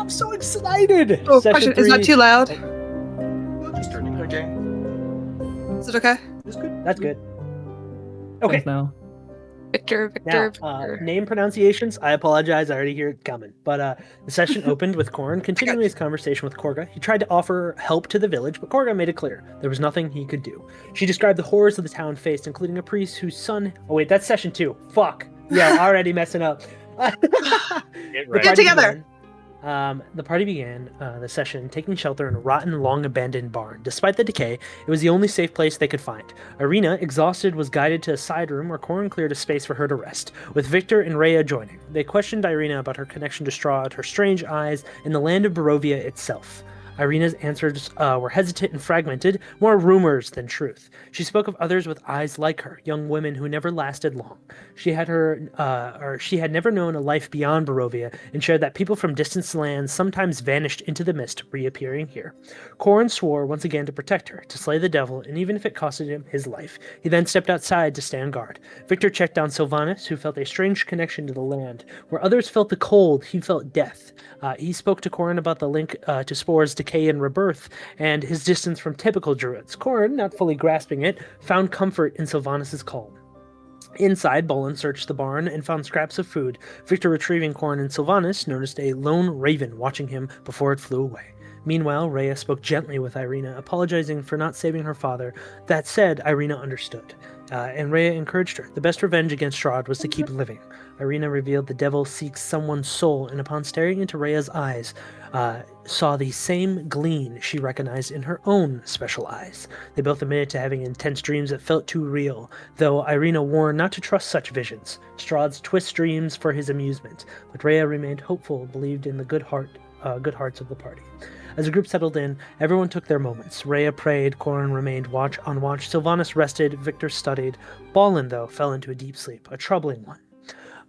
I'm so excited. Oh, Session question. Is that 3. too loud? Just turn it. Okay. Is it okay? That's good. That's good. Okay. Thanks now. Victor, Now, Victor. name pronunciations, I apologize, I already hear it coming. But the session opened with Korn continuing his conversation with Korga. He tried to offer help to the village, but Korga made it clear there was nothing he could do. She described the horrors of the town faced, including a priest whose son... Oh wait, that's session 2. Fuck. Yeah, already messing up. Get together! The party began the session taking shelter in a rotten, long-abandoned barn. Despite the decay, it was the only safe place they could find. Irina, exhausted, was guided to a side room where Corin cleared a space for her to rest, with Victor and Rhea joining. They questioned Irina about her connection to Strahd, her strange eyes, and the land of Barovia itself. Irina's answers were hesitant and fragmented, more rumors than truth. She spoke of others with eyes like her, young women who never lasted long. She had never known a life beyond Barovia, and shared that people from distant lands sometimes vanished into the mist, reappearing here. Corin swore once again to protect her, to slay the devil, and even if it costed him his life. He then stepped outside to stand guard. Victor checked on Sylvanas, who felt a strange connection to the land. Where others felt the cold, he felt death. He spoke to Corin about the link to Spore's decay and rebirth, and his distance from typical druids. Corin, not fully grasping it, found comfort in Sylvanas' calm. Inside, Bolin searched the barn and found scraps of food. Victor, retrieving Corin and Sylvanas, noticed a lone raven watching him before it flew away. Meanwhile, Rhea spoke gently with Irina, apologizing for not saving her father. That said, Irina understood, and Rhea encouraged her. The best revenge against Strahd was to keep living. Irina revealed the devil seeks someone's soul, and upon staring into Rhea's eyes, saw the same gleam she recognized in her own special eyes. They both admitted to having intense dreams that felt too real, though Irina warned not to trust such visions. Strahd's twist dreams for his amusement, but Rhea remained hopeful, believed in the good hearts of the party. As the group settled in, everyone took their moments. Rhea prayed, Corin remained on watch, Sylvanas rested, Victor studied. Balin, though, fell into a deep sleep, a troubling one.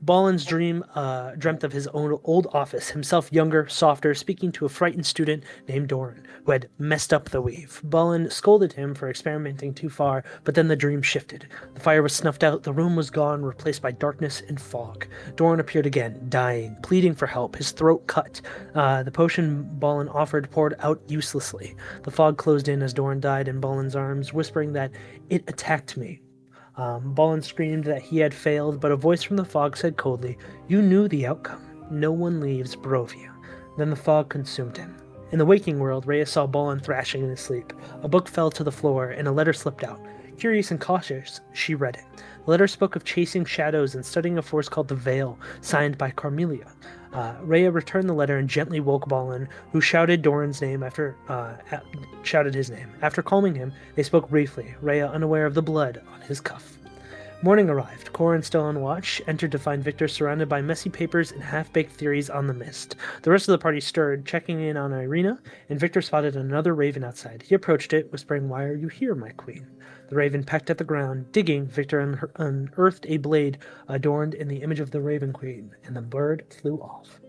Balin's dreamt of his own old office, himself younger, softer, speaking to a frightened student named Doran, who had messed up the weave. Balin scolded him for experimenting too far, but then the dream shifted. The fire was snuffed out, the room was gone, replaced by darkness and fog. Doran appeared again, dying, pleading for help, his throat cut. The potion Balin offered poured out uselessly. The fog closed in as Doran died in Balin's arms, whispering that it attacked me. Balin screamed that he had failed, but a voice from the fog said coldly, "You knew the outcome. No one leaves Barovia." Then the fog consumed him. In the waking world, Rhea saw Balin thrashing in his sleep. A book fell to the floor, and a letter slipped out. Curious and cautious, she read it. The letter spoke of chasing shadows and studying a force called the Veil, signed by Carmelia. Rhea returned the letter and gently woke Balin, who shouted Doran's name shouted his name. After calming him, they spoke briefly, Rhea unaware of the blood on his cuff. Morning arrived. Corin, still on watch, entered to find Victor surrounded by messy papers and half-baked theories on the mist. The rest of the party stirred, checking in on Irina, and Victor spotted another raven outside. He approached it, whispering, "Why are you here, my queen?" The raven pecked at the ground. Digging, Victor unearthed a blade adorned in the image of the Raven Queen, and the bird flew off.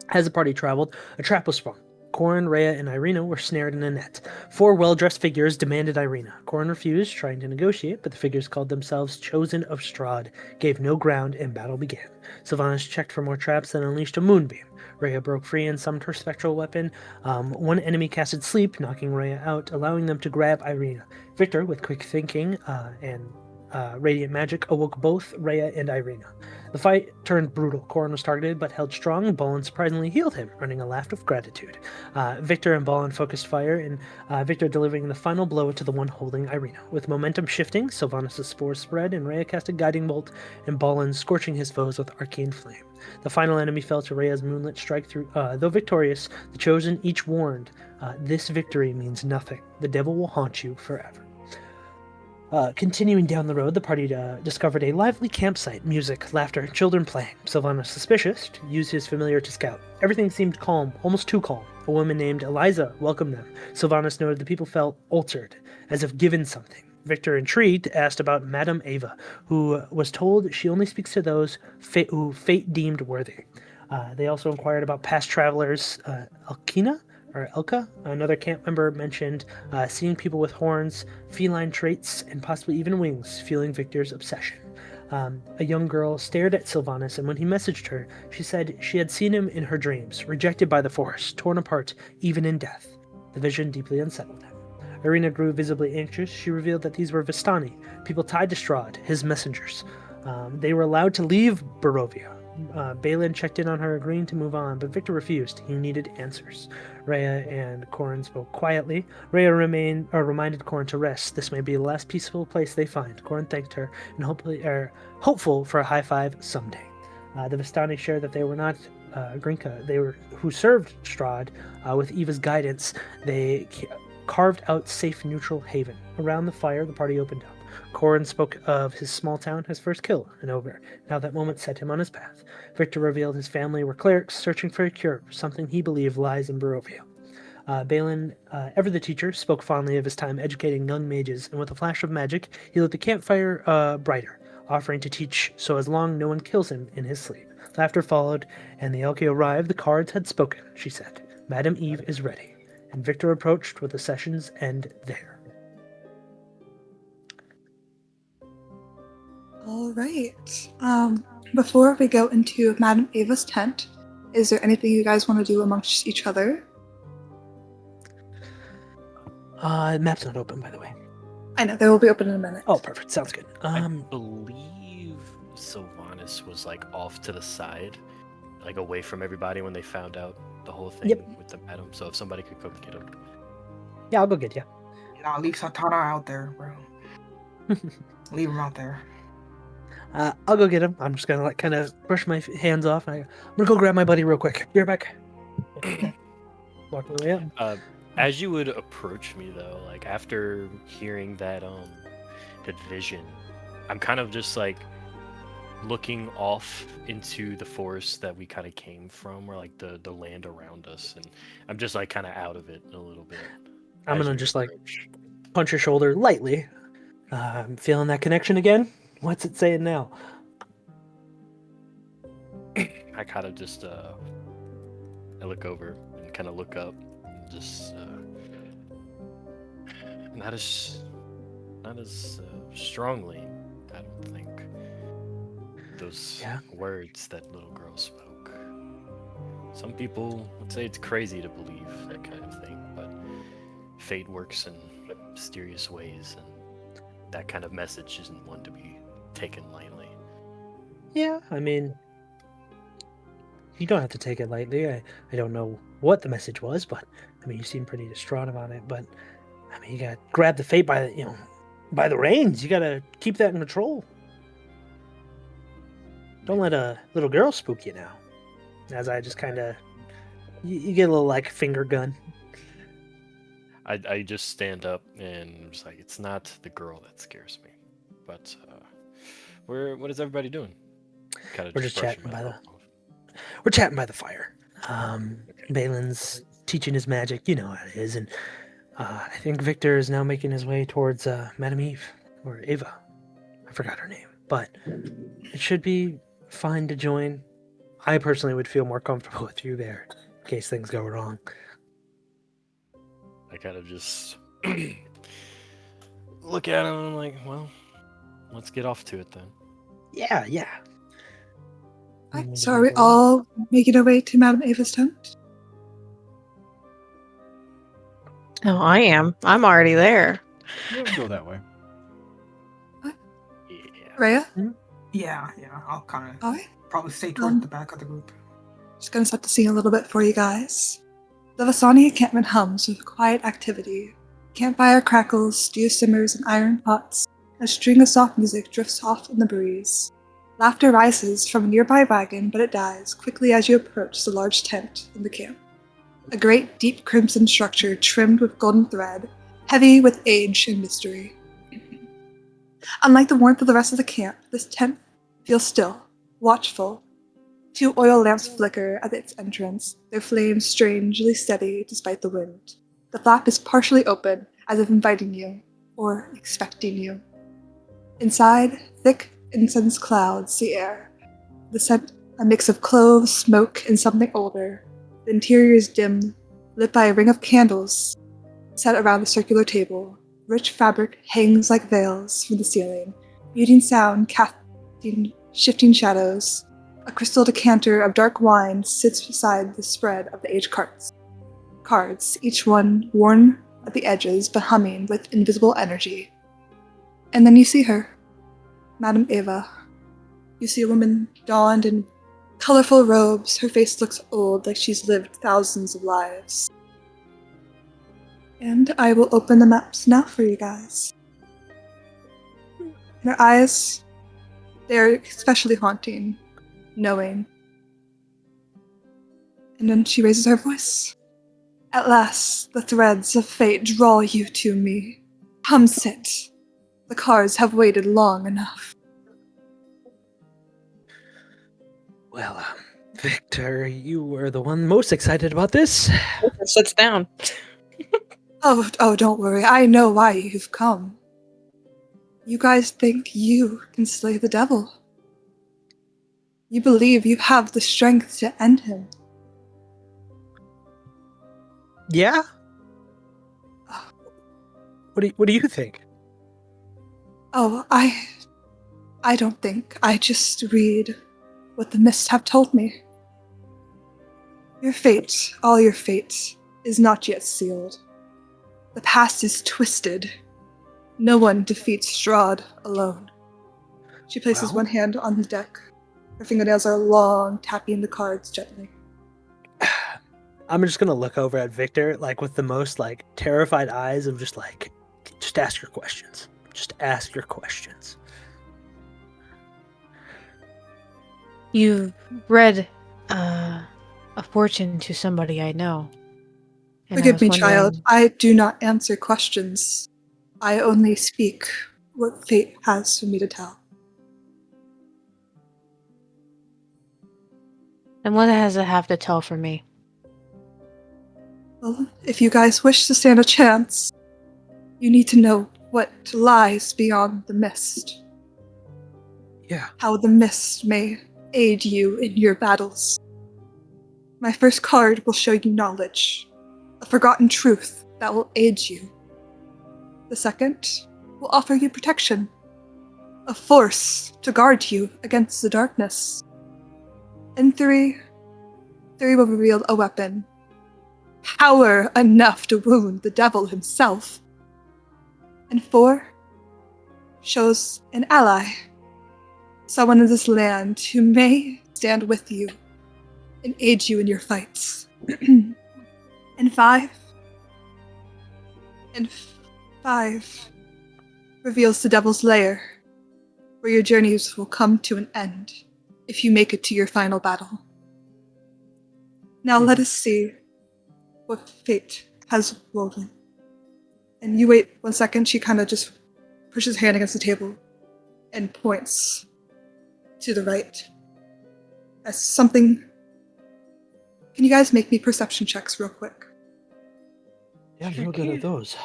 As the party traveled, a trap was sprung. Corin, Rhea, and Irina were snared in a net. 4 well-dressed figures demanded Irina. Corin refused, trying to negotiate, but the figures called themselves Chosen of Strahd, gave no ground, and battle began. Sylvanas checked for more traps and unleashed a moonbeam. Rhea broke free and summoned her spectral weapon. One enemy casted Sleep, knocking Rhea out, allowing them to grab Irina. Victor, with quick thinking and radiant magic, awoke both Rhea and Irina. The fight turned brutal. Corin was targeted but held strong. Balin surprisingly healed him, earning a laugh of gratitude. Victor and Balin focused fire, and Victor delivering the final blow to the one holding Irina. With momentum shifting, Sylvanas' spores spread, and Rhea cast a guiding bolt, and Balin scorching his foes with arcane flame. The final enemy fell to Rhea's moonlit strike through. Though victorious, the Chosen each warned, "This victory means nothing. The devil will haunt you forever." Continuing down the road, the party discovered a lively campsite, music, laughter, children playing. Sylvanas, suspicious, used his familiar to scout. Everything seemed calm, almost too calm. A woman named Eliza welcomed them. Sylvanas noted the people felt altered, as if given something. Victor, intrigued, asked about Madame Ava, who was told she only speaks to those who fate deemed worthy. They also inquired about past travelers. Elka, another camp member, mentioned seeing people with horns, feline traits, and possibly even wings, fueling Victor's obsession. A young girl stared at Sylvanas, and when he messaged her, she said she had seen him in her dreams, rejected by the Forest, torn apart, even in death. The vision deeply unsettled him. Irina grew visibly anxious. She revealed that these were Vistani, people tied to Strahd, his messengers. They were allowed to leave Barovia. Balin checked in on her, agreeing to move on, but Victor refused. He needed answers. Rhea and Corin spoke quietly. Rhea reminded Corin to rest. This may be the last peaceful place they find. Corin thanked her and hopeful for a high five someday. The Vistani shared that they were not Grinka. They were who served Strahd with Eva's guidance. They carved out safe, neutral haven. Around the fire, the party opened up. Corin spoke of his small town, his first kill, and over. Now that moment set him on his path. Victor revealed his family were clerics searching for a cure, something he believed lies in Barovia. Balin, ever the teacher, spoke fondly of his time educating young mages, and with a flash of magic, he lit the campfire brighter, offering to teach so as long no one kills him in his sleep. Laughter followed, and the Elke arrived. The cards had spoken, she said. Madame Eve is ready. And Victor approached with the session's end there. All right. Before we go into Madame Ava's tent, is there anything you guys want to do amongst each other? Map's not open, by the way. I know, they will be open in a minute. Oh, perfect. Sounds good. I believe Sylvanas was like off to the side, like away from everybody when they found out the whole thing with the madam. So if somebody could go get him. Yeah, I'll go get you. Nah, leave Satana out there, bro. Leave him out there. I'll go get him. I'm just gonna kind of brush my hands off. I'm gonna go grab my buddy real quick. Be right back. Walk my way up. As you would approach me though, like after hearing that vision, I'm kind of just like looking off into the forest that we kind of came from, or like the land around us, and I'm just like kind of out of it a little bit. I'm gonna just like punch your shoulder lightly. I'm feeling that connection again. What's it saying now? I kind of just I look over and kind of look up, and just not as strongly. I don't think those words that little girl spoke. Some people would say it's crazy to believe that kind of thing, but fate works in mysterious ways, and that kind of message isn't one to be taken lightly. Yeah, I mean, you don't have to take it lightly. I don't know what the message was, but I mean, you seem pretty distraught about it. But I mean, you gotta grab the fate by the reins. You gotta keep that in control. Don't let a little girl spook you now. As I just kind of, you get a little like finger gun. I just stand up and just like, it's not the girl that scares me, but what is everybody doing? We're just chatting we're chatting by the fire. Balin's teaching his magic, you know how it is, and I think Victor is now making his way towards Madame Eve or Ava. I forgot her name, but it should be fine to join. I personally would feel more comfortable with you there in case things go wrong. I kind of just look at him and I'm like, well, let's get off to it then. Yeah. Right, so are we all making our way to Madame Ava's tent? Oh, I am. I'm already there. Yeah, we go that way. What? Yeah. Rhea? Yeah. I'll kind of Alright. probably stay toward the back of the group. Just gonna set the scene a little bit for you guys. The Vasani encampment hums with quiet activity. Campfire crackles, stew simmers in iron pots. A string of soft music drifts off in the breeze. Laughter rises from a nearby wagon, but it dies quickly as you approach the large tent in the camp. A great, deep crimson structure trimmed with golden thread, heavy with age and mystery. Unlike the warmth of the rest of the camp, this tent feels still, watchful. 2 oil lamps flicker at its entrance, their flames strangely steady despite the wind. The flap is partially open, as if inviting you, or expecting you. Inside, thick incense clouds the air. The scent, a mix of cloves, smoke, and something older. The interior is dim, lit by a ring of candles set around a circular table. Rich fabric hangs like veils from the ceiling, muting sound shifting shadows. A crystal decanter of dark wine sits beside the spread of the age cards, each one worn at the edges but humming with invisible energy. And then you see her, Madame Eva. You see a woman donned in colorful robes. Her face looks old, like she's lived thousands of lives. And I will open the maps now for you guys. And her eyes, they're especially haunting, knowing. And then she raises her voice. At last, the threads of fate draw you to me. Come sit. The cards have waited long enough. Well, Victor, you were the one most excited about this. Sits down. Oh, don't worry. I know why you've come. You guys think you can slay the devil. You believe you have the strength to end him. Yeah? What do you think? Oh, I don't think. I just read what the mists have told me. Your fate, all your fate, is not yet sealed. The past is twisted. No one defeats Strahd alone. She places Well? one hand on the deck. Her fingernails are long, tapping the cards gently. I'm just gonna look over at Victor, like with the most like terrified eyes of just ask your questions. Just ask your questions. You've read a fortune to somebody I know. And I Forgive was me, wondering- child. I do not answer questions. I only speak what fate has for me to tell. And what does it have to tell for me? Well, if you guys wish to stand a chance, you need to know what lies beyond the mist. Yeah. How the mist may aid you in your battles. My first card will show you knowledge, a forgotten truth that will aid you. The second will offer you protection, a force to guard you against the darkness. And three will reveal a weapon, power enough to wound the devil himself. And 4 shows an ally, someone in this land who may stand with you and aid you in your fights. And 5 reveals the devil's lair, where your journeys will come to an end if you make it to your final battle. Now let us see what fate has woven. And you wait 1 second, she kind of just pushes her hand against the table and points to the right as something. Can you guys make me perception checks real quick? Yeah, I'm real good at those.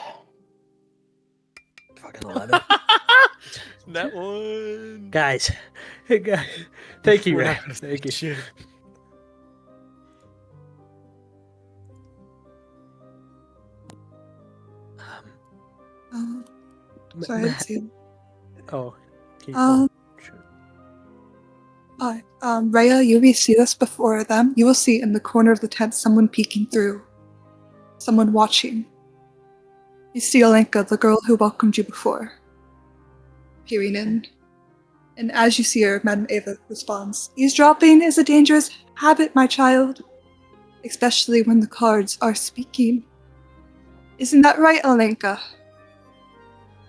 Fucking 11. That one. Guys. Hey, guys. Thank you, We're Ray. having a Thank you. shit. Oh, M- sorry, I didn't see him. Oh. Keep Um, sure. Hi. Rhea, you may see this before them. You will see in the corner of the tent someone peeking through. Someone watching. You see Alenka, the girl who welcomed you before, peering in. And as you see her, Madame Eva responds, "Eavesdropping is a dangerous habit, my child. Especially when the cards are speaking. Isn't that right, Alenka?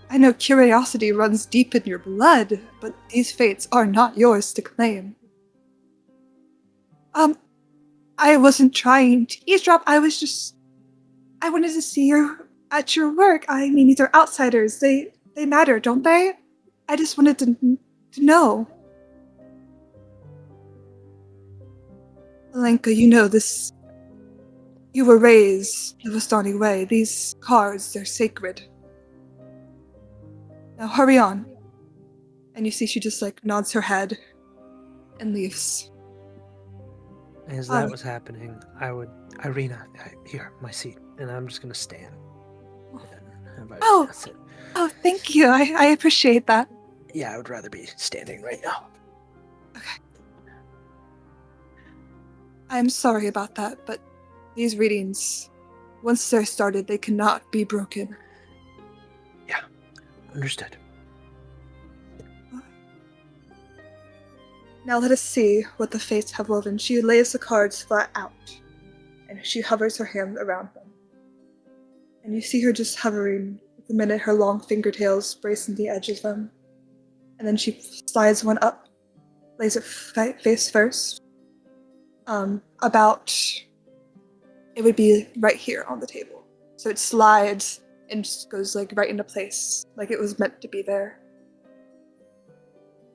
I know curiosity runs deep in your blood, but these fates are not yours to claim." I wasn't trying to eavesdrop, I wanted to see you at your work. I mean, these are outsiders. They matter, don't they? I just wanted to know. Alenka, you know this. You were raised the Vistani way. These cards, they're sacred. Now hurry on. And you see she just nods her head and leaves. As that was happening, Irina, here, my seat, and I'm just gonna stand. Oh. That's it. Oh, thank you. I appreciate that. Yeah, I would rather be standing right now. I am sorry about that, but these readings, once they're started, they cannot be broken. Yeah, understood. Now let us see what the fates have woven. She lays the cards flat out, and she hovers her hand around them. And you see her just hovering the minute her long fingertails bracing the edge of them. And then she slides one up, lays it face first. It would be right here on the table. So it slides and just goes like right into place, like it was meant to be there.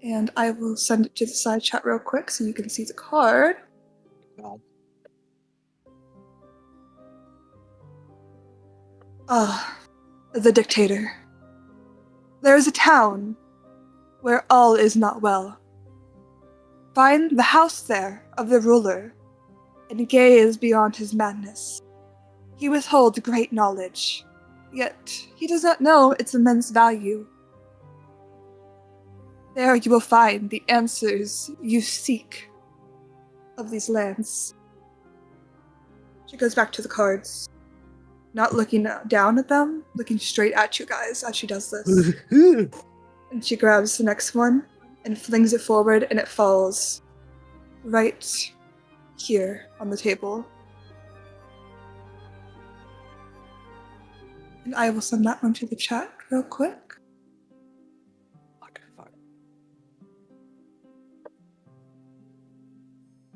And I will send it to the side chat real quick so you can see the card. The dictator. There is a town where all is not well. Find the house there of the ruler, and gaze beyond his madness. He withholds great knowledge, yet he does not know its immense value. There you will find the answers you seek of these lands. She goes back to the cards, not looking down at them, looking straight at you guys as she does this. And she grabs the next one and flings it forward, and it falls right here on the table. And I will send that one to the chat real quick. Fuck.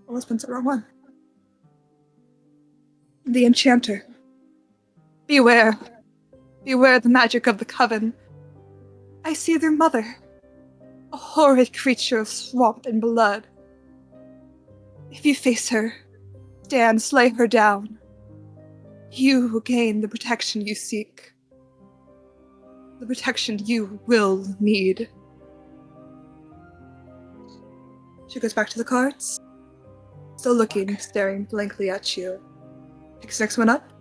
Almost went to the wrong one. The Enchanter. Beware. Beware the magic of the Coven. I see their mother. A horrid creature of swamp and blood. If you face her, stand, slay her down. You will gain the protection you seek. The protection you will need. She goes back to the cards. Still looking, staring blankly at you. Picks the next one up,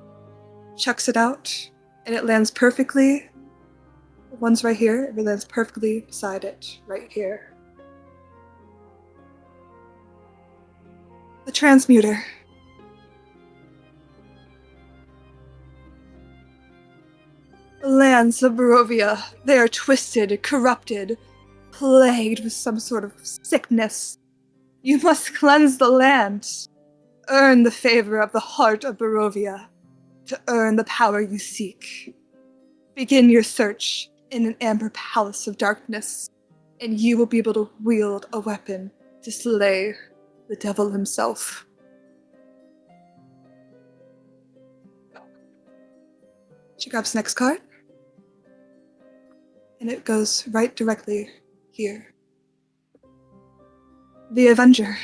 chucks it out, and it lands perfectly. The one's right here, it lands perfectly beside it, right here. The Transmuter. The lands of Barovia, they are twisted, corrupted, plagued with some sort of sickness. You must cleanse the land, earn the favor of the heart of Barovia, to earn the power you seek. Begin your search in an amber palace of darkness, and you will be able to wield a weapon to slay the devil himself. She grabs the next card, and it goes right directly here. The Avenger.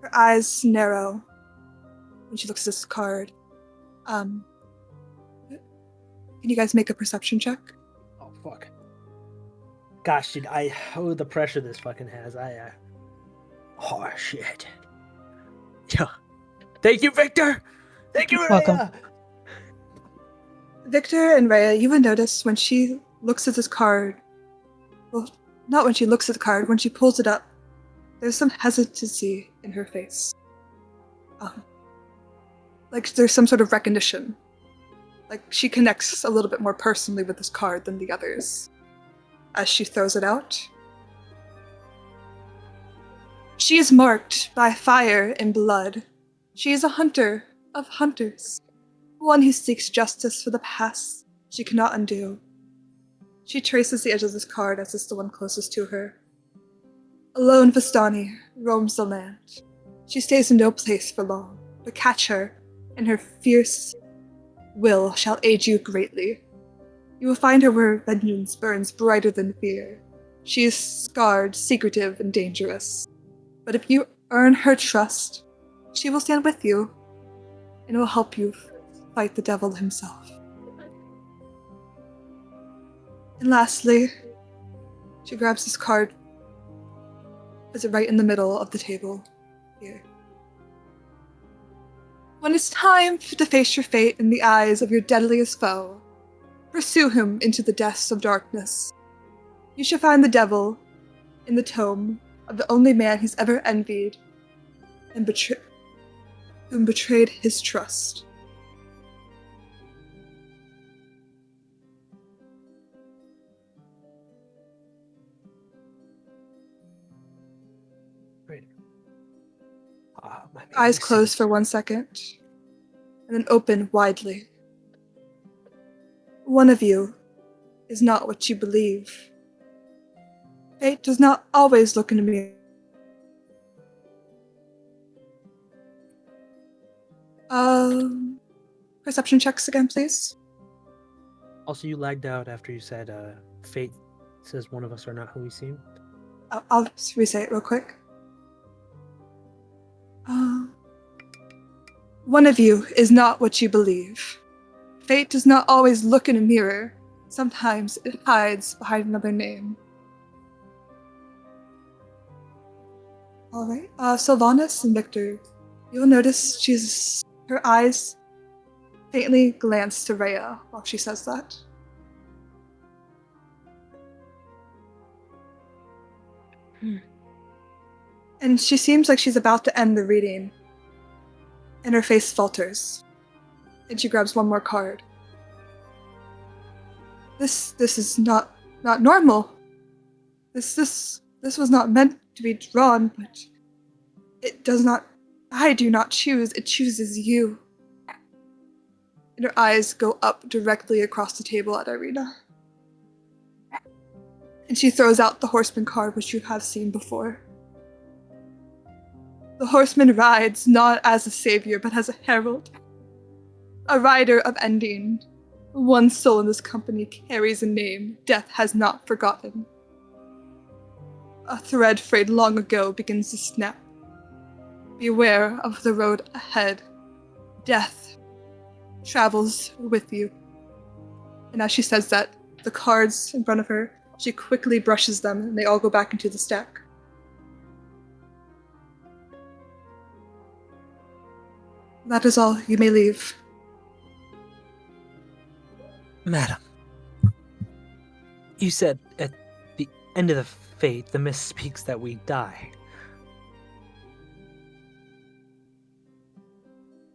Her eyes narrow when she looks at this card. Can you guys make a perception check? Oh, fuck. Gosh, dude, the pressure this fucking has. Oh, shit. Yeah. Thank you, Victor! Thank you, Welcome. Rhea! Victor and Rhea, you would notice when she looks at this card, well, not when she looks at the card, when she pulls it up, there's some hesitancy in her face. Like there's some sort of recognition. Like she connects a little bit more personally with this card than the others. As she throws it out. She is marked by fire and blood. She is a hunter of hunters. One who seeks justice for the past she cannot undo. She traces the edge of this card as it's the one closest to her. Alone Vistani roams the land. She stays in no place for long, but catch her, and her fierce will shall aid you greatly. You will find her where vengeance burns brighter than fear. She is scarred, secretive, and dangerous. But if you earn her trust, she will stand with you, and will help you fight the devil himself. And lastly, she grabs this card, puts it right in the middle of the table, here. When it's time to face your fate in the eyes of your deadliest foe, pursue him into the depths of darkness. You shall find the devil in the tome of the only man he's ever envied, and whom betrayed his trust. Great. Eyes closed for 1 second, and then open widely. One of you is not what you believe. Fate does not always look into me. Perception checks again, please. Also, you lagged out after you said fate says one of us are not who we seem. I'll re-say it real quick. One of you is not what you believe. Fate does not always look in a mirror. Sometimes it hides behind another name. Alright, Sylvanas and Victor, you'll notice her eyes faintly glance to Rhea while she says that. And she seems like she's about to end the reading. And her face falters. And she grabs one more card. This is not normal. This was not meant to be drawn, but it does not. I do not choose. It chooses you. And her eyes go up directly across the table at Irina. And she throws out the horseman card, which you have seen before. The horseman rides not as a savior, but as a herald. A rider of ending. One soul in this company carries a name death has not forgotten. A thread frayed long ago begins to snap. Beware of the road ahead. Death travels with you. And as she says that, the cards in front of her, she quickly brushes them and they all go back into the stack. That is all. You may leave. Madam, you said at the end of the fate, the mist speaks that we die.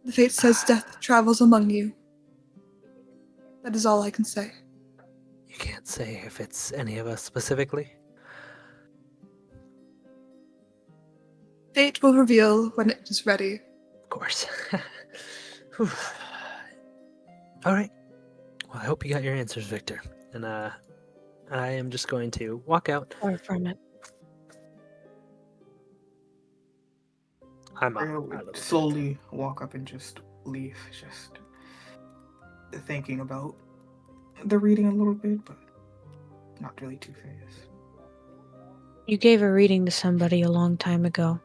The fate says death travels among you. That is all I can say. You can't say if it's any of us specifically? Fate will reveal when it is ready. Of course. All right. Well, I hope you got your answers, Victor. And I am just going to walk out. Far from it. I'm Rhea out would of the tent. slowly walk up and just leave, just thinking about the reading a little bit, but not really too fast. You gave a reading to somebody a long time ago.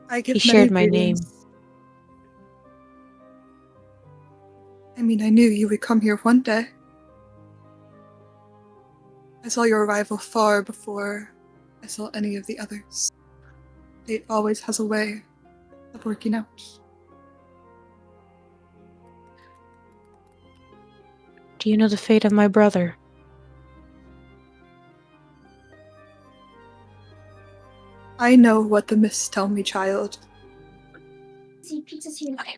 I give He many shared my readings. name. I mean, I knew you would come here one day. I saw your arrival far before I saw any of the others. Fate always has a way of working out. Do you know the fate of my brother? I know what the mists tell me, child. See, pizza's here. Okay.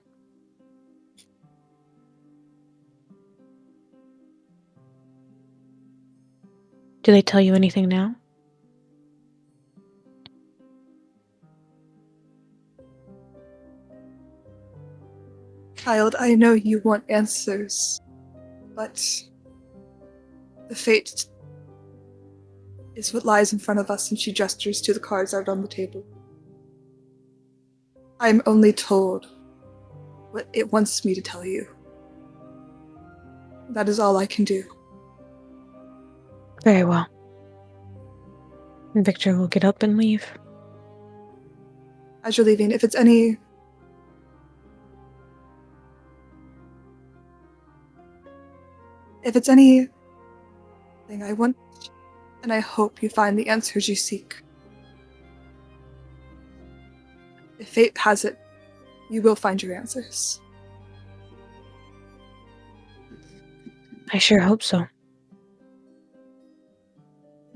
Do they tell you anything now? Child, I know you want answers, but the fate is what lies in front of us, and she gestures to the cards out on the table. I am only told what it wants me to tell you. That is all I can do. Very well. And Victor will get up and leave. As you're leaving, if it's anything I want, and I hope you find the answers you seek. If fate has it, you will find your answers. I sure hope so.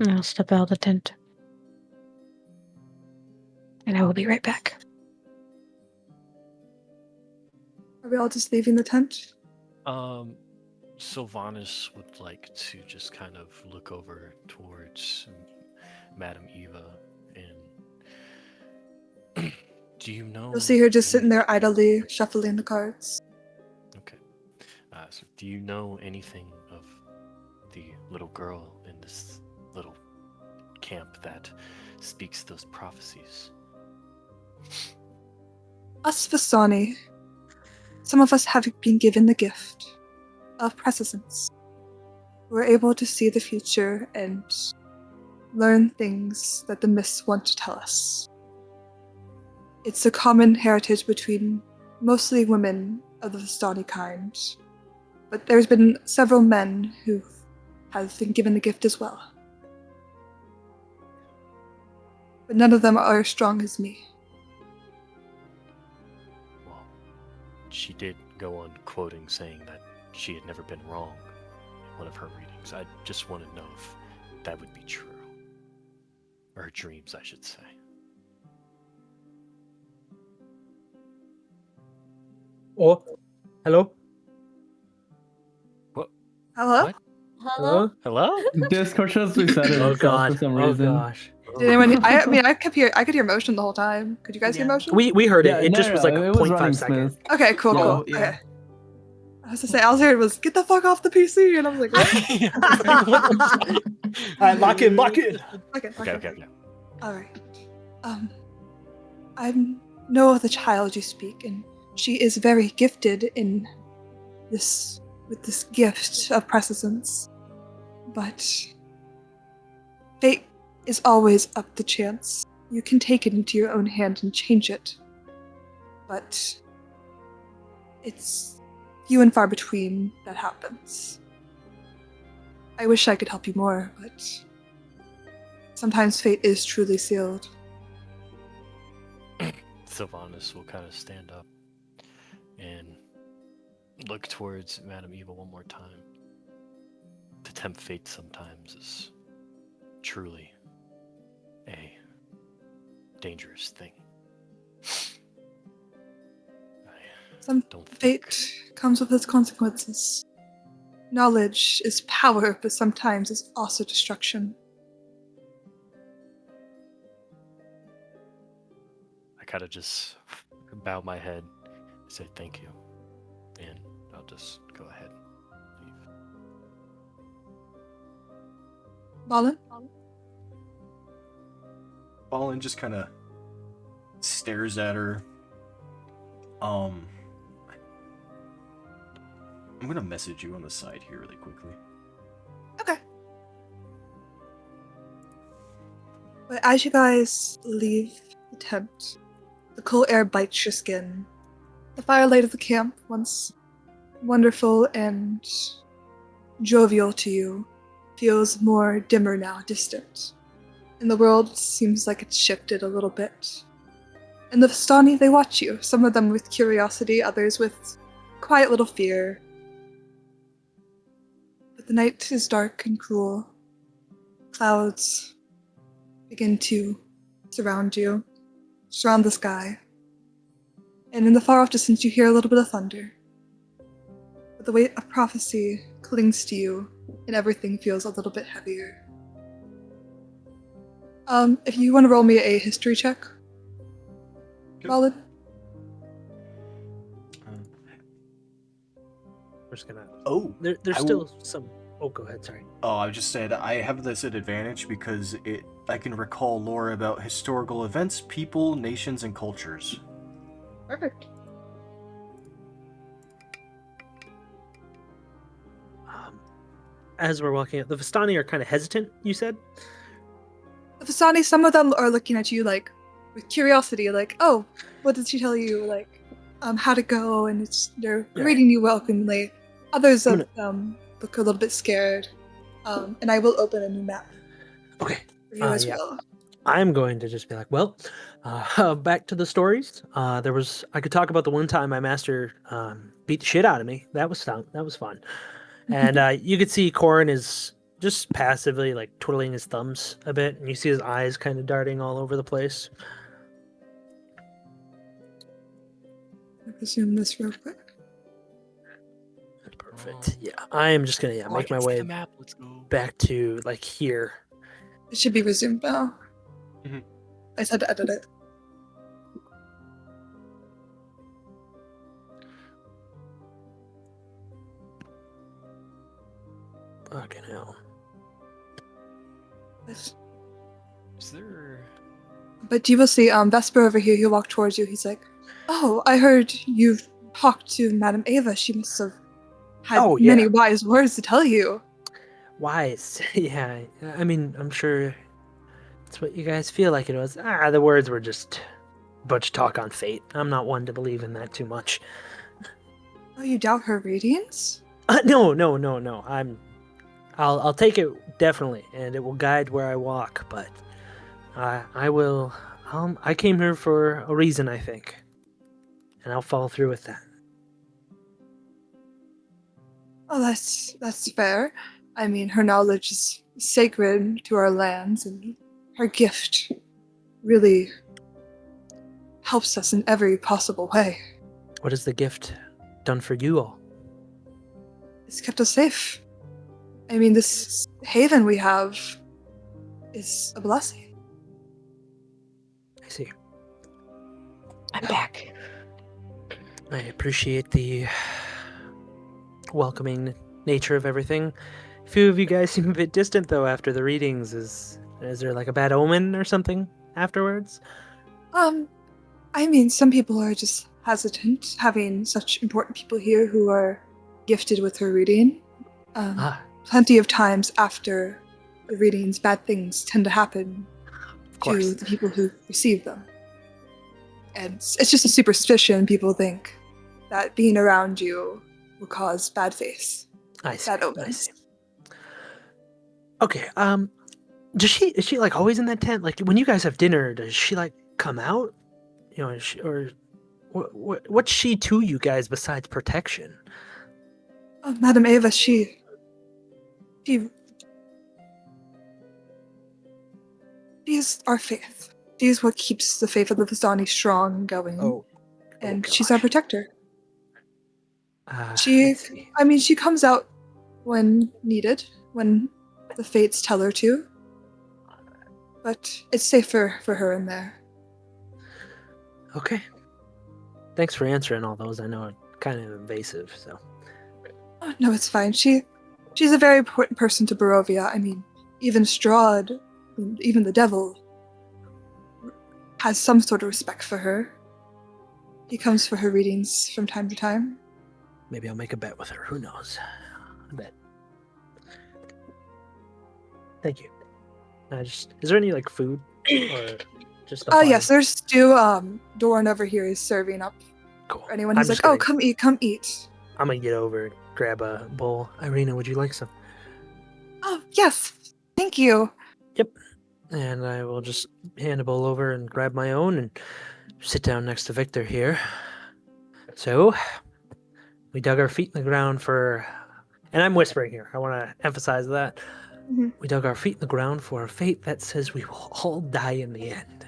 And I'll step out of the tent. And I will be right back. Are we all just leaving the tent? Sylvanas would like to just kind of look over towards Madame Eva and do you know? You'll see her just sitting there anything- idly shuffling the cards. Okay. So do you know anything of the little girl in this little camp that speaks those prophecies? Us Vasani, some of us have been given the gift of prescience. We're able to see the future and learn things that the myths want to tell us. It's a common heritage between mostly women of the Vistani kind, but there's been several men who have been given the gift as well. But none of them are as strong as me. Well, she did go on quoting saying that she had never been wrong in one of her readings. I just want to know if that would be true. Or her dreams, I should say. Oh, hello? Hello? What? Hello? Hello? Discord just resetted Oh itself god. for some Oh reason. gosh. Did anyone? I could hear motion the whole time. Could you guys hear Yeah. motion? We heard Yeah, it. It no, just no, was like no, a it was 0.5 running second. smooth. Okay, cool, Yeah. cool. Yeah. Okay. I was to say, all I heard was "get the fuck off the PC," and I was like, what? Alright, lock in, lock in. Okay. All right. I know of the child you speak, and she is very gifted in this gift of prescience. But fate is always up to chance. You can take it into your own hand and change it, but it's few and far between that happens. I wish I could help you more, but sometimes fate is truly sealed. Sylvanas will kind of stand up and look towards Madame Eva one more time. To tempt fate sometimes is truly a dangerous thing. Some Don't think. fate comes with its consequences. Knowledge is power, but sometimes it's also destruction. I kind of just bow my head, say thank you, and I'll just go ahead and leave. Balin? Balin just kind of stares at her. I'm gonna message you on the side here really quickly. Okay. But as you guys leave the tent, the cool air bites your skin. The firelight of the camp, once wonderful and jovial to you, feels more dimmer now, distant. And the world seems like it's shifted a little bit. And the Vistani, they watch you, some of them with curiosity, others with quiet little fear. But the night is dark and cool. Clouds begin to surround the sky. And in the far off distance, you hear a little bit of thunder. But the weight of prophecy clings to you, and everything feels a little bit heavier. If you want to roll me a history check, Good. Balin. We're just gonna. Oh, There's I still will- some. Oh, go ahead. Sorry. I just said I have this at advantage because I can recall lore about historical events, people, nations, and cultures. Perfect. As we're walking up, the Vistani are kind of hesitant. You said. The Vistani, some of them are looking at you like with curiosity, like, "Oh, what did she tell you? Like, how'd it go?" And they're Yeah. greeting you welcomely. Others I'm of them look a little bit scared. And I will open a new map Okay. for you as Yeah. well. I'm going to just be like, well, back to the stories. I could talk about the one time my master beat the shit out of me. That was fun. And you could see Corin is just passively like twiddling his thumbs a bit, and you see his eyes kind of darting all over the place. Resume this real quick. Perfect. Yeah, I am just gonna make my way the map. Let's go. back to like here. It should be resumed now. Mhm. I just had to edit it. Fucking hell. But, Is there? but you will see, Vesper over here, he'll walk towards you. He's like, "Oh, I heard you've talked to Madame Ava. She must have had Oh, yeah. many wise words to tell you." Wise. Yeah, I mean, I'm sure it's what you guys feel like it was. The words were just a bunch of talk on fate. I'm not one to believe in that too much. Oh, you doubt her readings? No. I'll take it definitely, and it will guide where I walk. But I will. I came here for a reason, I think, and I'll follow through with that. Oh, that's fair. I mean, her knowledge is sacred to our lands, and her gift really helps us in every possible way. What has the gift done for you all? It's kept us safe. I mean, this haven we have is a blessing. I see. I'm back. I appreciate the welcoming nature of everything. A few of you guys seem a bit distant, though, after the readings. Is there like a bad omen or something afterwards? I mean, some people are just hesitant having such important people here who are gifted with her reading. Plenty of times after the readings, bad things tend to happen Of course. to the people who receive them. And it's just a superstition. People think that being around you will cause bad face, I see. bad I omens. see. Okay. Is she like always in that tent? Like when you guys have dinner, does she like come out? You know, or what's she to you guys besides protection? Oh, Madame Ava, she is our faith. She is what keeps the faith of the Vistani strong and going. And she's our gosh. protector. I She see. she comes out when needed, when the fates tell her to. But it's safer for her in there. Okay. Thanks for answering all those. I know it's kind of invasive, so. Oh, no, it's fine. She's a very important person to Barovia. I mean, even Strahd, even the devil, has some sort of respect for her. He comes for her readings from time to time. Maybe I'll make a bet with her. Who knows? I bet. Thank you. Is there any like food or just? Oh, yes, there's stew. Doran over here is serving up Cool. for anyone I'm who's like, just "Oh, gonna- come eat." I'm gonna get over and grab a bowl. Irina, would you like some? Oh, yes, thank you. And I will just hand a bowl over and grab my own and sit down next to Victor here. So, we dug our feet in the ground for. And I'm whispering here. I want to emphasize that. Mhm. We dug our feet in the ground for a fate that says we will all die in the end.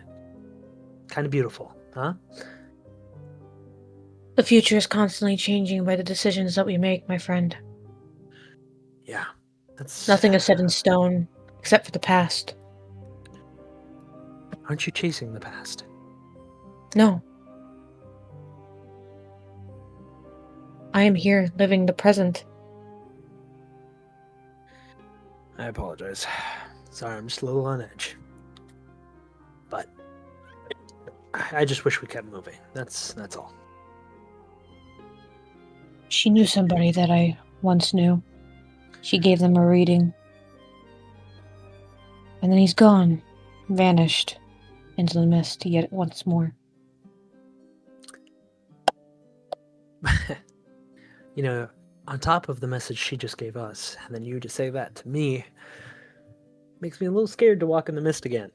Kind of beautiful, huh? The future is constantly changing by the decisions that we make, my friend. Yeah. That's. Nothing is set in stone, except for the past. Aren't you chasing the past? No. I am here, living the present. I apologize. Sorry, I'm just a little on edge. But I just wish we kept moving. That's all. She knew somebody that I once knew. She gave them a reading. And then he's gone, vanished into the mist yet once more. You know, on top of the message she just gave us, and then you to say that to me, makes me a little scared to walk in the mist again.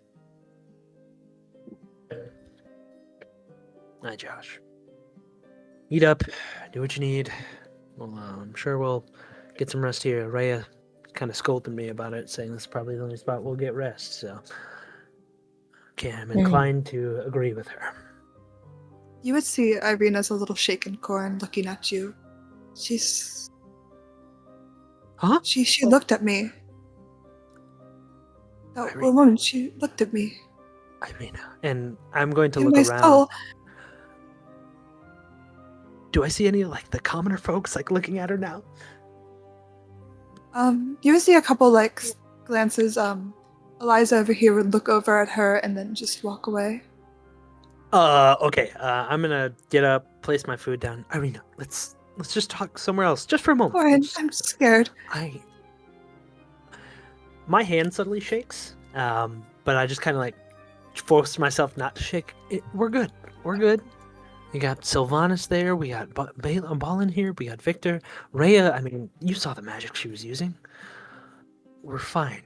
Hi, Josh. Eat up, do what you need. Well, I'm sure we'll get some rest here. Rhea kind of scolded me about it, saying this is probably the only spot we'll get rest, so... Okay, I'm inclined to agree with her. You would see Irina's a little shaken, Corin, looking at you. Huh? She looked at me. That Irina. woman, she looked at me. Irina. And I'm going to In look my around. soul. Do I see any, like, the commoner folks, like, looking at her now? You would see a couple, like, glances. Eliza over here would look over at her and then just walk away. Okay. I'm gonna get up, place my food down. Irina, let's just talk somewhere else, just for a moment. Corin, I'm scared. My hand suddenly shakes, but I just kind of like forced myself not to shake. We're good. We're good. We got Sylvanas there. We got Ballin here. We got Victor. Rhea, I mean, you saw the magic she was using. We're fine.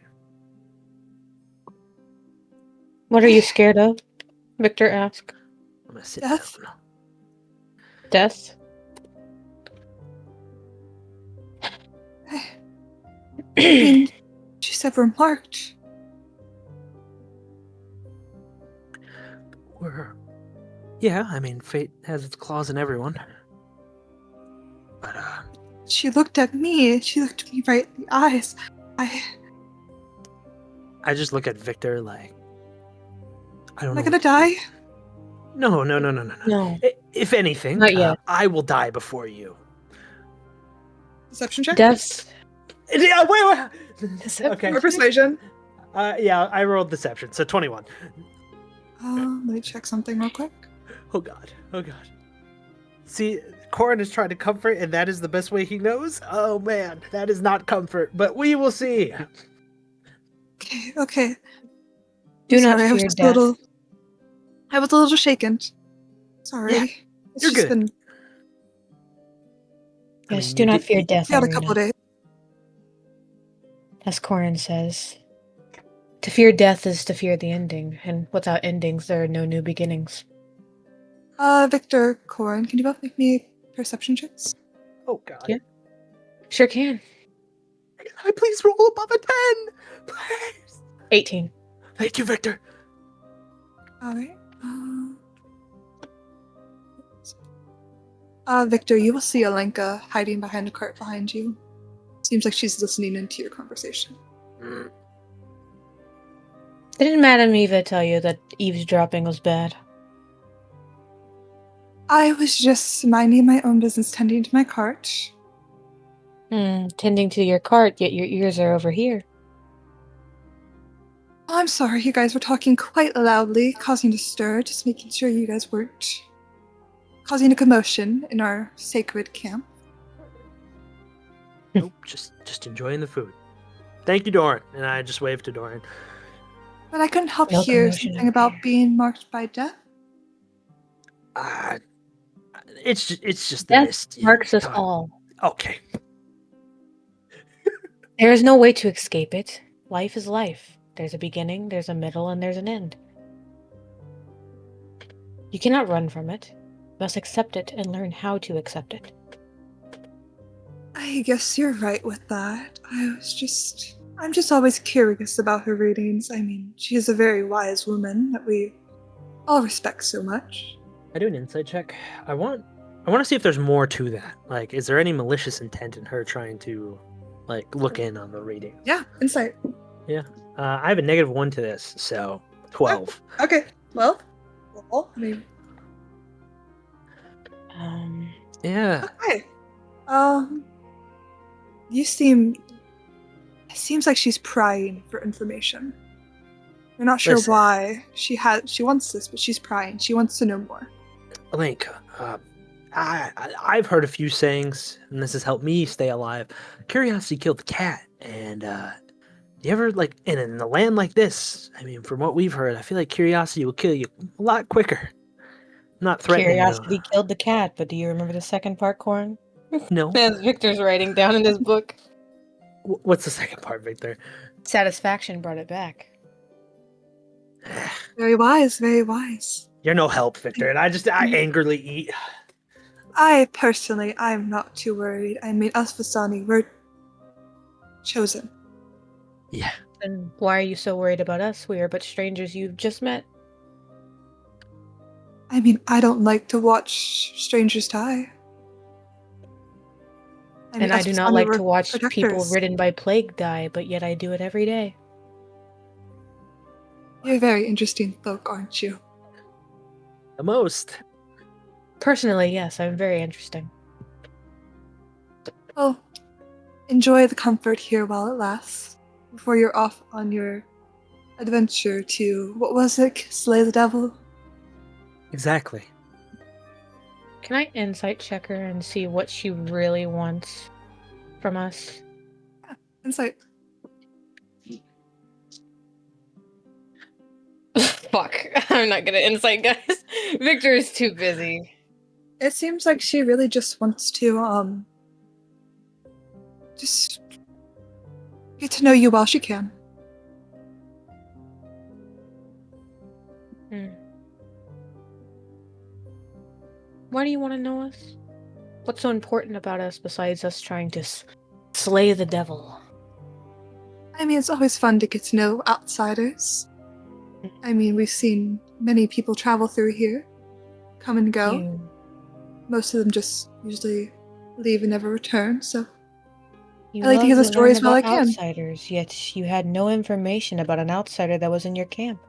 What are you scared of? Victor asked. I'm gonna sit Death? down. Death? I mean, she said we're marked. Yeah, I mean, fate has its claws in everyone. But, She looked at me. She looked me right in the eyes. I just look at Victor like, I don't Am know. I gonna die? No. No. If anything, Not yet. I will die before you. Deception check? Death's Yeah, wait. Deception Okay. Or persuasion? Yeah, I rolled deception, so 21. Let me check something real quick. Oh god. See, Corin is trying to comfort, and that is the best way he knows. Oh man, that is not comfort, but we will see. Okay. Do not Sorry, fear death. I was a little shaken. Sorry. Yeah, It's you're just good. been Yes, do not fear death, a Irina. couple days. As Corin says. To fear death is to fear the ending, and without endings there are no new beginnings. Victor, Corin, can you both make me perception checks? Oh god. Yeah. Sure can. Can I please roll above a 10? Please. 18. Thank you, Victor. Alright. Victor, you will see Alenka hiding behind a cart behind you. Seems like she's listening into your conversation. Didn't Madame Eva tell you that eavesdropping was bad? I was just minding my own business, tending to my cart. Tending to your cart, yet your ears are over here. Oh, I'm sorry, you guys were talking quite loudly, causing a stir, just making sure you guys weren't causing a commotion in our sacred camp. Nope, just enjoying the food. Thank you, Doran. And I just waved to Doran. But I couldn't help No hear commotion something over about here. being marked by death. It's just the Death mist. marks us God. all. Okay. There is no way to escape it. Life is life. There's a beginning, there's a middle, and there's an end. You cannot run from it. You must accept it and learn how to accept it. I guess you're right with that. I'm just always curious about her readings. I mean, she is a very wise woman that we all respect so much. I do an insight check. I want to see if there's more to that. Like, is there any malicious intent in her trying to, like, look in on the reading? Yeah, insight. I have a -1 to this, so 12. Okay, well, I mean, Yeah. okay. It seems like she's prying for information. We're not sure Listen. why she wants this, but she's prying. She wants to know more. Link, I've heard a few sayings, and this has helped me stay alive. Curiosity killed the cat, and you ever, like, in a land like this, I mean, from what we've heard, I feel like curiosity will kill you a lot quicker. I'm not threatening. Curiosity killed the cat, but do you remember the second part, Corin? No. As Victor's writing down in his book. What's the second part, Victor? Satisfaction brought it back. Very wise, very wise. You're no help, Victor, and I angrily eat. I'm not too worried. I mean, us Vasani, we're chosen. Yeah. Then why are you so worried about us? We are but strangers you've just met. I mean, I don't like to watch strangers die. I mean, And I us do not Lasagna like were to watch people protectors. ridden by plague die, but yet I do it every day. You're very interesting folk, aren't you? The most. Personally, yes, I'm very interesting. Well, enjoy the comfort here while it lasts, before you're off on your adventure to, what was it, slay the devil? Exactly. Can I insight check her and see what she really wants from us? Insight. Fuck. I'm not gonna insight, guys. Victor is too busy. It seems like she really just wants to, just get to know you while she can. Why do you want to know us? What's so important about us besides us trying to slay the devil? I mean, it's always fun to get to know outsiders. I mean, we've seen many people travel through here, come and go. You Most of them just usually leave and never return, so You I like to love hear the to learn stories while I about can. outsiders, yet you had no information about an outsider that was in your camp.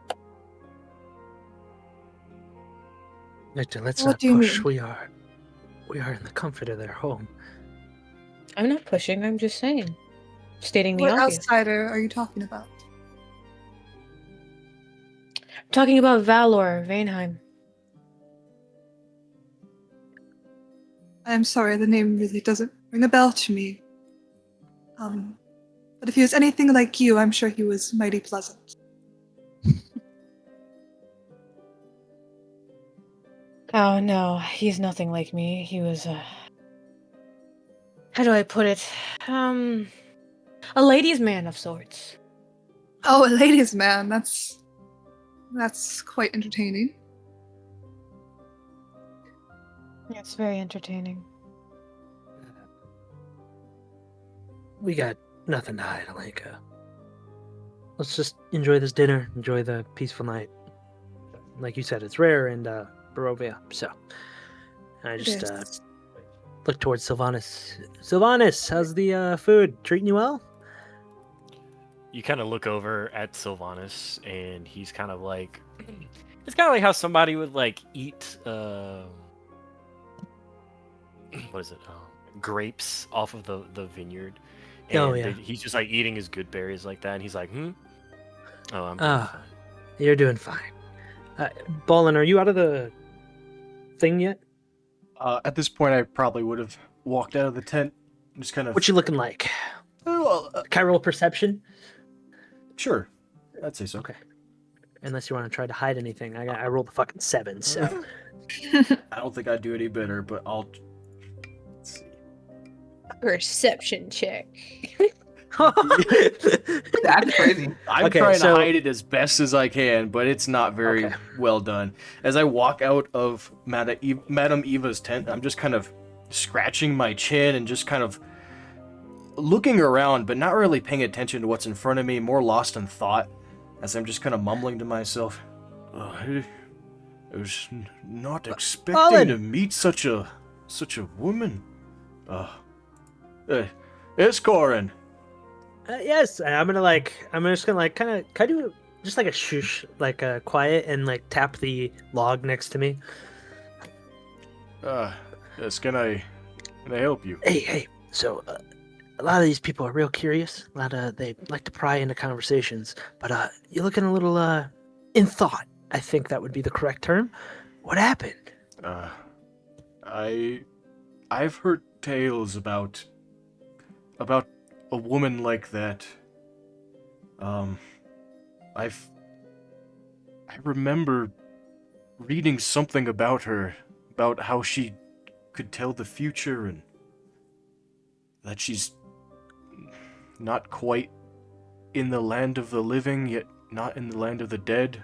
Victor, let's What not do you push. mean? We are in the comfort of their home. I'm not pushing, I'm just saying. Stating the What obvious. outsider are you talking about? I'm talking about Valor, Vainheim. I'm sorry, the name really doesn't ring a bell to me. But if he was anything like you, I'm sure he was mighty pleasant. Oh no, he's nothing like me. He was how do I put it? A ladies' man of sorts. Oh, a ladies' man, that's quite entertaining. It's very entertaining. We got nothing to hide, Alenka. Let's just enjoy this dinner, enjoy the peaceful night. Like you said, it's rare in Barovia, so I It just is. look towards Sylvanas. Sylvanas, how's the food? Treating you well? You kind of look over at Sylvanas, and he's kind of like, it's kind of like how somebody would like eat, what is it? Grapes off of the vineyard, and Oh, yeah. he's just like eating his good berries like that, and he's like, oh, I'm doing Ah, fine. you're doing fine. Ballin, are you out of the thing yet? At this point, I probably would have walked out of the tent, just kind of. What you looking like? Well, Can I roll perception? sure, I'd say so. Okay. Unless you want to try to hide anything. I rolled a fucking 7, so. I don't think I'd do any better, but I'll. Let's see. Perception check. That's crazy. I'm Okay, trying so- to hide it as best as I can, but it's not very Okay. well done. As I walk out of Madame Eva's tent, I'm just kind of scratching my chin and just kind of looking around, but not really paying attention to what's in front of me, more lost in thought, as I'm just kind of mumbling to myself. I was not expecting Colin! to meet such a woman. It's Corin. Yes, I'm just gonna kind of, can I do just like a shush, like a quiet, and like tap the log next to me? Yes, can I help you? Hey, so a lot of these people are real curious. They like to pry into conversations, but you're looking a little in thought. I think that would be the correct term. What happened? I've heard tales about a woman like that. I remember reading something about her, about how she could tell the future and that she's not quite in the land of the living, yet not in the land of the dead.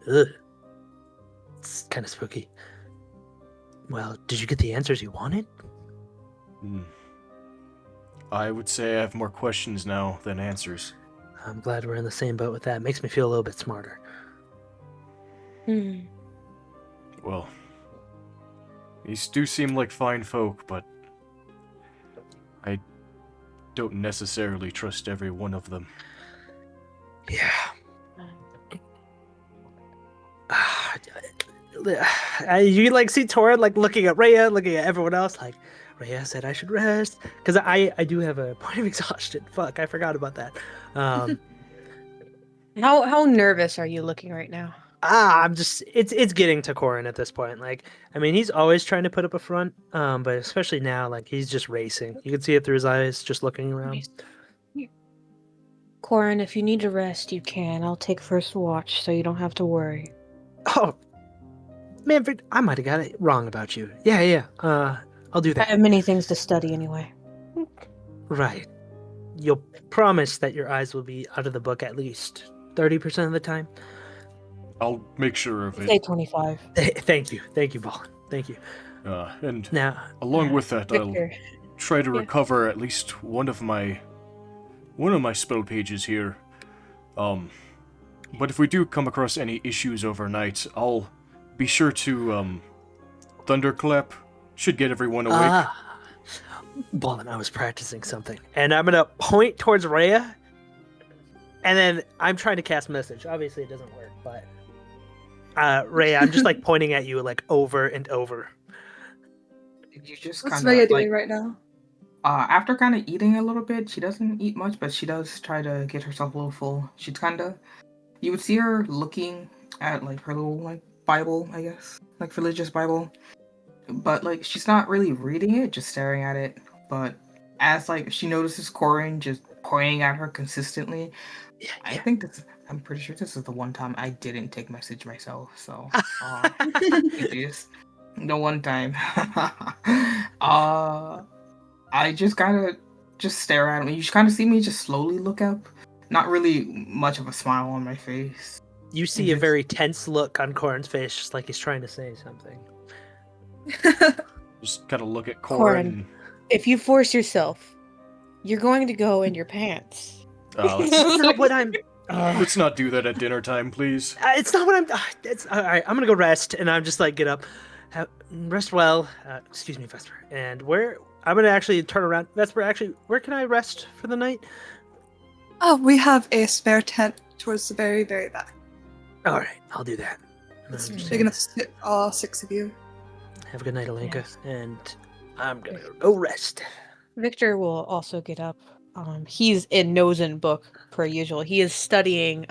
Ugh. It's kind of spooky. Well, did you get the answers you wanted? I would say I have more questions now than answers. I'm glad we're in the same boat with that. Makes me feel a little bit smarter. Well, these do seem like fine folk, but I don't necessarily trust every one of them. Yeah. You like see Torin like looking at Rhea, looking at everyone else, like Rhea said I should rest because I do have a point of exhaustion. Fuck, I forgot about that. How nervous are you looking right now? I'm just it's getting to Corin at this point. Like, I mean, he's always trying to put up a front, but especially now, like he's just racing. You can see it through his eyes, just looking around. Corin, if you need to rest, you can. I'll take first watch, so you don't have to worry. Oh, Manfred, I might have got it wrong about you. Yeah. I'll do I that. have many things to study anyway. Right. You'll promise that your eyes will be out of the book at least 30% of the time. I'll make sure of Say it. 25. Thank you, Ballin. Thank you. And Now, along with that, Victor. I'll try to Yeah. recover at least one of my spell pages here. But if we do come across any issues overnight, I'll be sure to thunderclap. Should get everyone awake. Ballin, I was practicing something, and I'm gonna point towards Rhea, and then I'm trying to cast message. Obviously, it doesn't work, but Rhea, I'm just like pointing at you like over and over. You just What's kind Rhea of doing like right now? after kind of eating a little bit. She doesn't eat much, but she does try to get herself a little full. She's kind of, you would see her looking at like her little like Bible, I guess, like religious Bible, but like she's not really reading it, just staring at it. But as like she notices Corin just pointing at her consistently, Yeah. I think this. I'm pretty sure this is the one time I didn't take message myself. So, it is the one time. I just gotta just stare at him. You just kind of see me just slowly look up. Not really much of a smile on my face. You see a very tense look on Corin's face, just like he's trying to say something. Just kind of look at Corin. Corin. If you force yourself, you're going to go in your pants. It's not what I'm. Let's not do that at dinner time, please. It's not what I'm. It's all right. I'm gonna go rest, and I'm just like get up, rest well. Excuse me, Vesper. And where I'm gonna actually turn around, Vesper. Actually, where can I rest for the night? Oh, we have a spare tent towards the very, very back. All right, I'll do that. It's Just big enough to sit all 6 of you. have a good night, Alenka, Yes. and I'm gonna go rest. Victor will also get up. He's in nose and book per usual. He is studying,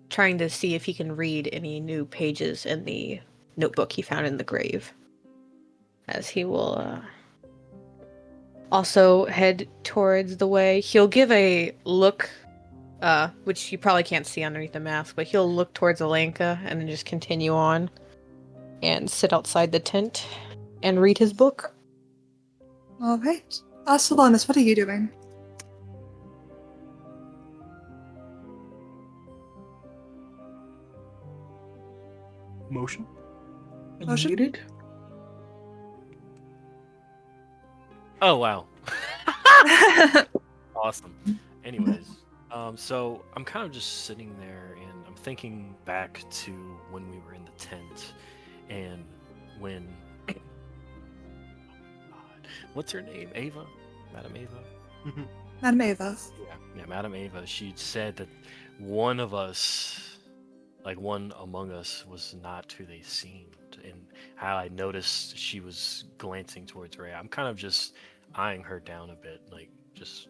trying to see if he can read any new pages in the notebook he found in the grave. As he will also head towards the way. He'll give a look, which you probably can't see underneath the mask, but he'll look towards Alenka and then just continue on and sit outside the tent and read his book. All right. Sylvanas, what are you doing? Motion? Motion? Muted? Oh wow. Awesome. Anyways, so I'm kind of just sitting there and I'm thinking back to when we were in the tent and when what's her name? Ava? Madam Ava? Madam Ava. Yeah, Madam Ava, she said that one of us, like one among us, was not who they seemed, and how I noticed she was glancing towards Ray. I'm kind of just eyeing her down a bit, like just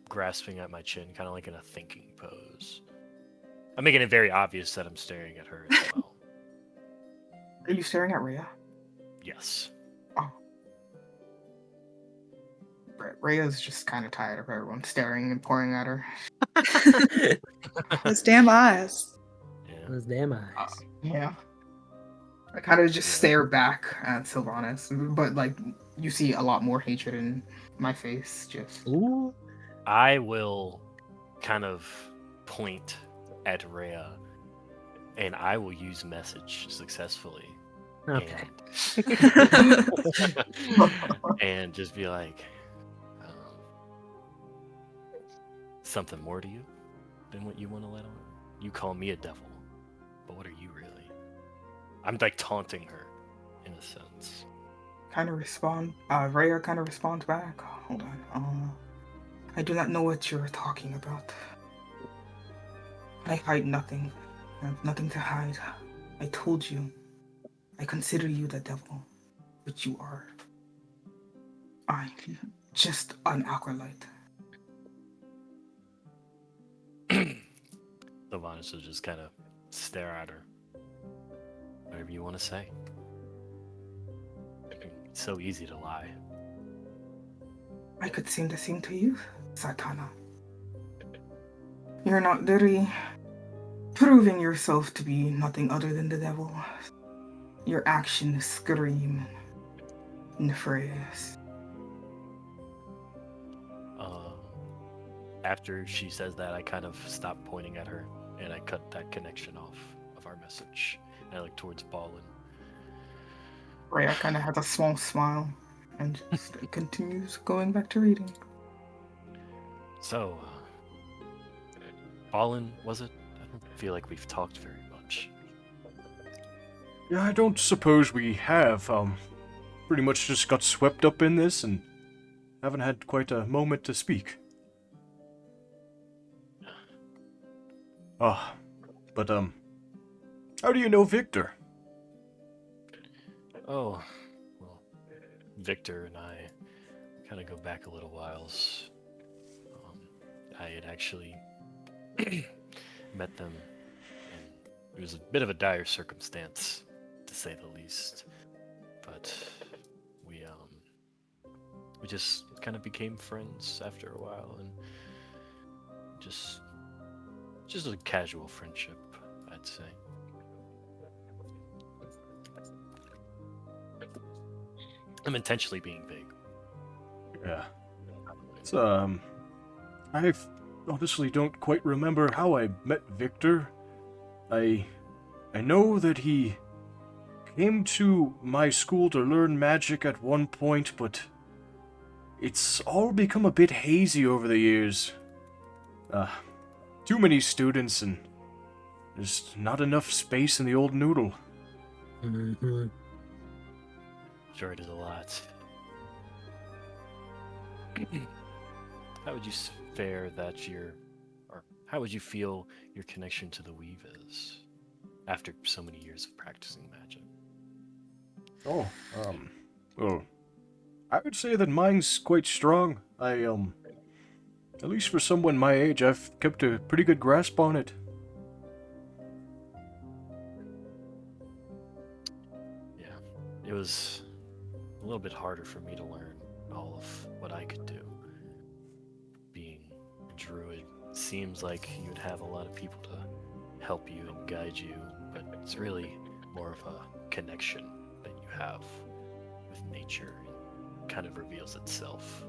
grasping at my chin, kind of like in a thinking pose. I'm making it very obvious that I'm staring at her as well. Are you staring at Rhea? Yes. Rhea's just kind of tired of everyone staring and pointing at her. Those damn eyes. Yeah. Those damn eyes. Yeah. I kind of just stare back at Sylvanas, but like you see a lot more hatred in my face. Just Ooh. I will kind of point at Rhea, and I will use message successfully. Okay. And just be like, something more to you than what you want to let on? You call me a devil, but what are you really? I'm like taunting her. in a sense. Rhea kind of responds back. Hold on. I do not know what you're talking about. I hide nothing. I have nothing to hide. I told you. I consider you the devil, but you are. I'm just an acolyte. Sylvanas will just kind of stare at her. Whatever you want to say. It's so easy to lie. I could seem the same to you, Satana. You're not really proving yourself to be nothing other than the devil. Your actions scream nefarious. After she says that, I kind of stop pointing at her and I cut that connection off of our message. And I look towards Ballin. Rhea kind of has a small smile and just continues going back to reading. So, Ballin, was it? I don't feel like we've talked very much. Yeah, I don't suppose we have. Pretty much just got swept up in this and haven't had quite a moment to speak. But how do you know Victor? Oh, well, Victor and I kind of go back a little whiles. I had actually met them, and it was a bit of a dire circumstance, to say the least. But we just kind of became friends after a while, and just a casual friendship, I'd say. I'm intentionally being vague. Yeah. It's, I honestly don't quite remember how I met Victor. I know that he came to my school to learn magic at one point, but it's all become a bit hazy over the years. Too many students and there's not enough space in the old noodle. Mm-hmm. Sure, it is a lot. How would you fare that or how would you feel your connection to the weave is after so many years of practicing magic? Oh, well, I would say that mine's quite strong. At least for someone my age, I've kept a pretty good grasp on it. Yeah, it was a little bit harder for me to learn all of what I could do. Being a druid seems like you would have a lot of people to help you and guide you, but it's really more of a connection that you have with nature and kind of reveals itself.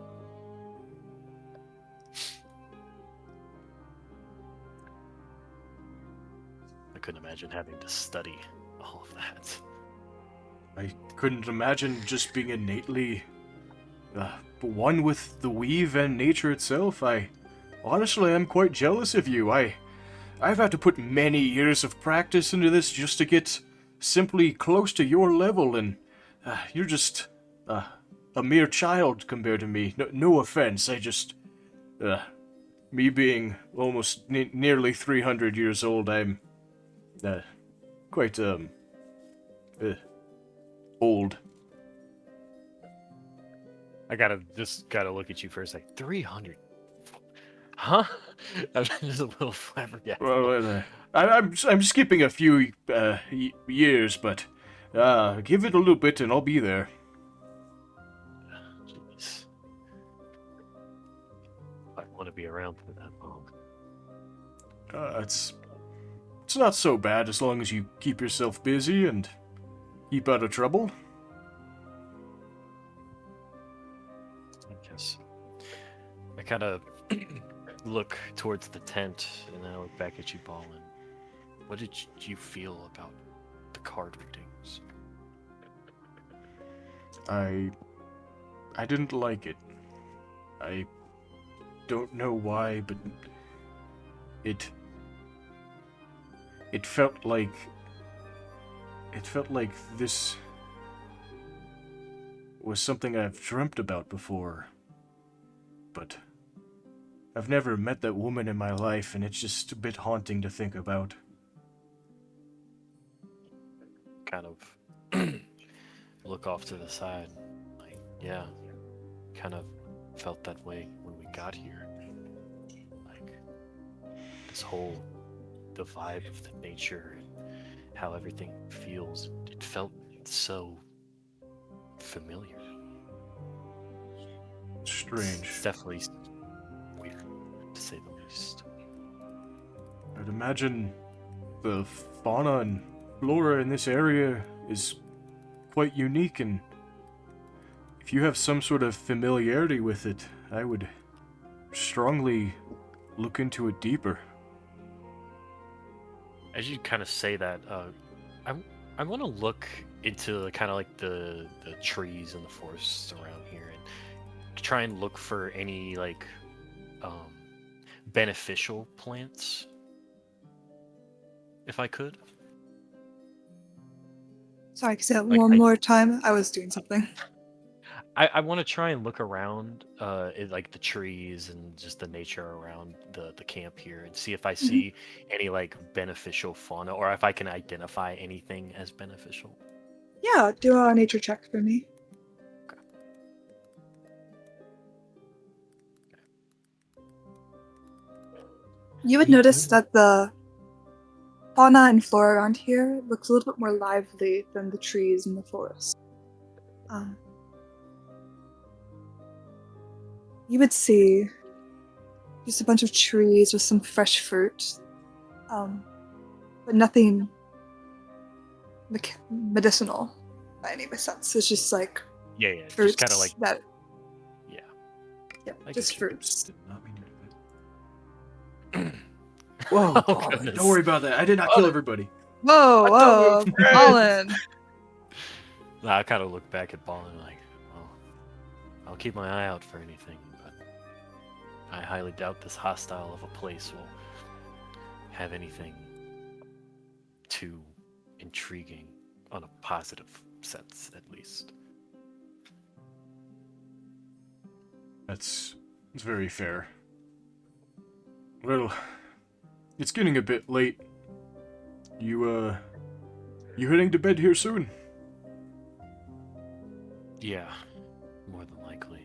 I couldn't imagine having to study all of that. I couldn't imagine just being innately one with the weave and nature itself. Honestly, I'm quite jealous of you. I've had to put many years of practice into this just to get simply close to your level, and you're just a mere child compared to me. No offense, me being almost nearly 300 years old, I'm quite old. I gotta look at you for a sec. 300. Huh? I'm just a little flabbergasted. Well, I'm skipping a few years, but give it a little bit and I'll be there. Jeez. I want to be around for that long. It's not so bad as long as you keep yourself busy and keep out of trouble. I guess. I kind of look towards the tent and then I look back at you, Ballin. What did you feel about the card readings? I didn't like it. I don't know why, but it felt like this was something I've dreamt about before. But I've never met that woman in my life, and it's just a bit haunting to think about. Kind of look off to the side. Like, yeah, kind of felt that way when we got here. Like, this whole, the vibe of the nature and how everything feels, it felt so familiar. Strange. It's definitely weird, to say the least. I'd imagine the fauna and flora in this area is quite unique, and if you have some sort of familiarity with it, I would strongly look into it deeper. As you kind of say that, I want to look into kind of like the trees and the forests around here and try and look for any like um, beneficial plants, if I could. Sorry, say that Like, one more time. I was doing something. I want to try and look around, like the trees and just the nature around the camp here, and see if I see any like beneficial fauna, or if I can identify anything as beneficial. Yeah, do a nature check for me. You would notice that the fauna and flora around here looks a little bit more lively than the trees in the forest. You would see just a bunch of trees with some fresh fruit, but nothing medicinal by any sense. It's just like Yeah, yeah, fruits just kind of like that, yeah. yeah, I just get you. fruits. Did not mean to do that. Whoa, Oh, Colin, goodness. don't worry about that. I did not kill everybody. Whoa, thought we were friends. Colin! Nah, I kind of look back at Ballin like, well, I'll keep my eye out for anything, but I highly doubt this hostile of a place will have anything too intriguing on a positive sense, at least. That's very fair. Well, it's getting a bit late. You heading to bed here soon? Yeah, more than likely.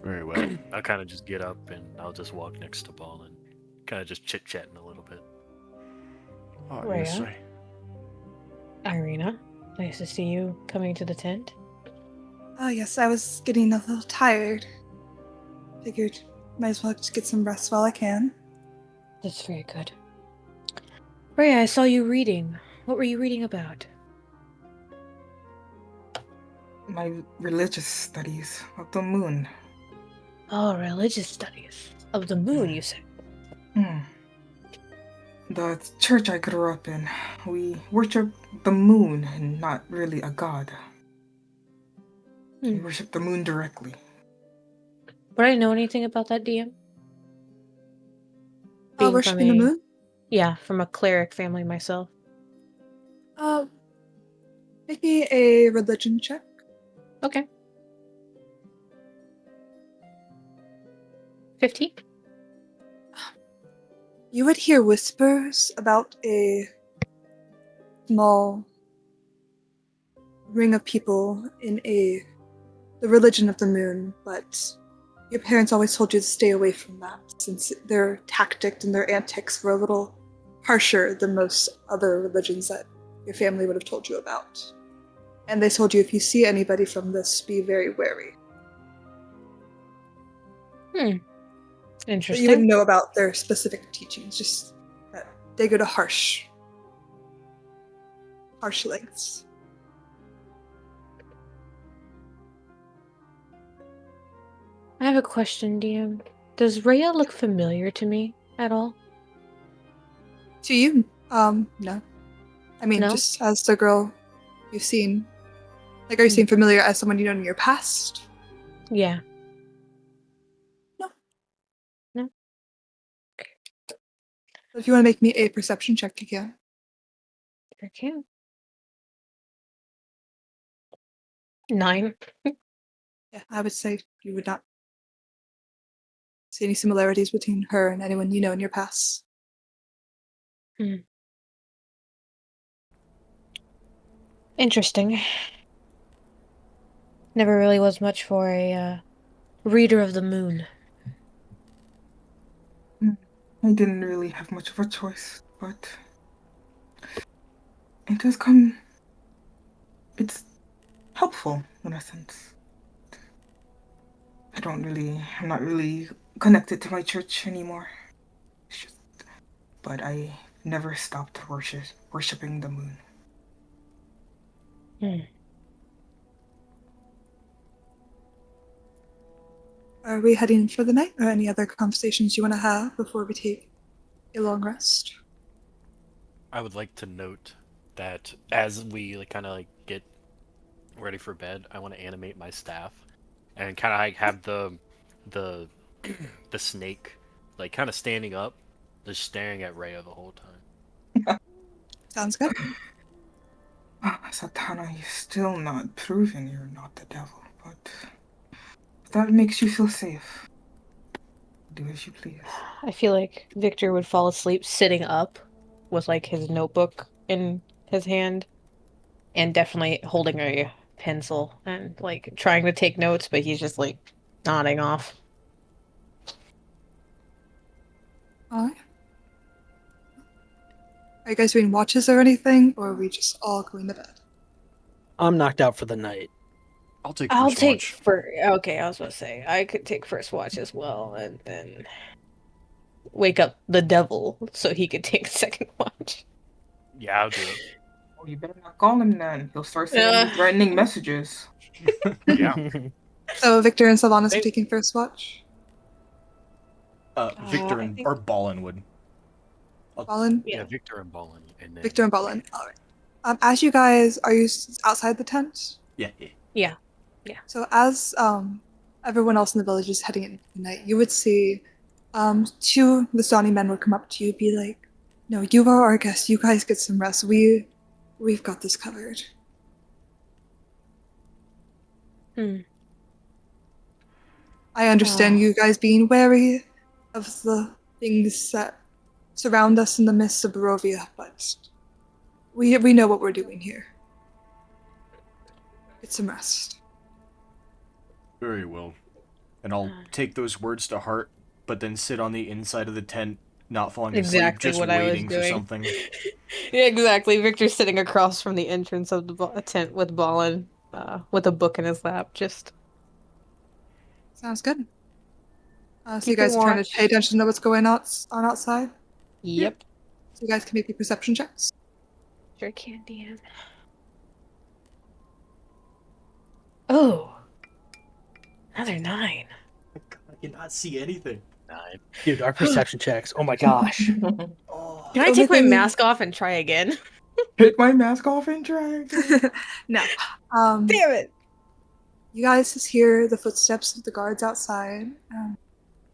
Very well. I'll kind of just get up and I'll just walk next to Ballin, kind of just chit-chatting a little bit. Oh, yes, Rhea? Irina, nice to see you coming to the tent. Oh yes, I was getting a little tired. Figured might as well just get some rest while I can. That's very good. Rhea, I saw you reading. What were you reading about? My religious studies of the moon. Oh, religious studies. Of the moon, you said. The church I grew up in, we worship the moon and not really a god. We worship the moon directly. Would I know anything about that, DM? Being Worshipping the moon? Yeah, from a cleric family myself. Make me a religion check. Okay. 15? You would hear whispers about a small ring of people in the religion of the moon, but your parents always told you to stay away from that, since their tactics and their antics were a little harsher than most other religions that your family would have told you about. And they told you if you see anybody from this, be very wary. But Interesting. you wouldn't know about their specific teachings, just that they go to harsh lengths. I have a question, DM. Does Rhea look familiar to me at all? To you, no. I mean, No? just as the girl you've seen. Like, are you seeing familiar as someone you know in your past? Yeah. No. No? If you want to make me a perception check, you can. I can. 9. Yeah, I would say you would not see any similarities between her and anyone you know in your past. Interesting. Never really was much for a reader of the moon. I didn't really have much of a choice, but it does come. It's helpful in a sense. I'm not really connected to my church anymore. But I never stopped worshiping the moon. Are we heading for the night, or any other conversations you want to have before we take a long rest? I would like to note that as we kind of get ready for bed, I want to animate my staff and kind of have the the snake kind of standing up, just staring at Rhea the whole time. Sounds good. Satana, you're still not proving you're not the devil, but if that makes you feel safe, do as you please. I feel like Victor would fall asleep sitting up with like his notebook in his hand and definitely holding a pencil and like trying to take notes, but he's just like nodding off. Alright. Are you guys doing watches or anything, or are we just all going to bed? I'm knocked out for the night. I'll take I'll first take watch. okay, I was about to say I could take first watch as well and then wake up the devil so he could take second watch. Yeah, I'll do it. Oh, you better not call him then. He'll start sending you threatening messages. Yeah. So Victor and Sylvanas Hey. are taking first watch? Victor I and think- or Ballin would. Ballin? Yeah, Yeah. Victor and Ballin, and then Victor and Ballin. Alright. As you guys, are you outside the tent? Yeah. Yeah. So as everyone else in the village is heading into the night, you would see two Vistani men would come up to you, be like, "No, you are our guests. You guys get some rest. We've got this covered." I understand you guys being wary of the things that surround us in the mists of Barovia, but we know what we're doing here. Get some rest. Very well. And I'll take those words to heart, but then sit on the inside of the tent, not falling asleep, Exactly just what I was waiting for doing. something. Yeah, exactly. Victor's sitting across from the entrance of the tent with Ballin, with a book in his lap. Just Sounds good. So you keeping guys are trying to watch. pay attention to what's going on outside? Yep. So you guys can make me perception checks. Sure can, Dan. Oh, another 9. I cannot see anything. 9. Dude, our perception checks. Oh my gosh. Oh. Can I The take my only thing- mask off and try again? Take my mask off and try again. No. Damn it! You guys just hear the footsteps of the guards outside,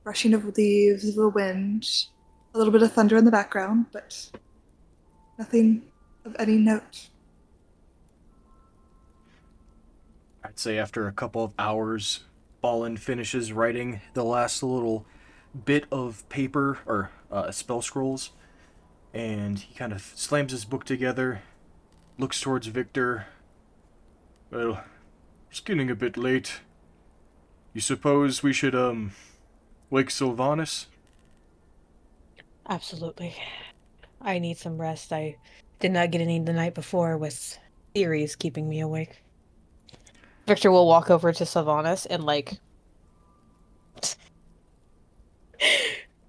rushing of leaves, the wind, a little bit of thunder in the background, but nothing of any note. I'd say after a couple of hours, Ballin finishes writing the last little bit of paper, or spell scrolls, and he kind of slams his book together, looks towards Victor. Well, it's getting a bit late. You suppose we should, wake Sylvanas? Absolutely. I need some rest. I did not get any the night before with theories keeping me awake. Victor will walk over to Sylvanas and like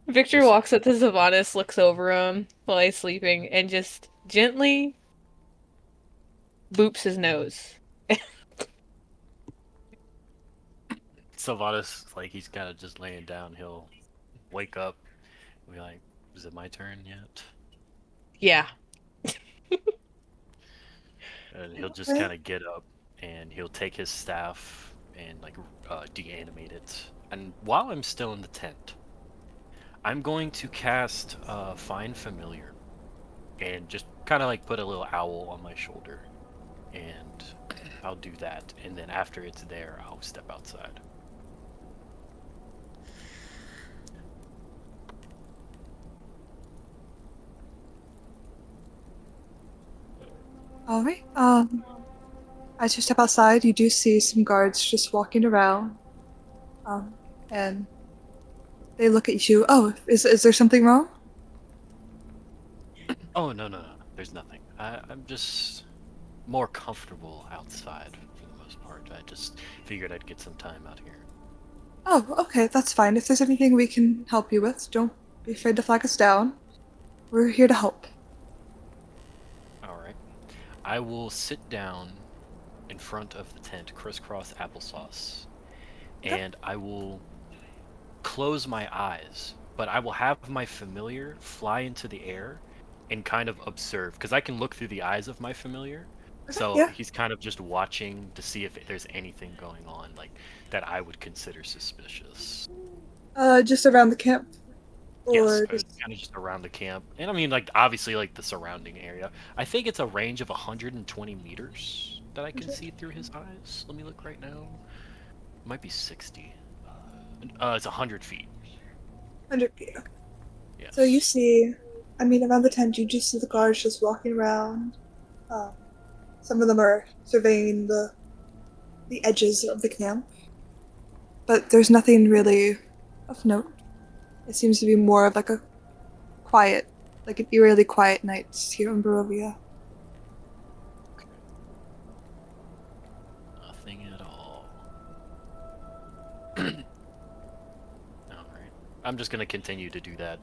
Victor walks up to Sylvanas, looks over him while he's sleeping, and just gently boops his nose. Sylvanas, he's kind of just laying down. He'll wake up, be like, "Is it my turn yet?" Yeah. And he'll just kind of get up, and he'll take his staff and deanimate it. And while I'm still in the tent, I'm going to cast Find Familiar, and just kind of put a little owl on my shoulder, and I'll do that, and then after it's there, I'll step outside. All right. As you step outside, you do see some guards just walking around. And they look at you. Oh, is there something wrong? Oh, no. There's nothing. I'm just more comfortable outside for the most part. I just figured I'd get some time out here. Oh, okay, that's fine. If there's anything we can help you with, don't be afraid to flag us down. We're here to help. All right. I will sit down in front of the tent, crisscross applesauce, Okay. and I will close my eyes, but I will have my familiar fly into the air and kind of observe, because I can look through the eyes of my familiar. So Yeah. he's kind of just watching to see if there's anything going on, like, that I would consider suspicious. Just around the camp? Yes, Or just... kind of just around the camp. And I mean, like, obviously, like, the surrounding area. I think it's a range of 120 meters that I can see through his eyes. Let me look right now. It might be 60. It's 100 feet. 100 feet. Yes. So you see, around the tent, you just see the guards just walking around. Some of them are surveying the edges of the camp. But there's nothing really of note. It seems to be more of like a quiet, like an eerily quiet night here in Barovia. Nothing at all. Alright. I'm just gonna continue to do that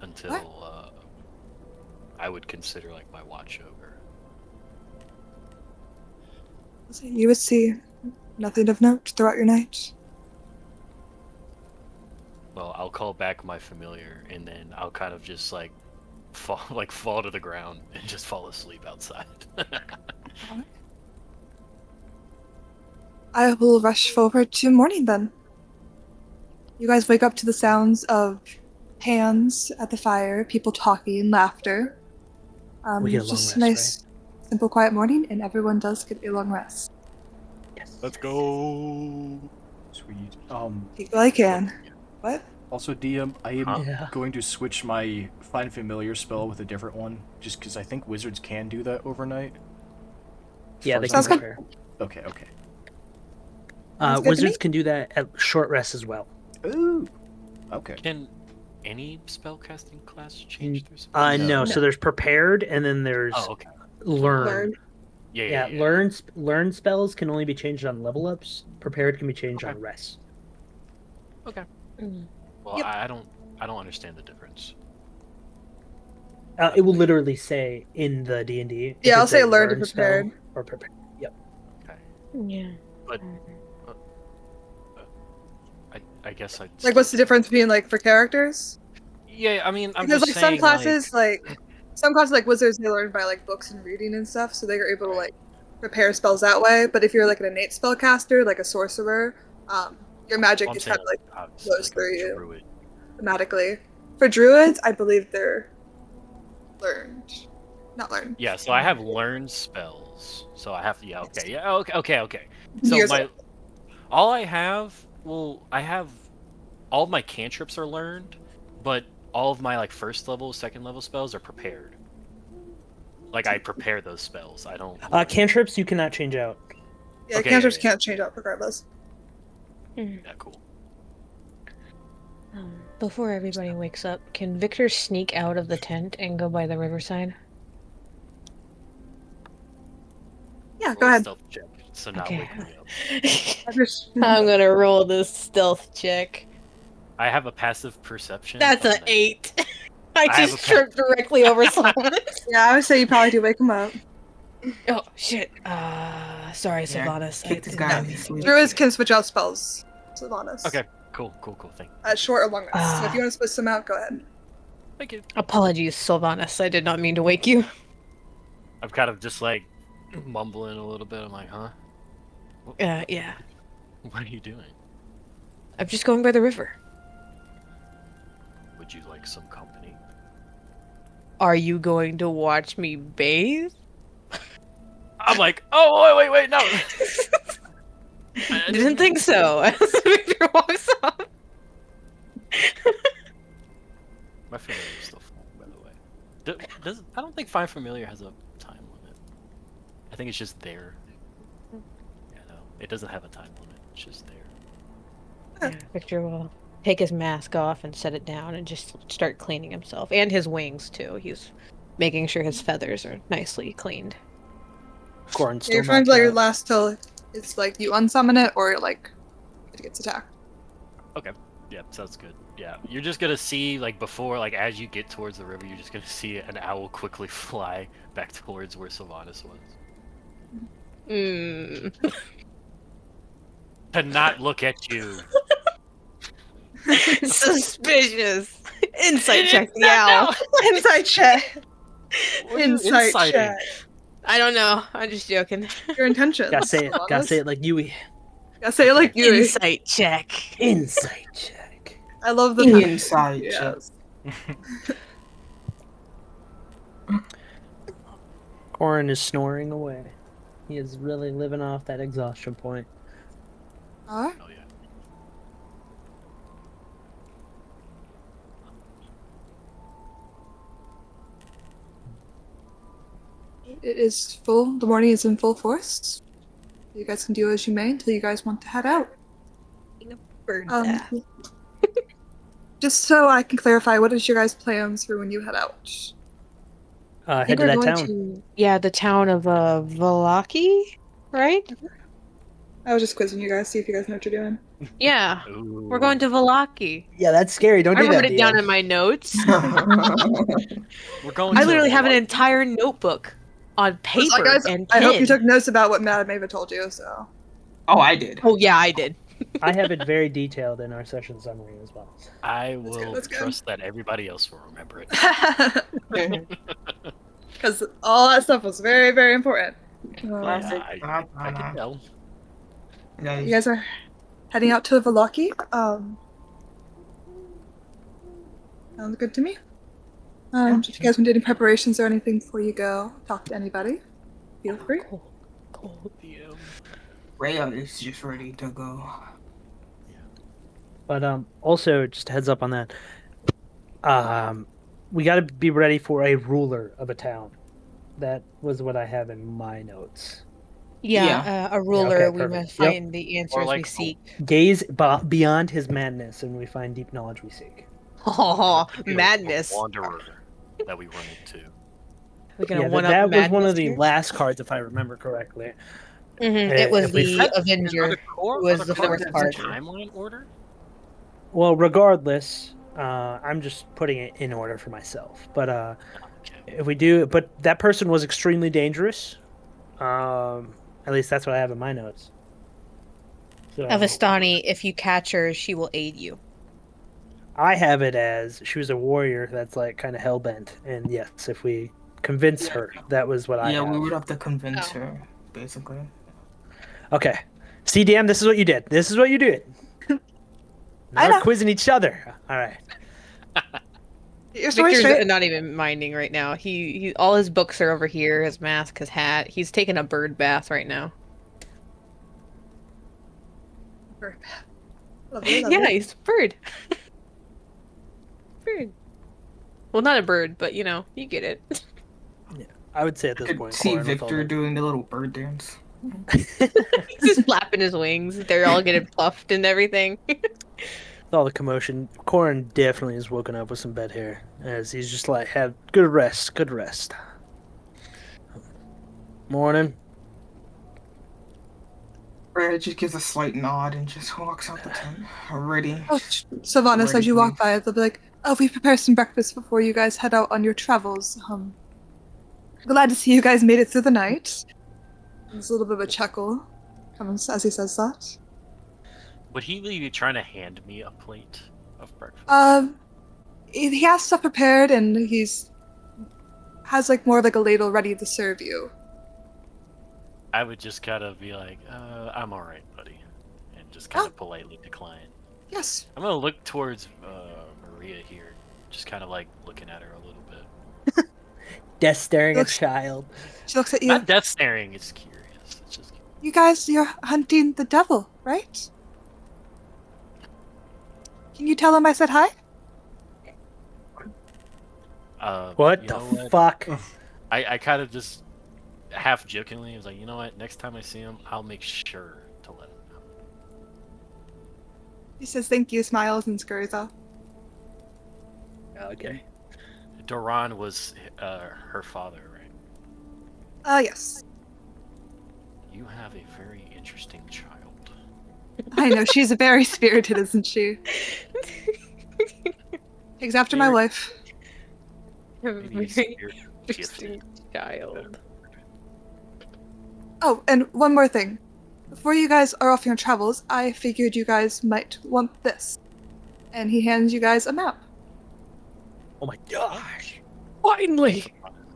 until I would consider like my watch over. So you would see nothing of note throughout your night. Well, I'll call back my familiar and then I'll kind of just like fall to the ground and just fall asleep outside. I will rush forward to morning then. You guys wake up to the sounds of hands at the fire, people talking, laughter. We get a long just rest, a nice, simple, quiet morning, and everyone does get a long rest. Yes. Let's go. Sweet. Take what I can. What? Also, DM, I am Yeah. going to switch my Find Familiar spell with a different one, just because I think wizards can do that overnight. As Yeah, far they as can I'm Sounds good. prepare. Okay. Sounds good to Wizards me. can do that at short rest as well. Ooh. Okay. Can any spellcasting class change their No. No. So there's prepared, and then there's Oh, okay. learn. Learn. Yeah, learn spells can only be changed on level ups. Prepared can be changed on rest. Okay. Mm. Well, Yep. I don't understand the difference. It will literally say in the D&D. Yeah, I'll say learn to prepared. Or prepared. Yep. Okay. Yeah. But I guess I Like, what's the difference between, like, for characters? Yeah, I mean, I'm Because, just like, saying, some classes, like, wizards, they learn by, like, books and reading and stuff, so they're able to, Right. like, prepare spells that way. But if you're, like, an innate spellcaster, like a sorcerer, your magic I'm just saying kind of, like, obviously, flows like through a you druid. automatically. For druids, I believe they're learned. Not learned. Yeah, so I have learned spells. So I have to. Yeah. Okay. Yeah. Okay. So Years I have. Well, I have all of my cantrips are learned, but all of my like first level, second level spells are prepared. Like I prepare those spells. I don't. Cantrips you cannot change out. Yeah, Okay, cantrips yeah. can't change up regardless. Yeah, cool. Before everybody wakes up, can Victor sneak out of the tent and go by the riverside? Yeah, go Roll a ahead. Stealth check. So not Okay. wake me up. I'm gonna roll this stealth check. I have a passive perception. That's of an 19. 8. I have just a pa- tripped directly over someone. Yeah, I would say you probably do wake him up. Oh shit. Sorry, Yeah, Sylvanas. I kick this did guy not out mean of to sleep. wake Druids you. can switch out spells. Sylvanas. Okay. Cool. Thank you. At short or long rest. So if Ah. you want to switch them out, go ahead. Thank you. Apologies, Sylvanas. I did not mean to wake you. I'm kind of just like mumbling a little bit. I'm like, huh? Yeah. What are you doing? I'm just going by the river. Would you like some company? Are you going to watch me bathe? I'm like, oh wait, no. Didn't think so. As Victor walks off. My familiar is still full, by the way. I don't think Find Familiar has a time limit. I think it's just there. Yeah, no, it doesn't have a time limit. It's just there. Yeah, Victor will take his mask off and set it down and just start cleaning himself. And his wings, too. He's making sure his feathers are nicely cleaned. Corin's still You're trying to knocked let your out. last till it's like you unsummon it or like it gets attacked. Okay. Yeah, sounds good. Yeah, you're just gonna see, like, before, like, as you get towards the river, you're just gonna see an owl quickly fly back towards where Sylvanas was. Mm. To not look at you. Suspicious. Insight check the owl. Insight check. What are you Insight inciting? check. I don't know. I'm just joking. Your intentions. Gotta say it. Gotta say it like Yui. Gotta say it like you. Insight check. Insight check. I love the Inside Yes. Corin is snoring away. He is really living off that exhaustion point. Alright. Oh, yeah. It is full. The morning is in full force. You guys can do as you may until you guys want to head out. Bird bath. Just so I can clarify, what is your guys' plans for when you head out? I Head think to we're that going town. to, the town of Valaki, right? I was just quizzing you guys, see if you guys know what you're doing. Yeah, Ooh. we're going to Valaki. Yeah, that's scary. Don't I do that. wrote it down DM. in my notes. We're going I to literally have an what? entire notebook on paper Guys, and I pen. hope you took notes about what Madame Ava told you, so. Oh, I did. Oh yeah, I did. I have it very detailed in our session summary as well. I That's will good. trust that everybody else will remember it. Because all that stuff was very, very important. Classic. I can tell. You guys are heading out to Valaki. Sounds good to me. If you guys want to do any preparations or anything before you go, talk to anybody, feel free. Cool. Rhea is just ready to go. But also just a heads up on that. We got to be ready for a ruler of a town. That was what I have in my notes. A ruler. okay, we perfect. must find the answers like we seek. Gaze beyond his madness, and we find deep knowledge we seek. Oh, A madness. wanderer that we run into. We're gonna Yeah, one up that was one madness of the here? last cards, if I remember correctly. It was if we the flip- Avenger. was the fourth card. Timeline order? Well, regardless, I'm just putting it in order for myself. But Okay. if we do, but that person was extremely dangerous. At least that's what I have in my notes. So Avastani, if you catch her, she will aid you. I have it as she was a warrior that's like kind of hell bent, and yes, if we convince her, that was what I Yeah, have. we would have to convince Oh. her, basically. Okay, CDM, this is what you did. This is what you did. I Now we're know. quizzing each other. All right. Your story Victor's straight. not even minding right now. He all his books are over here, his mask, his hat. He's taking a bird bath right now. Lovely, Yeah, lovely. he's a bird. Bird. Well, not a bird, but you know, you get it. I would say at I this could point, see Corin with all Victor the- doing the little bird dance. He's just flapping his wings. They're all getting puffed and everything. with all the commotion. Corin definitely is woken up with some bed hair, as he's just like, "Have good rest, good rest." Morning. Rhea just gives a slight nod and just walks out the tent. Ready. Oh, Sylvanas, Ready as you to walk leave. by, they'll be like, "Oh, we prepared some breakfast before you guys head out on your travels. Glad to see you guys made it through the night." There's a little bit of a chuckle comes as he says that. Would he be trying to hand me a plate of breakfast? He has stuff prepared, and has like more of like a ladle ready to serve you. I would just kind of be like, I'm alright, buddy. And just kind Oh. of politely decline. Yes. I'm gonna look towards Maria here. Just kind of like looking at her a little bit. Death staring a Looks- child. She looks at you. Not death staring. It's curious. It's just. You guys, you're hunting the devil, right? Can you tell him I said hi? What You the know what? fuck? I kind of just half jokingly was like, you know what? Next time I see him, I'll make sure to let him know. He says thank you, smiles, and scurries off. Okay. Doran was her father, right? Yes. You have a very interesting child. I know, she's very spirited, isn't she? Takes after my Very- wife. Maybe Very spirit interesting gifted. child. Oh, and one more thing. Before you guys are off your travels, I figured you guys might want this. And he hands you guys a map. Oh my gosh. Finally,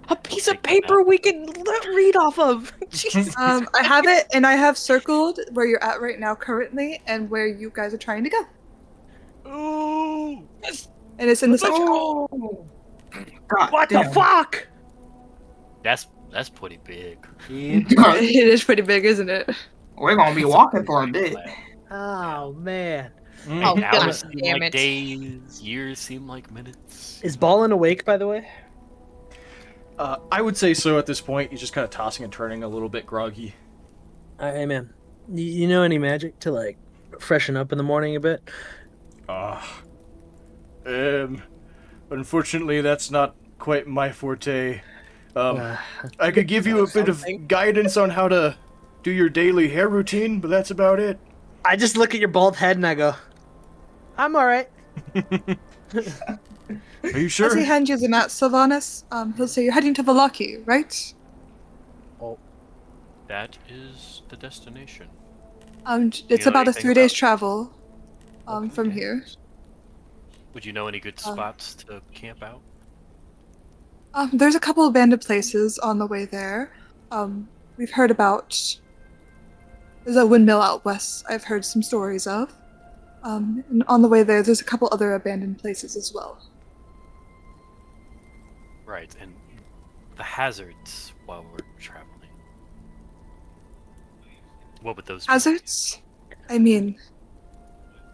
a piece of take that paper map. we can read off of. Jesus. I have it, and I have circled where you're at right now currently, and where you guys are trying to go. Ooh! And it's in the section. Oh, God What damn. the fuck? That's pretty big. It is pretty big, isn't it? We're gonna be walking for a bit. Oh man. Oh, Like, God hours seem damn like it. days, years seem like minutes. Is Ballin awake, by the way? I would say so at this point. He's just kind of tossing and turning, a little bit groggy. Hey man, you know any magic to like freshen up in the morning a bit? Unfortunately, that's not quite my forte. Uh, I could give you a bit something. of guidance on how to do your daily hair routine, but that's about it. I just look at your bald head and I go, I'm all right. Are you sure? As he hands you the map, Sylvanas, he'll say you're heading to Valaki, right? That is the destination. It's know about a anything 3 days about- travel Okay, from okay. here. Would you know any good spots to camp out? There's a couple abandoned places on the way there. We've heard about. There's a windmill out west I've heard some stories of. And on the way there's a couple other abandoned places as well. Right, and the hazards while we're traveling. What would those be? Hazards? I mean,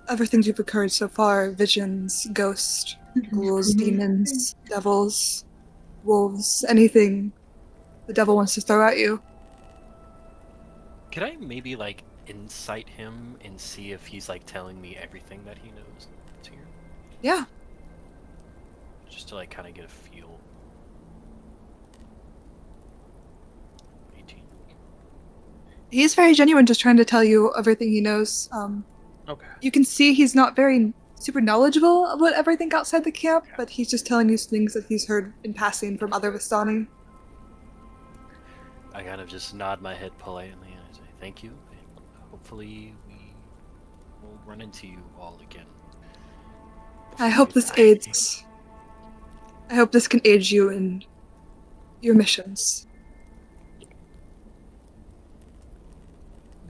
everything you've occurred so far, visions, ghosts, ghouls, demons, devils, wolves, anything the devil wants to throw at you. Could I maybe like insight him and see if he's like telling me everything that he knows that's here? Yeah. Just to like kind of get a feel. 18. He's very genuine, just trying to tell you everything he knows. Okay. You can see he's not very super knowledgeable about everything outside the camp, but he's just telling you things that he's heard in passing from other Vistani. I kind of just nod my head politely and I say thank you, and hopefully we will run into you all again. I before hope you this die. aids. I hope this can aid you in your missions.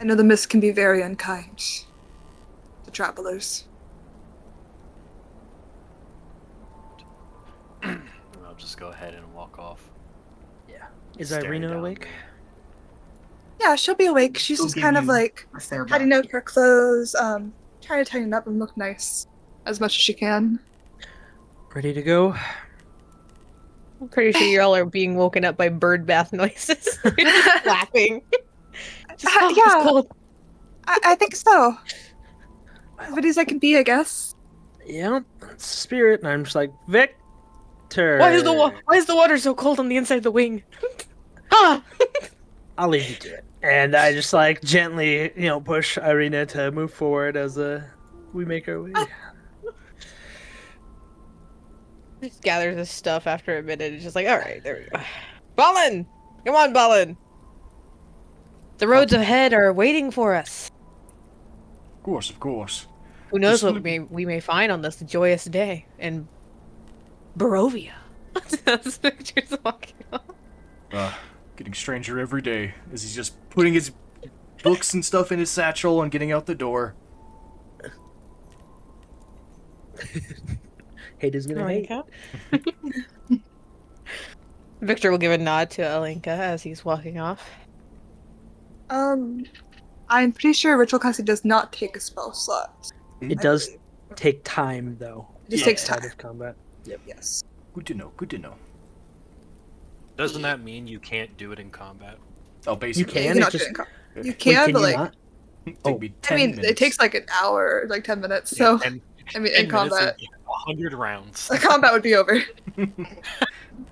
I know the mist can be very unkind to travelers. And I'll just go ahead and walk off. Yeah. Is staring Irina down awake? Yeah, she'll be awake. She's She'll just give kind of you like a stare back. tidying up her clothes, trying to tighten up and look nice as much as she can. Ready to go? I'm pretty sure y'all are being woken up by bird bath noises. Laughing. Just, oh, it's Yeah. cold. I think so. As ready as I can be, I guess. Yeah, it's spirit, and I'm just like, Victor. Why is the water so cold on the inside of the wing? Ah! I'll leave you to it. And I just like gently, push Irina to move forward as we make our way. Just gathers his stuff after a minute. It's just like, all right, there we go. Balin! Come on, Balin! The roads ahead are waiting for us. Of course, of course. Who knows Just what we may find on this joyous day in Barovia. That's Victor's walking on. Getting stranger every day as he's just putting his books and stuff in his satchel and getting out the door. Hate is gonna hate. Victor will give a nod to Alenka as he's walking off. I'm pretty sure ritual casting does not take a spell slot. It I does believe. take time, though. It just takes outside time. of combat. Yep. Yes. Good to know. Good to know. Doesn't that mean you can't do it in combat? Oh, You basically. You can. cannot It do just. it in You Wait, can, can but you like, not? Take me 10 I mean, minutes. it takes like an hour, like 10 minutes. So, and I mean, in 10 minutes combat, and 100 rounds. the combat would be over.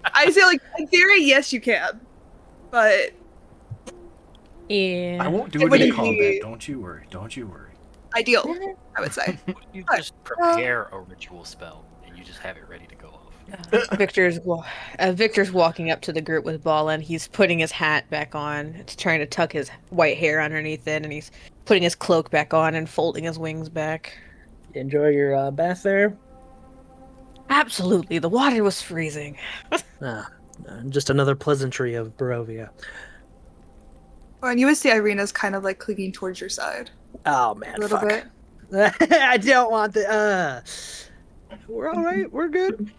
I say, like, in theory, yes, you can, but Yeah. I won't do It it in wouldn't combat. be- Don't you worry. Don't you worry. ideal, I would say. You But, just prepare a ritual spell and you just have it ready to go off. Victor's walking up to the group with Ballin. He's putting his hat back on. It's trying to tuck his white hair underneath it, and he's putting his cloak back on and folding his wings back. Enjoy your bath there. Absolutely, the water was freezing. Just another pleasantry of Barovia. Oh, and you would see Irina's kind of like clinging towards your side Oh man, a little fuck. bit. I don't want the. We're all right. We're good.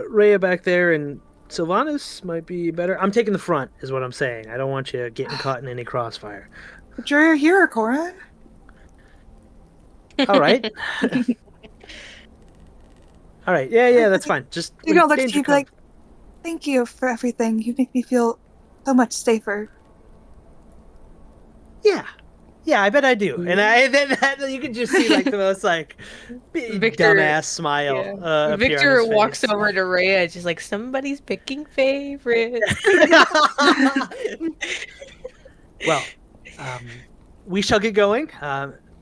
Rhea back there and Sylvanas might be better. I'm taking the front, is what I'm saying. I don't want you getting caught in any crossfire. But you're here, Corin. All right. All right. Yeah, that's fine. Just You when don't look danger to you like, comes- thank you for everything. You make me feel so much safer. Yeah, I bet I do. And then you can just see like the most like Victor- dumbass smile. appear on Victor his walks face. over to Rhea, just like somebody's picking favorites. Well, we shall get going.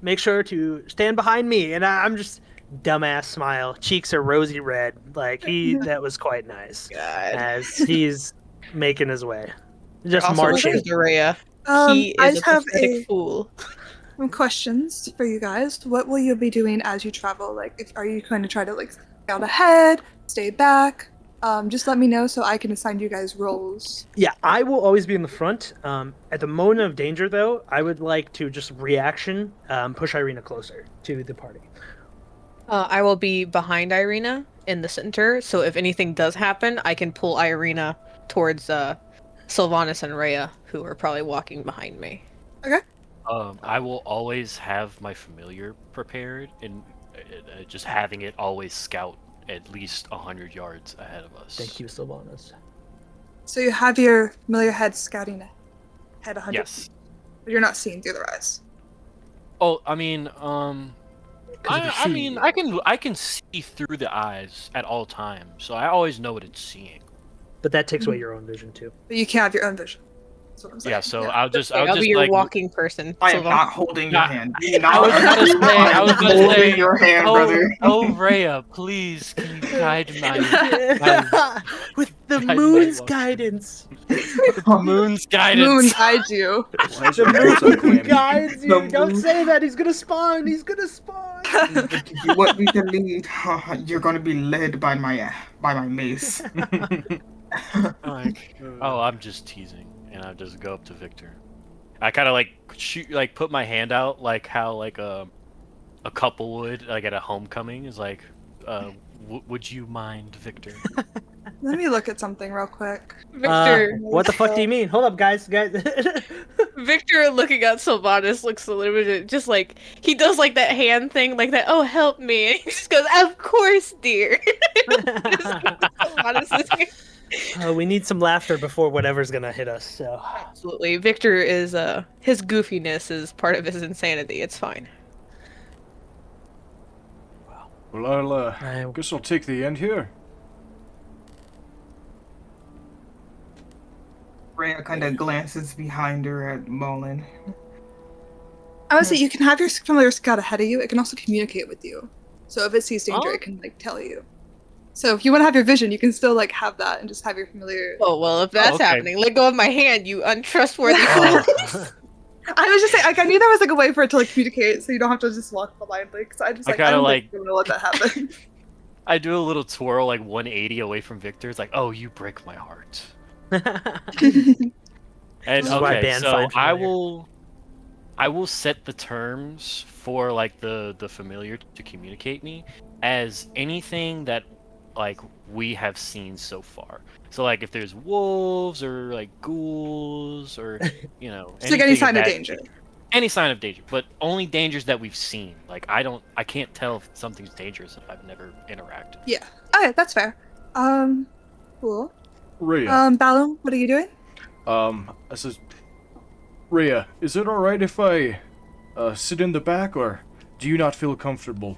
Make sure to stand behind me. And I'm just dumbass smile. Cheeks are rosy red. Like that was quite nice. God. As he's making his way, just Also marching. listens to Rhea. He I is a have pathetic fool. some questions for you guys. What will you be doing as you travel? Like, are you going to try to like scout ahead, stay back? Just let me know so I can assign you guys roles. Yeah, I will always be in the front. At the moment of danger, though, I would like to just reaction push Irina closer to the party. I will be behind Irina in the center, so if anything does happen, I can pull Irina towards Sylvanas and Rhea, who are probably walking behind me. I will always have my familiar prepared and just having it always scout at least 100 yards ahead of us. Thank you, Sylvanas. So you have your familiar head scouting ahead 100 Yes. feet, but you're not seeing through their eyes. Oh, I mean, I see mean, you. I can see through the eyes at all times, so I always know what it's seeing. But that takes away your own vision too. But you can't have your own vision. That's what I'm saying. Yeah, so Yeah. I'll just I'll be your like walking person. I am Sylvanas. not holding your Nah, hand. I was gonna say, I was gonna holding say, your hand, brother. oh, Rhea, please, can you guide my With the Guide my moon's walk. guidance. moon's guidance? Moon guides you. Why is The your hair so moon clammy? guides you. The Don't moon- say that. He's gonna spawn. He's gonna spawn. You want me to lead? You're gonna be led by my mace. Like, oh, I'm just teasing, and I just go up to Victor. I kind of like shoot, like put my hand out, like how like a couple would, like at a homecoming, is like, would you mind, Victor? Let me look at something real quick. Victor, What the fuck do you mean? Hold up, guys. Victor looking at Sylvanas looks a little bit just like he does like that hand thing, like that. Oh, help me! And he just goes, "Of course, dear." Sylvanas is We need some laughter before whatever's gonna hit us. So absolutely. Victor is his goofiness is part of his insanity. It's fine. Well, I guess I'll take the end here. Rhea kind of glances behind her at Mullen. I would say you can have your familiar scout ahead of you. It can also communicate with you. So if it sees danger, Oh. it can like tell you. So if you want to have your vision, you can still like have that and just have your familiar. Oh well, if that's okay. happening, let go of my hand, you untrustworthy Oh. fool. I was just saying, like I knew there was like a way for it to like communicate, so you don't have to just walk blindly. Because I just I like kinda, don't like- think I'm gonna let that happen. I do a little twirl, like 180 away from Victor. It's like, oh, you break my heart. And This is why okay, band so find I familiar. will set the terms for like the familiar to communicate me as anything that like we have seen so far. So like if there's wolves or like ghouls or Just like any anything of sign of that danger. nature. Any sign of danger, but only dangers that we've seen. Like I can't tell if something's dangerous if I've never interacted. Yeah. Alright, that's fair. Cool. Rhea. Balloon, what are you doing? I says, Rhea, is it alright if I sit in the back, or do you not feel comfortable?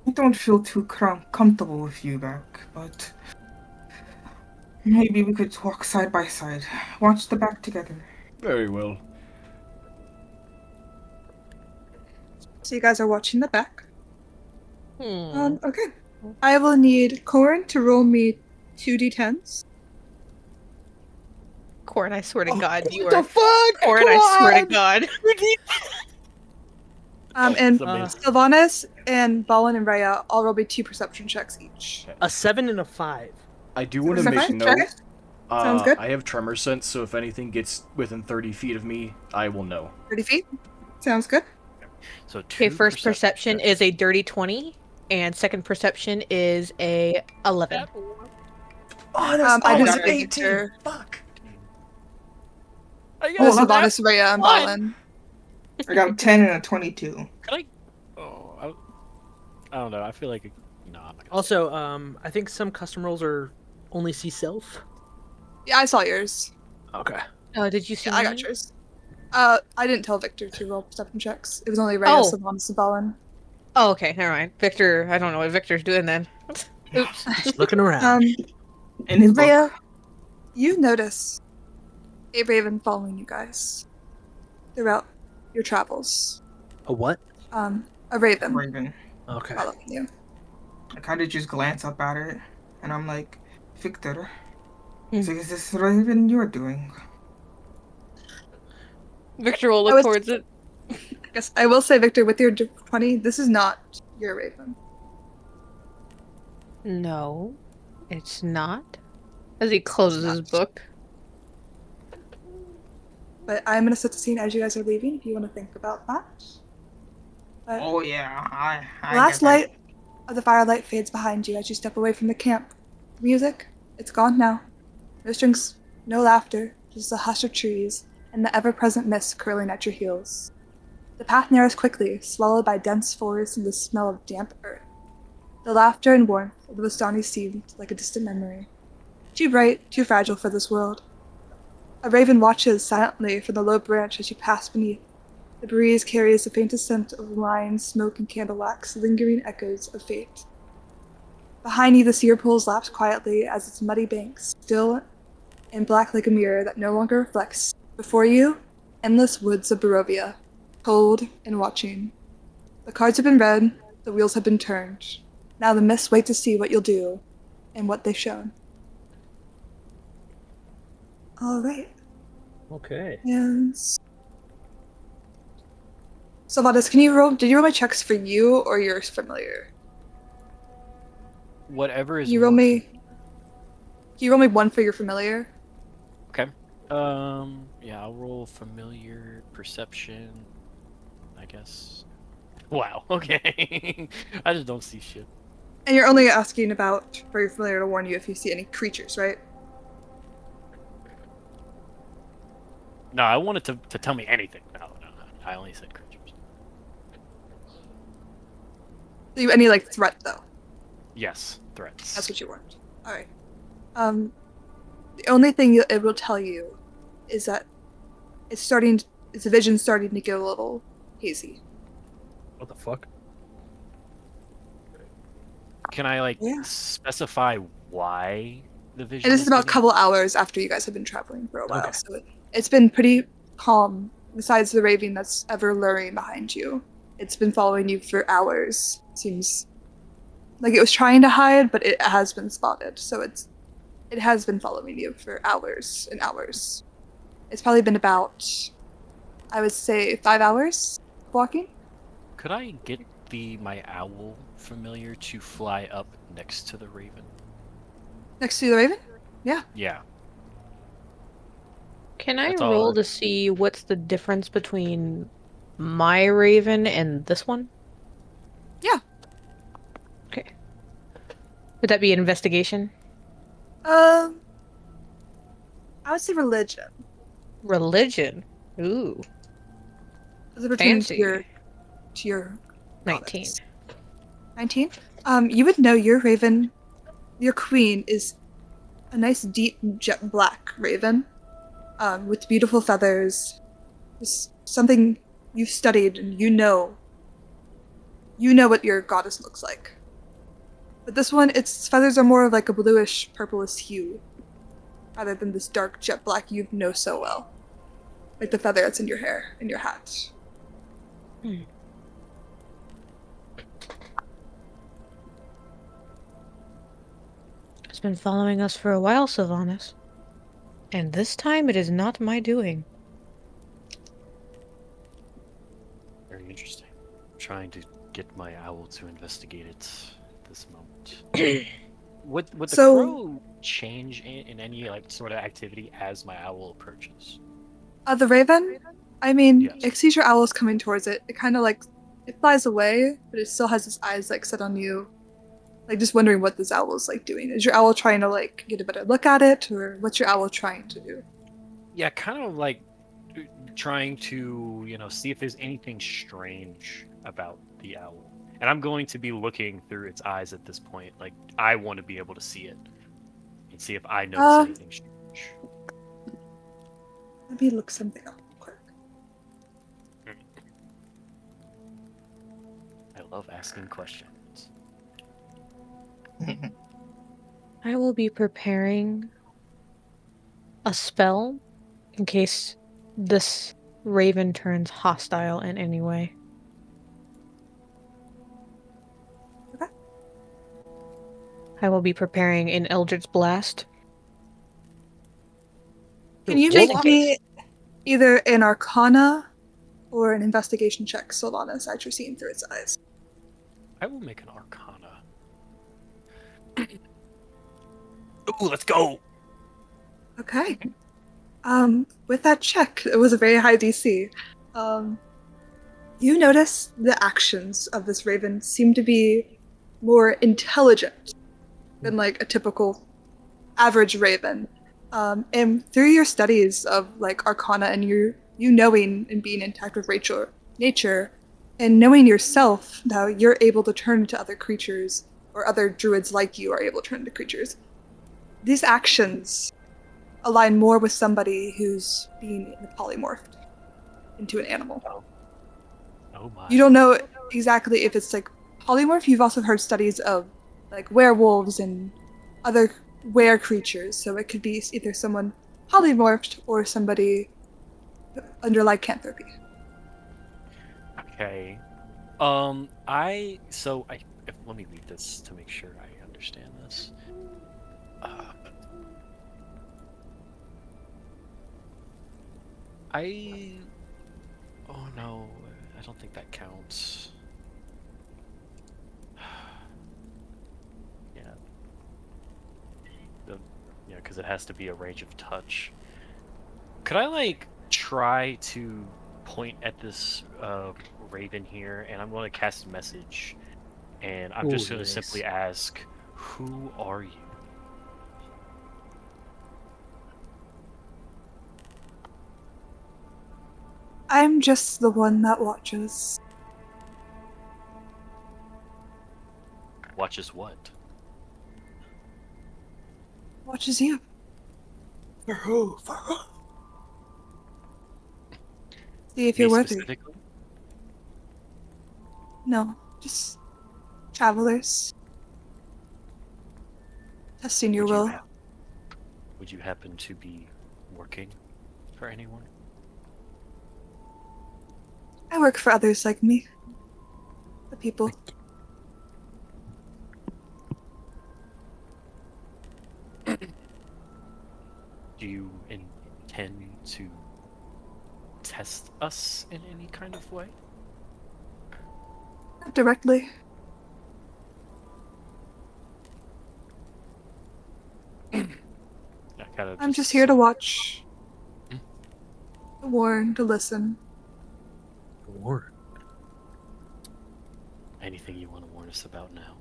I don't feel too comfortable with you back, but maybe we could walk side by side. Watch the back together. Very well. So you guys are watching the back. Hmm. Okay. I will need Corin to roll me 2d10s. Corin, I swear to God, you What the are. fuck? Corin, I swear to God. And It's amazing. Sylvanas and Balin and Rhea all roll me 2 perception checks each. A 7 and a 5. I do want to Perception make note. check? Sounds good. I have tremor sense, so if anything gets within 30 feet of me, I will know. 30 feet? Sounds good. So Okay, two first perception checks. is a dirty 20, and second perception is a 11. Oh, I didn't got say it. Victor. Fuck. I Oh, got Sylvanas, Rhea, and one. Balin. I got a 10 and a 22. Can I? Oh, I don't know. I feel like no. I'm not gonna Also, I think some custom rolls are only see self. Yeah, I saw yours. Okay. Oh, did you see Yeah, I got mine? yours. I didn't tell Victor to roll perception checks. It was only Rhea, Oh. Sylvanas, and Balin. Oh, okay, never mind. Victor, I don't know what Victor's doing then. Oops. Just looking around. In his book. Rhea, you notice a raven following you guys throughout your travels. A what? A raven Raven. Okay. following you. I kind of just glance up at it, and I'm like, Victor, Hmm. so is this Raven you're doing? Victor will I look was- towards it. I guess I will say, Victor, with your 20, this is not your raven. No, it's not. As he closes his book. But I'm going to set the scene as you guys are leaving if you want to think about that. But Oh yeah, I the last get that. light of the firelight fades behind you as you step away from the camp. The music, it's gone now. No strings, no laughter, just the hush of trees and the ever-present mist curling at your heels. The path narrows quickly, swallowed by dense forest and the smell of damp earth. The laughter and warmth of the Vistani seemed like a distant memory. Too bright, too fragile for this world. A raven watches silently from the low branch as you pass beneath. The breeze carries the faintest scent of wine, smoke, and candle wax, lingering echoes of fate. Behind you, the seer pools laps quietly as its muddy banks, still and black like a mirror that no longer reflects. Before you, endless woods of Barovia, cold and watching. The cards have been read, the wheels have been turned. Now the mists wait to see what you'll do, and what they've shown. Alright, Okay. and... So, Vadas, did you roll my checks for you or your familiar? Whatever is. Can you roll more- me... Can you roll me 1 for your familiar? Okay. Yeah, I'll roll familiar perception. I guess. Wow. Okay. I just don't see shit. And you're only asking about for your familiar to warn you if you see any creatures, right? No, I wanted to tell me anything. No. I only said creatures. Do you any like threat though? Yes, threats. That's what you want. Alright. The only thing it will tell you is that its vision starting to get a little hazy. What the fuck? Can I Yeah. specify why the vision? And this is about a getting- couple hours after you guys have been traveling for a while, Okay. so it's been pretty calm, besides the raving that's ever luring behind you. It's been following you for hours. Seems like it was trying to hide, but it has been spotted, so it has been following you for hours and hours. It's probably been about, I would say, 5 hours walking. Could I get my owl familiar to fly up next to the raven? Next to the raven? Yeah. Can I That's all roll I- to see what's the difference between my raven and this one? Yeah. Okay. Would that be an investigation? I would say religion, Religion. Ooh, as it pertains fancy. to your 19. goddess. 19. You would know your raven, your queen is a nice deep jet black raven, with beautiful feathers. Just something you've studied and you know what your goddess looks like. But this one, its feathers are more of like a bluish, purplish hue, rather than this dark jet black you know so well. Like the feather that's in your hair, in your hat. Hmm. It's been following us for a while, Sylvanas. And this time it is not my doing. Very interesting. I'm trying to get my owl to investigate it at this moment. Would the So, crow change in any like sort of activity as my owl approaches? the raven, I mean, Yes. it sees your owls coming towards it. It kind of like, it flies away, but it still has its eyes like set on you. Like just wondering what this owl is like doing. Is your owl trying to like get a better look at it, or what's your owl trying to do? Yeah, kind of like trying to, see if there's anything strange about the owl. And I'm going to be looking through its eyes at this point. Like, I want to be able to see it and see if I notice anything strange. Let me look something up real quick. I love asking questions. I will be preparing a spell in case this raven turns hostile in any way. Okay. I will be preparing an Eldritch Blast. Can you Just make in me either an Arcana or an Investigation check, Sylvanas, as you're seeing through its eyes? I will make an Arcana. Ooh, let's go! Okay. With that check, it was a very high DC. You notice the actions of this raven seem to be more intelligent than like a typical average raven. And through your studies of like Arcana and you knowing and being in touch with nature, and knowing yourself how you're able to turn into other creatures, or other druids like you are able to turn into creatures, these actions align more with somebody who's being polymorphed into an animal. Oh my. You don't know exactly if it's like polymorph. You've also heard studies of like werewolves and other were creatures, so it could be either someone polymorphed or somebody under lycanthropy. Okay. Let me read this to make sure I understand this. Uh, oh no, I don't think that counts. Yeah. Because it has to be a range of touch. Could I like try to point at this raven here, and I'm going to cast a message, and I'm just going to simply ask, "Who are you?" I'm just the one that watches. Watches what? Watches you. For who? For who? See if Me you're worthy. specifically? No, just travelers. Testing your will. Would you happen to be working for anyone? I work for others like me. The people. Do you intend to test us in any kind of way? Not directly. I'm just here to watch. To warn, to listen. Warn. Anything you want to warn us about now?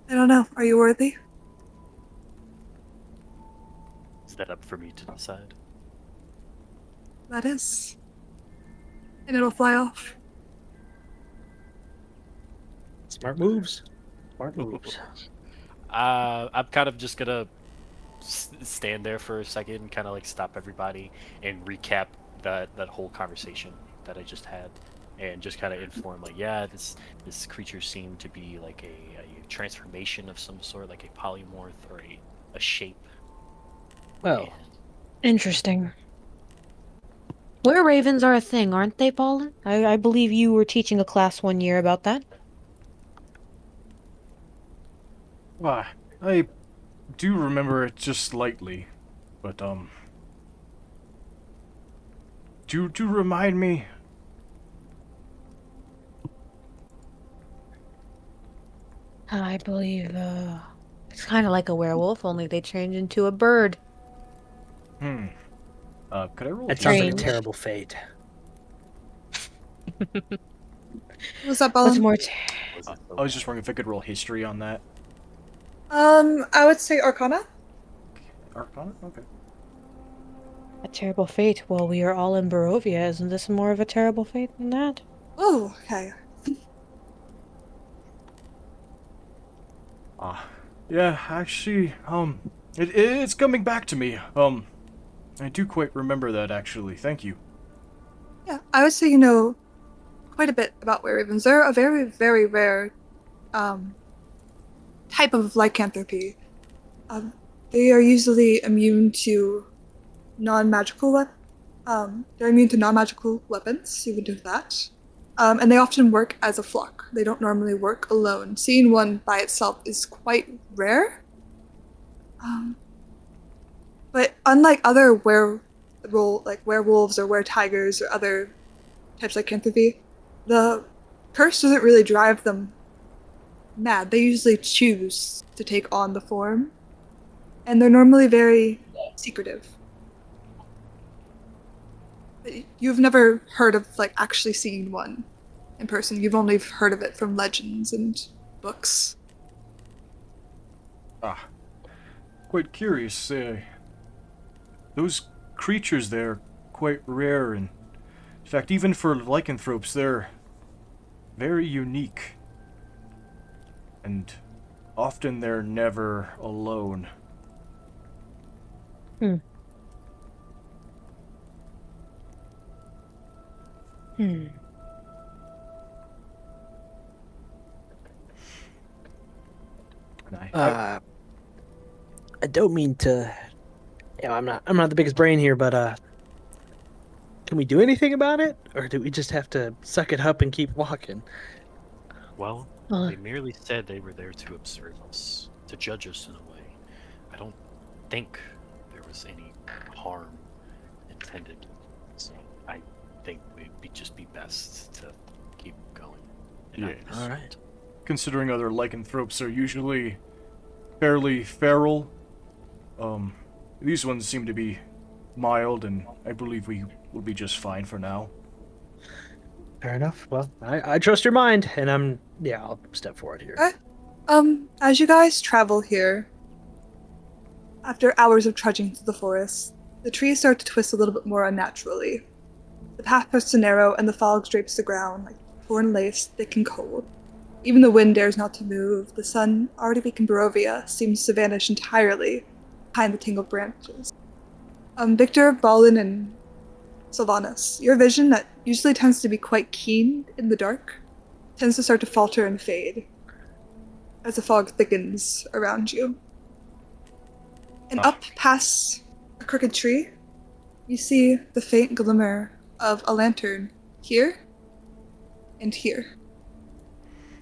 I don't know. Are you worthy? Is that up for me to decide? That is. And it'll fly off. Smart moves. Smart moves. I'm kind of just gonna stand there for a second, kind of like stop everybody and recap that whole conversation that I just had, and just kind of inform like, yeah, this creature seemed to be like a transformation of some sort, like a polymorph or a shape. Well, Interesting. Were ravens are a thing, aren't they, Paulin? I believe you were teaching a class one year about that. Why, I do remember it just slightly, but do remind me. I believe, it's kind of like a werewolf, only they change into a bird. Hmm. Could I roll? that sounds like a Strange. terrible fate. What's up, What's Alan? more, Was it I was just wondering if I could roll history on that. I would say Arcana. Arcana? Okay. a terrible fate? Well, we are all in Barovia. Isn't this more of a terrible fate than that? Oh, okay. Yeah, actually, it's coming back to me. I do quite remember that, actually. Thank you. Yeah, I would say you know quite a bit about were-ravens. They're a very, very rare type of lycanthropy. They are usually immune to non-magical they're immune to non-magical weapons, even to that. And they often work as a flock. They don't normally work alone. Seeing one by itself is quite rare. But unlike other werewolves or were-tigers or other types of lycanthropy, the curse doesn't really drive them mad. They usually choose to take on the form, and they're normally very secretive. But you've never heard of like actually seeing one in person. You've only heard of it from legends and books. Ah, quite curious. Those creatures there, quite rare, and in fact, even for lycanthropes, they're very unique. And often they're never alone. Hmm. Hmm. And I don't mean to. I'm not the biggest brain here, but can we do anything about it, or do we just have to suck it up and keep walking? Well, Well, they merely said they were there to observe us, to judge us in a way. I don't think there was any harm intended, so I think just be best to keep going. And not Yes. miss All right. it. considering other lycanthropes are usually fairly feral, these ones seem to be mild, and I believe we will be just fine for now. Fair enough. Well, I trust your mind, and I'll step forward here. Okay. As you guys travel here, after hours of trudging through the forest, the trees start to twist a little bit more unnaturally. The path starts to narrow, and the fog drapes the ground like torn lace, thick and cold. Even the wind dares not to move. The sun, already beacon Barovia, seems to vanish entirely behind the tangled branches. Victor, Balin, and Sylvanas, your vision that usually tends to be quite keen in the dark tends to start to falter and fade as the fog thickens around you. And up past a crooked tree, you see the faint glimmer of a lantern here and here.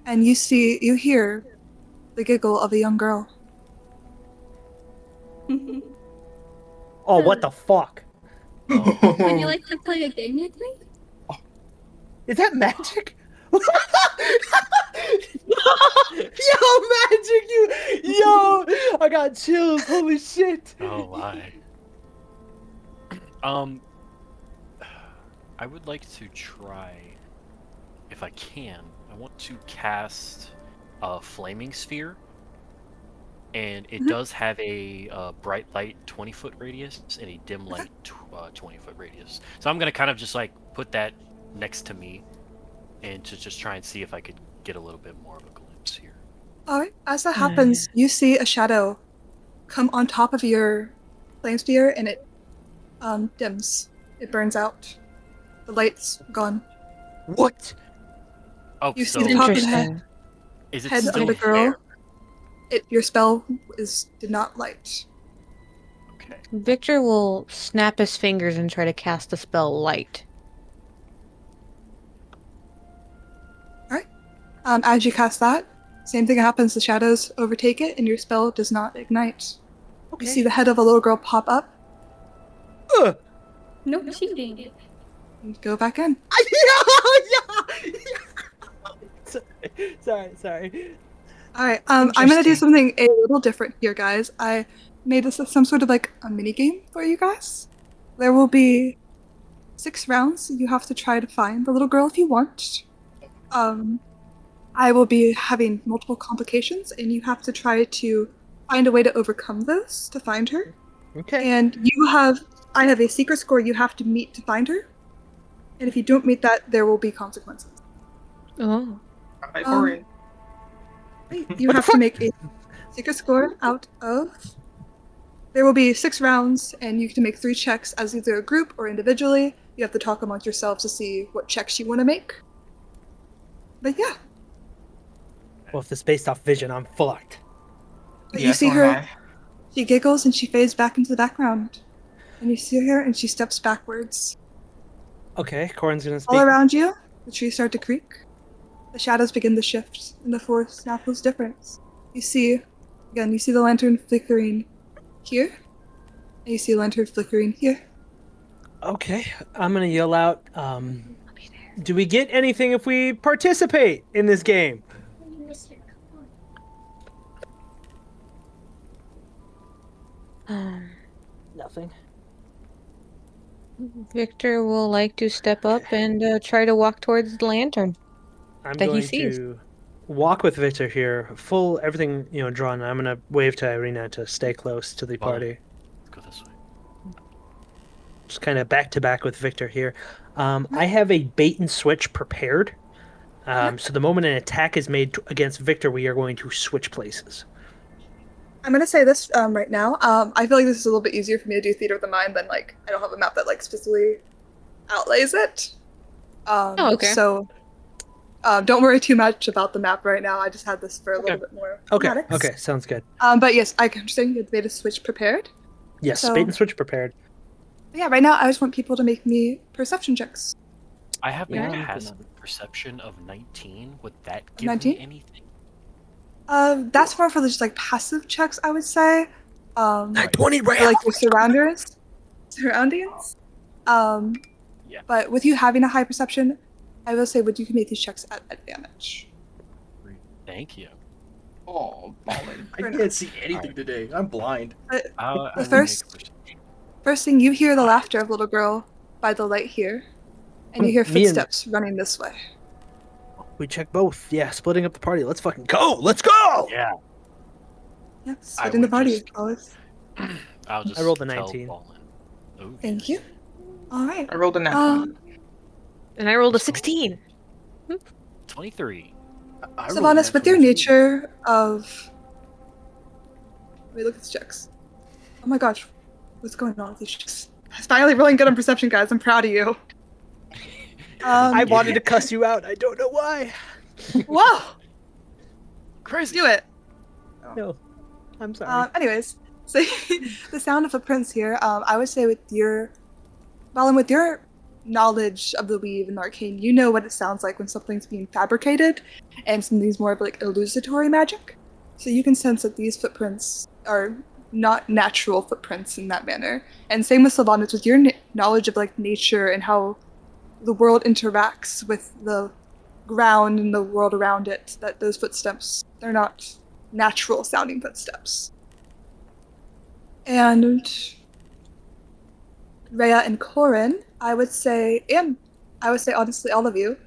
And you hear the giggle of a young girl. Oh, what the fuck? Would you like to play a game with me? Is that magic? Yo, magic! Yo, I got chills. Holy shit! Oh my. I would like to try, if I can. I want to cast a flaming sphere and it does have a bright light 20-foot radius and a dim light 20-foot radius. So I'm gonna kind of just like put that next to me, and to just try and see if I could get a little bit more of a glimpse here. Alright, as that happens, you see a shadow come on top of your flame sphere and it dims. It burns out. The light's gone. What? Oh, You so see the top of the Interesting. is it head still of the girl. there? Your spell did not light. Okay. Victor will snap his fingers and try to cast the spell light. As you cast that, same thing happens. The shadows overtake it, and your spell does not ignite. Okay. You see the head of a little girl pop up No cheating. and go back in. Sorry. Alright, I'm gonna do Interesting. something a little different here, guys. I made this some sort of like a mini game for you guys. There will be 6 rounds. You have to try to find the little girl if you want. I will be having multiple complications, and you have to try to find a way to overcome those to find her. Okay. And I have a secret score you have to meet to find her. And if you don't meet that, there will be consequences. Oh. Alright, Corin. You have to make a secret score out of. There will be 6 rounds, and you can make 3 checks as either a group or individually. You have to talk amongst yourselves to see what checks you want to make. But yeah, Well, if it's based off vision, I'm fucked. but Yeah, you see so am her. I. She giggles and she fades back into the background. And you see her, and she steps backwards. Okay, Corin's gonna speak. All around you, the trees start to creak. The shadows begin to shift, and the forest now feels different. You see the lantern flickering here, and you see a lantern flickering here. Okay, I'm gonna yell out. Do we get anything if we participate in this game? Nothing. Victor will like to step up and try to walk towards the lantern. I'm That he going sees. to walk with Victor here, full everything drawn. I'm gonna wave to Irina to stay close to the Well, party. Let's go this way. Just kind of back to back with Victor here. I have a bait and switch prepared. So the moment an attack is made against Victor, we are going to switch places. I'm gonna say this right now. I feel like this is a little bit easier for me to do theater of the mind than like I don't have a map that like specifically outlays it. Okay. So don't worry too much about the map right now. I just had this for a little bit more. Okay. thematics. Okay. Sounds good. But yes, I can understand you had made a switch prepared. Yes. So- Bait and switch prepared. But yeah, right now I just want people to make me perception checks. I have a Yeah. passive perception of 19. Would that give 19? me anything? That's more for the just like passive checks, I would say. 20 For, like your surroundings. Yeah. But with you having a high perception, I will say you can make these checks at advantage. Thank you. Oh, Ballin. I can't see anything today. I'm blind. I will make a first- perception. First thing, you hear the laughter of little girl by the light here, and you hear Me and- footsteps running this way. We check both. Yeah, splitting up the party. Let's fucking go. Let's go. Yeah. Yeah, I splitting the would party. just- Always. I'll just rolled a tell 19. Ballin. Ooh, Thank yes. you. All right. I rolled a nat Um, 20. And I rolled a 16. 23. I rolled Sylvanas, a with your 22. nature of. Wait, look at the checks. Oh my gosh, what's going on with these checks? I'm finally rolling good on perception, guys. I'm proud of you. I wanted to cuss you out. I don't know why. Whoa! Crazy. Do it. No, I'm sorry. Anyways, so the sound of footprints here. I would say with your knowledge of the weave and the arcane, you know what it sounds like when something's being fabricated, and something's more of like illusory magic. So you can sense that these footprints are not natural footprints in that manner. And same with Sylvanas, with your knowledge of like nature and how the world interacts with the ground and the world around it, that those footsteps, they're not natural sounding footsteps. And Rhea and Corin, I would say honestly all of you.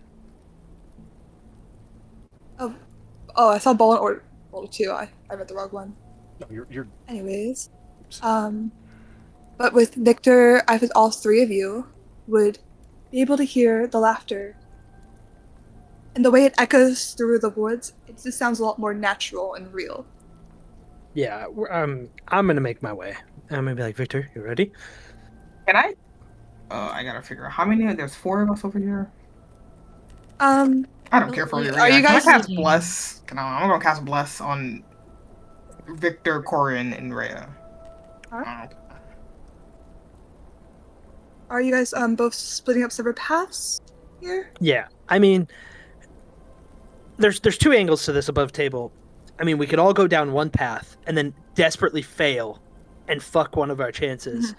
Oh, I saw Ball and Order too. I read the wrong one. No, you're. Anyways, but with Victor, I think all three of you would be able to hear the laughter. And the way it echoes through the woods, it just sounds a lot more natural and real. Yeah, I'm gonna make my way. I'm gonna be like, Victor, you ready? Can I? I gotta figure out how many. There's 4 of us over here. I don't care for you. Are you Can I guys- cast Bless? I'm gonna cast Bless on Victor, Corin, and Rhea. Alright. Are you guys both splitting up separate paths here? Yeah, I mean, there's two angles to this above table. I mean, we could all go down one path and then desperately fail and fuck one of our chances,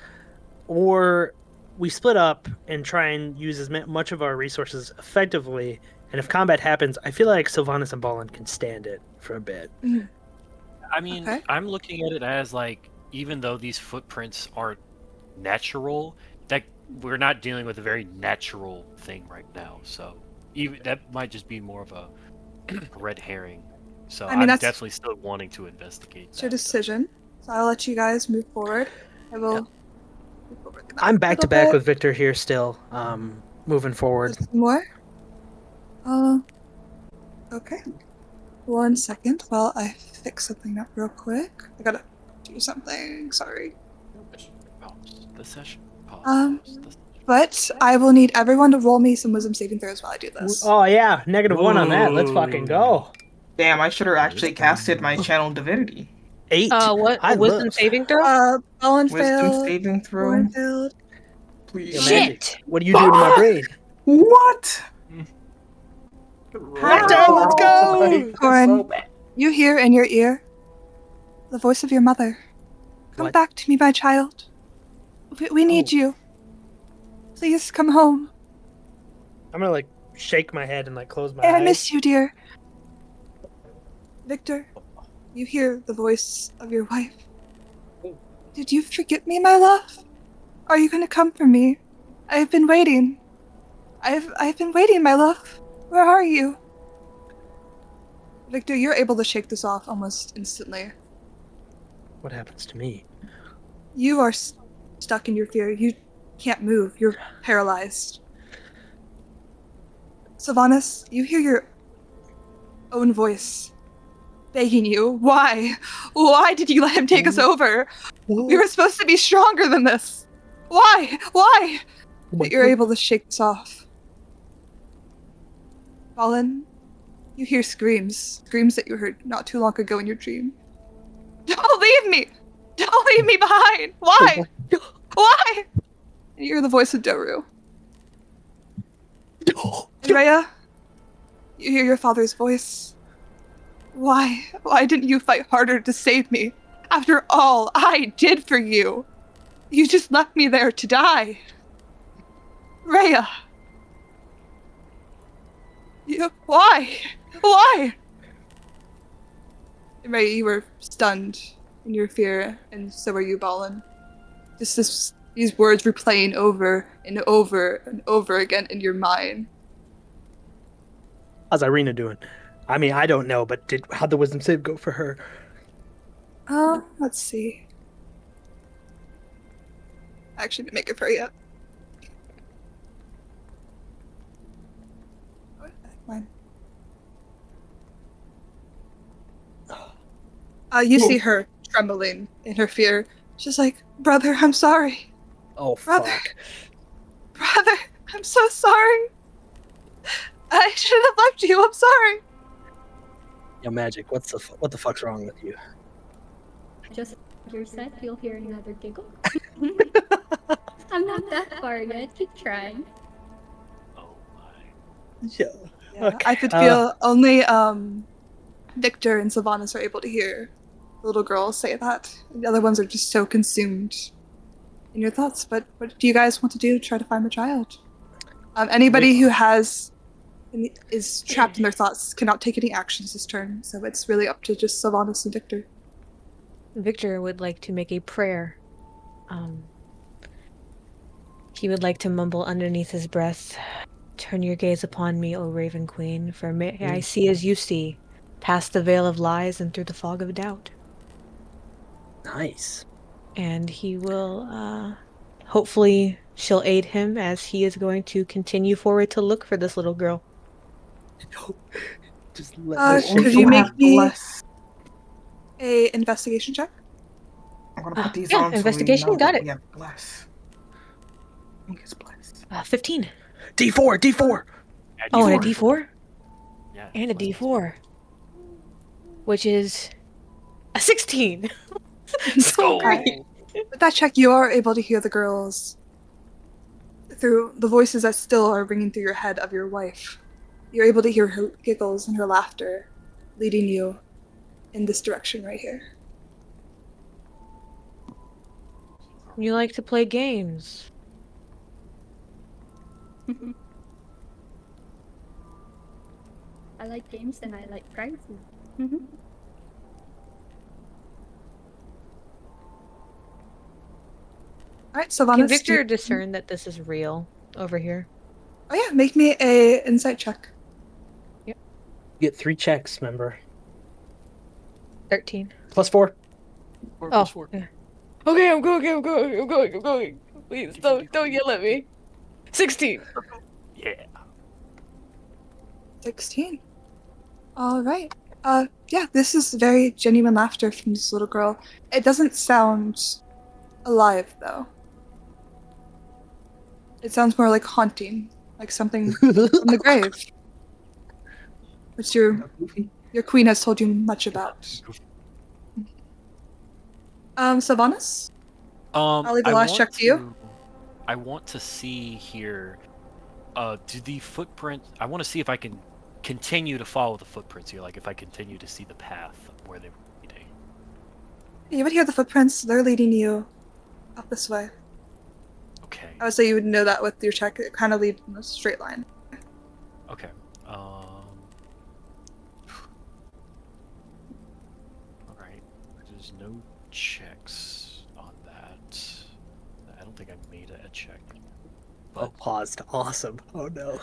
or we split up and try and use as much of our resources effectively. And if combat happens, I feel like Sylvanas and Ballin can stand it for a bit. I mean, Okay. I'm looking at it as like, even though these footprints aren't natural, that we're not dealing with a very natural thing right now. So even that might just be more of a red herring. So I mean, I'm that's- definitely still wanting to investigate. It's your that, decision. So I'll let you guys move forward. I will move forward the map I'm a back to little back bit. with Victor here still, moving forward. There's more? Okay. 1 second while I fix something up real quick. I gotta do something. Sorry. Pause the session. Pause. Um, Pause the session. But I will need everyone to roll me some wisdom saving throws while I do this. Oh yeah, -1 on that. Let's fucking go. Damn, I should have actually casted my channel divinity. 8. What? I A wisdom love. saving throw? Ballin Wisdom failed. saving throw. Corin failed. Please. Yeah, Shit! Magic. What are you doing to my brain? What? Victor, let's go! Corin, you hear in your ear the voice of your mother. Come What? back to me, my child. We need you. Please come home. I'm gonna like shake my head and like close my Hey, eyes. I miss you, dear. Victor, you hear the voice of your wife. Did you forget me, my love? Are you going to come for me? I've been waiting. I've been waiting, my love. Where are you? Victor, you're able to shake this off almost instantly. What happens to me? You are stuck in your fear. You can't move. You're paralyzed. Sylvanas, you hear your own voice begging you. Why? Why did you let him take us over? We were supposed to be stronger than this. Why? Why? But you're able to shake this off. Fallen, you hear screams. Screams that you heard not too long ago in your dream. Don't leave me! Don't leave me behind! Why? Why? And you hear the voice of Doru. And Rhea, you hear your father's voice. Why? Why didn't you fight harder to save me? After all I did for you, you just left me there to die. Rhea. Why? Why? Rhea, you were stunned in your fear, and so were you, Ballin. Just these words replaying over and over and over again in your mind. How's Irina doing? I mean, I don't know, but how'd the wisdom save go for her? Let's see. I actually didn't make it for her yet. Mine. You see her trembling in her fear. She's like, "Brother, I'm sorry. Oh, Brother. fuck. Brother, I'm so sorry. I should have left you. I'm sorry." Yo, Magic, what the fuck's wrong with you? Just your set, you'll hear another giggle. I'm not that far yet. Keep trying. Oh my. Yeah. Yeah, Okay. I could feel only Victor and Sylvanas are able to hear the little girl say that. And the other ones are just so consumed in your thoughts. But what do you guys want to do to try to find the child? Anybody who is trapped in their thoughts cannot take any actions this turn, so it's really up to just Sylvanas and Victor. Victor would like to make a prayer. He would like to mumble underneath his breath, "Turn your gaze upon me, O Raven Queen, for may I see as you see, past the veil of lies and through the fog of doubt." Nice. And he will, hopefully, she'll aid him as he is going to continue forward to look for this little girl. Just let Could you make me a investigation check? I'm gonna put these Yeah, on. investigation, So we know got that it. we have bless. I think it's bless. 15. D4. Yeah, Oh, and a D4. D4? Yeah, And a plus D4. Which is a 16. Let's So go. great. With that check, you are able to hear the girls through the voices that still are ringing through your head of your wife. You're able to hear her giggles and her laughter, leading you in this direction right here. You like to play games. I like games and I like fried food. Mm-hmm. All right, Sylvanas. Can Victor discern that this is real over here? Oh yeah, make me a insight check. You get 3 checks, remember. 13. +4. 4 Oh, plus 4. yeah. Okay, I'm going. Please, don't yell at me. 16. Yeah. 16. All right. Yeah, this is very genuine laughter from this little girl. It doesn't sound alive, though. It sounds more like haunting, like something from the grave, which your queen has told you much about. Sylvanas? I'll leave the last check to you. I want to see here. Do the footprint? I want to see if I can continue to follow the footprints here. Like if I continue to see the path where they were leading. You would hear the footprints. They're leading you up this way. Okay. I would say you would know that with your check. It kind of leads in a straight line. Okay. All right. There's no checks on that. I don't think I made a check. But paused. Awesome. Oh no.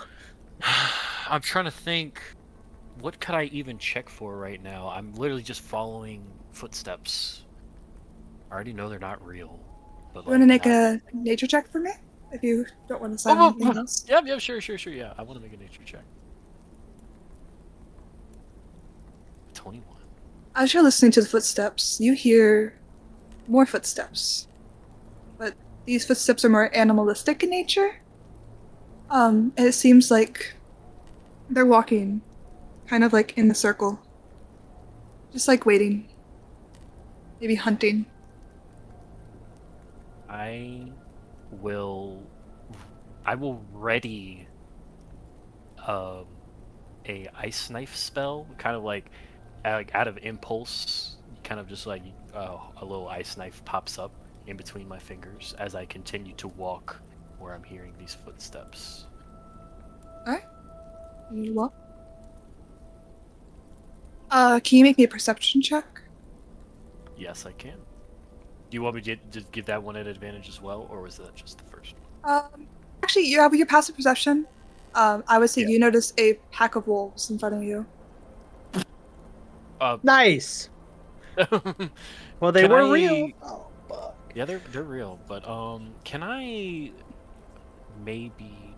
I'm trying to think. What could I even check for right now? I'm literally just following footsteps. I already know they're not real. But You want to make a nature check for me? If you don't want to sign anything else. Yeah, sure. Yeah, I want to make a nature check. 21. As you're listening to the footsteps, you hear more footsteps. But these footsteps are more animalistic in nature. And it seems like they're walking kind of like in a circle. Just like waiting. Maybe hunting. I will ready a ice knife spell, kind of like out of impulse, kind of just like a little ice knife pops up in between my fingers as I continue to walk where I'm hearing these footsteps. Alright. You walk. Can you make me a perception check? Yes, I can. Do you want me to give that one an advantage as well, or was that just the first one? Actually, you have your passive perception. I would say Yeah. you notice a pack of wolves in front of you. Nice. Well, they Can were I- real. Oh, fuck. Yeah, they're real, but can I maybe?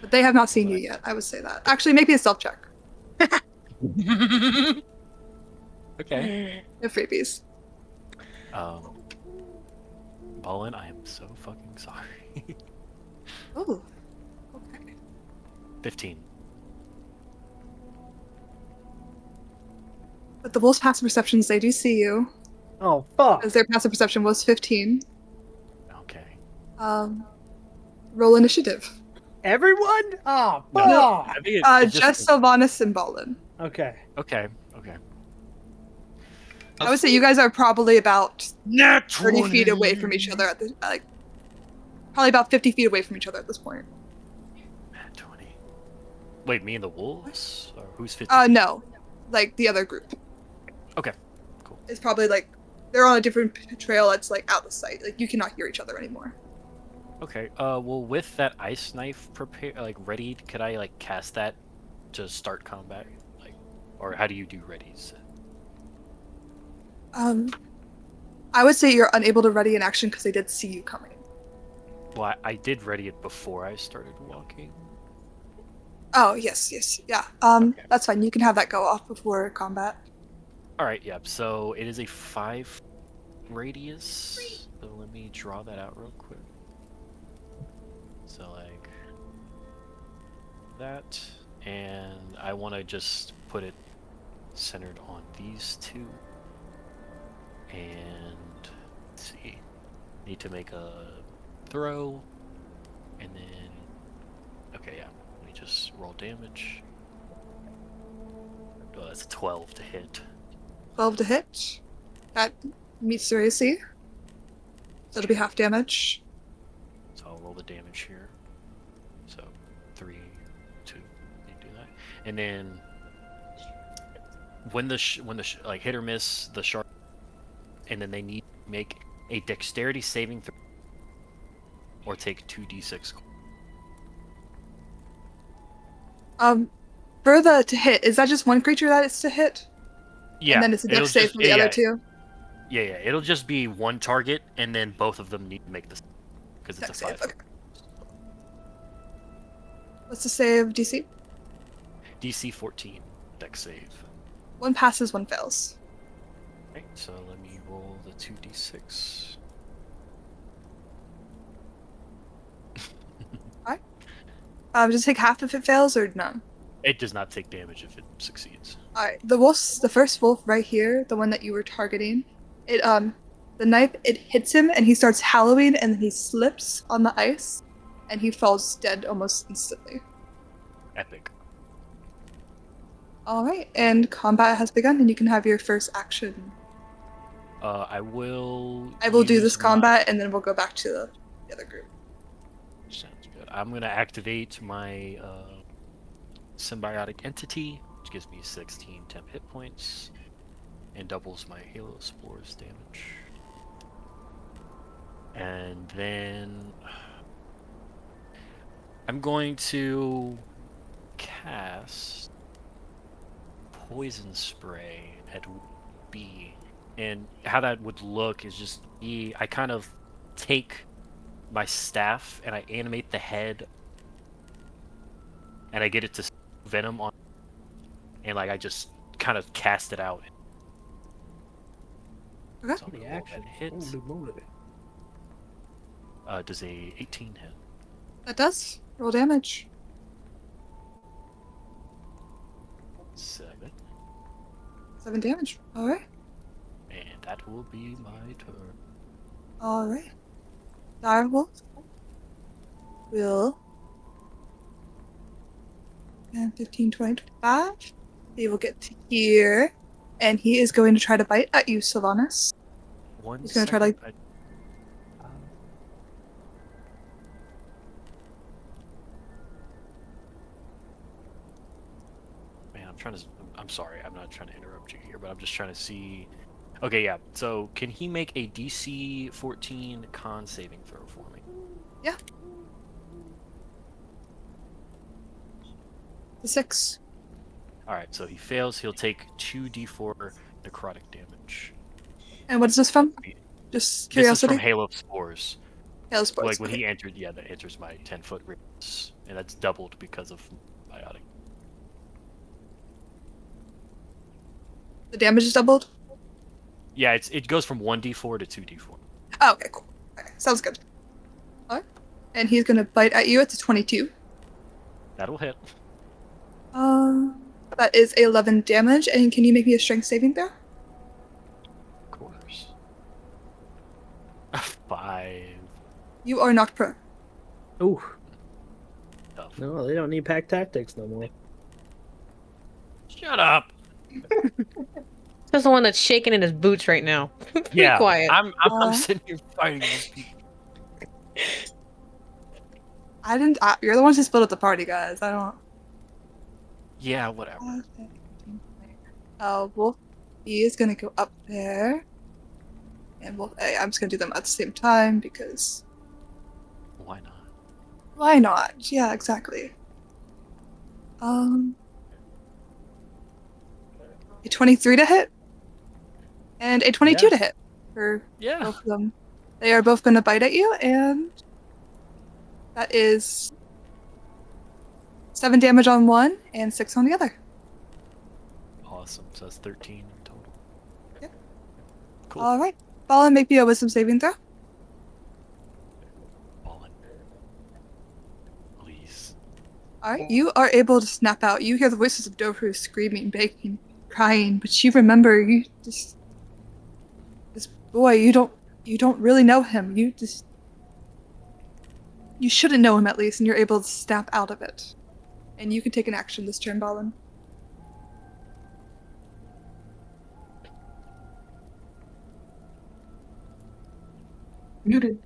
But they have not seen you yet, I would say that. Actually, make me a stealth check. Okay. No freebies. Ballin, I am so fucking sorry. Oh. Okay. 15. But the wolves' passive perceptions, they do see you. Oh, fuck. As their passive perception was 15. Okay. Roll initiative. Everyone? Oh, fuck. No, I think it Just Sylvanas and Ballin. Okay. Okay. I would say you guys are probably about Nat 30 feet away from each other at the probably about 50 feet away from each other at this point. Nat 20. Wait, me and the wolves? Or who's 50? No. Like the other group. Okay. Cool. It's probably like they're on a different trail that's like out of sight. Like you cannot hear each other anymore. Okay. Well, with that ice knife ready, could I like cast that to start combat? Like, or how do you do readies? I would say you're unable to ready an action because they did see you coming. Well, I did ready it before I started walking. Oh, yes, yeah. Okay. That's fine. You can have that go off before combat. All right, yep. So it is a 5 radius. So let me draw that out real quick. So like that, and I want to just put it centered on these two. And let's see, need to make a throw, and then okay, yeah. Let me just roll damage. Oh, that's a 12 to hit. 12 to hit. That meets their AC. So it'll be half damage. So I'll roll the damage here. So 3, 2, you do that, and then when the like hit or miss the shark, and then they need to make a dexterity saving throw or take 2d6. For the to hit, is that just one creature that it's to hit? Yeah, And then it's a dex save for the other two? Yeah, it'll just be one target, and then both of them need to make this because it's Dex a 5. save, okay. What's the save DC? DC 14 dex save. One passes, one fails. Right, so let me roll the 2d6. Alright. Just take half if it fails or none? It does not take damage if it succeeds. Alright, the first wolf right here, the one that you were targeting, the knife, it hits him and he starts howling and then he slips on the ice and he falls dead almost instantly. Epic. Alright, and combat has begun and you can have your first action. I will do this use combat and then we'll go back to the other group. Sounds good. I'm gonna activate my symbiotic entity, which gives me 16 temp hit points and doubles my Halo Spores damage. And then I'm going to cast Poison Spray at B. And how that would look is just B. I kind of take my staff and I animate the head and I get it to venom on, and like I just kind of cast it out. Okay. So I'm The gonna roll action. that hit. Holy moly. Does a 18 hit? That does. Roll damage. 7. 7 damage. Alright. And that will be my turn. Alright. Direwolf will. And 15, 20, 25. He will get to here. And he is going to try to bite at you, Sylvanas. He's gonna try to, like- Man, I'm sorry, I'm not trying to interrupt you here, but I'm just trying to see. Okay, yeah. So can he make a DC 14 con saving throw for me? Yeah. The 6. Alright, so he fails, he'll take 2d4 necrotic damage. And what is this from? This Just is curiosity? from Halo Spores. Halo Sports. Like when Okay. he entered, yeah, that enters my 10-foot radius, and that's doubled because of biotic. The damage is doubled? Yeah, it goes from 1d4 to 2d4. Oh, okay, cool. Okay, sounds good. Alright. And he's gonna bite at you. It's a 22. That'll hit. That is 11 damage. And can you make me a strength saving throw? Of course. 5. You are knocked prone. Ooh. Tough. No, they don't need pack tactics no more. Shut up. That's the one that's shaking in his boots right now. Be Yeah, quiet. I'm sitting here fighting these people. You're the ones who split up the party, guys. I don't. Yeah, whatever. Wolf E is gonna go up there. And Wolf A, I'm just gonna do them at the same time because. Why not? Why not? Yeah, exactly. A 23 to hit? And a 22 Yeah. to hit for Yeah. both of them. They are both going to bite at you, and that is 7 damage on one and 6 on the other. Awesome. So that's 13 in total. Yep. Cool. All right. Ballin, make me a wisdom saving throw. Ballin. Please. All right. You are able to snap out. You hear the voices of Dofru screaming, begging, crying, but you remember this boy. You don't really know him. You shouldn't know him at least, and you're able to snap out of it. And you can take an action this turn, Ballin. Muted.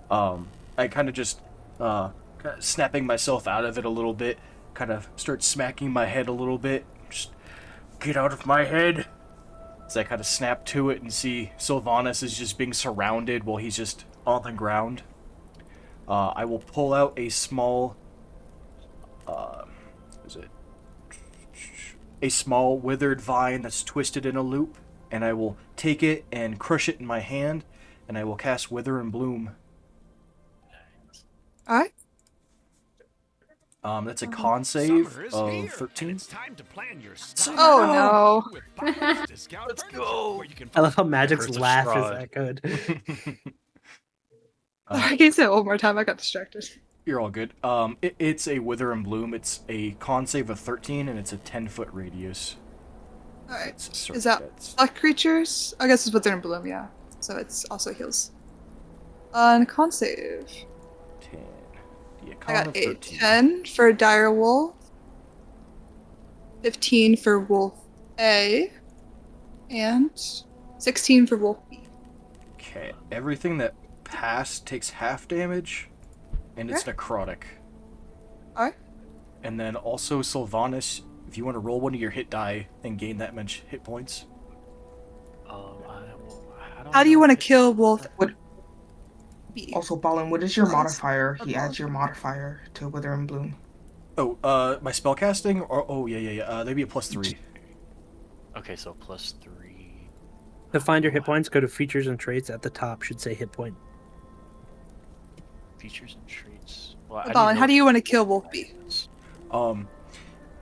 I kind of just kinda snapping myself out of it a little bit, kind of start smacking my head a little bit. Just get out of my head. As I kind of snap to it and see Sylvanas is just being surrounded while he's just on the ground. I will pull out a small, a small withered vine that's twisted in a loop, and I will take it and crush it in my hand, and I will cast Wither and Bloom. All right. That's a con save of 13. Oh no. Let's go. I love how Magic's Curse of laugh is Strahd. that good. Can you say it one more time? I got distracted. You're all good. It's a Wither and Bloom. It's a con save of 13, and it's a 10-foot radius. All right. It's a circle. Is that That's- black creatures? I guess it's Wither and Bloom, yeah. So it's also heals. And con save. 10. Yeah, I con got of a 13. 10 for Dire Wolf, 15 for Wolf A, and 16 for Wolf B. Okay, everything that passed takes half damage, and it's necrotic. Alright. And then also Sylvanas, if you want to roll one of your hit die and gain that much hit points. How do you want to kill Wolf What? B? Also, Ballin, what is your Yes. modifier? He Okay. adds your modifier to Wither and Bloom. Oh, my spellcasting? That'd be a +3. Okay, so +3. To find your hit points, go to features and traits. At the top should say hit point. Features and traits. Well, Ballin, how do you want to kill Wolf B?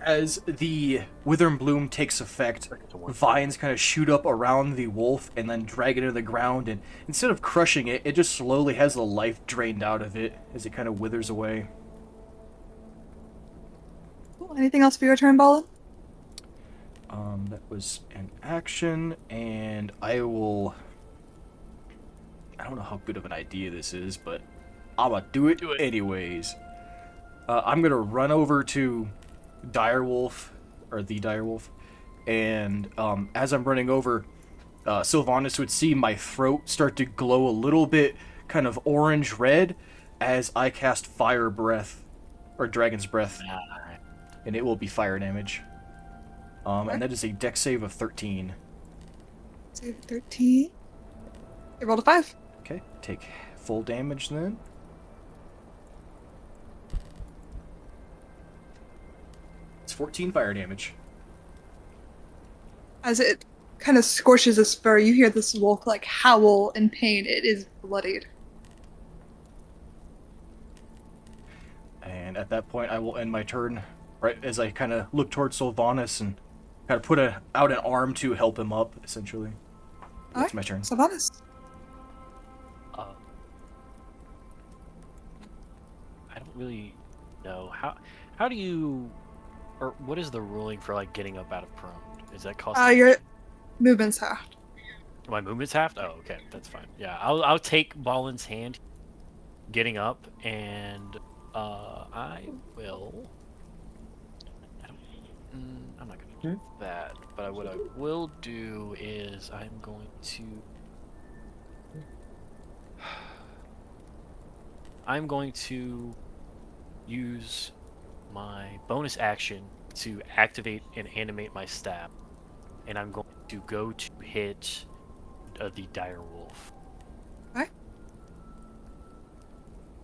As the Wither and Bloom takes effect, vines kind of shoot up around the wolf and then drag it into the ground, and instead of crushing it, it just slowly has the life drained out of it as it kind of withers away. Cool. Anything else for your turn, Ballin? That was an action, and I don't know how good of an idea this is, but I'ma do it anyways. I'm gonna run over to Direwolf, or the Direwolf, and as I'm running over, Sylvanas would see my throat start to glow a little bit kind of orange-red as I cast Fire Breath, or Dragon's Breath, and it will be fire damage. And that is a dex save of 13. Save 13. I rolled a 5. Okay, take full damage then. It's 14 fire damage. As it kind of scorches his fur, you hear this wolf like howl in pain. It is bloodied. And at that point, I will end my turn, right as I kind of look towards Sylvanas and kind of put out an arm to help him up, essentially. That's my turn. Sylvanas. I don't really know how do you, or what is the ruling for like getting up out of prone? Is that cost? Your movement's halved. My movement's halved. Oh, okay, that's fine. Yeah, I'll take Ballin's hand, getting up, and I will. I'm not gonna do that, but what I will do is I'm going to use my bonus action to activate and animate my staff, and I'm going to go to hit the dire wolf. Okay.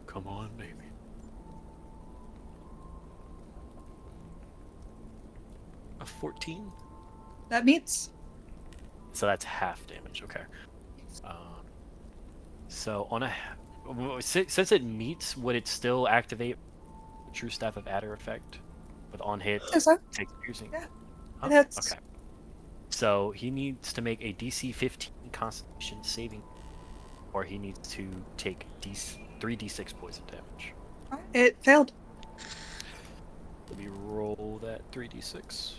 Come on, baby. A 14. That meets. So that's half damage. Okay. So on a since it meets, would it still activate the True Staff of Adder effect with on hit Yes, sir. takes piercing? Yeah, Huh? it hits. Okay. So he needs to make a DC 15 Constitution saving, or he needs to take 3d6 poison damage. Alright, it failed. Let me roll that 3d6.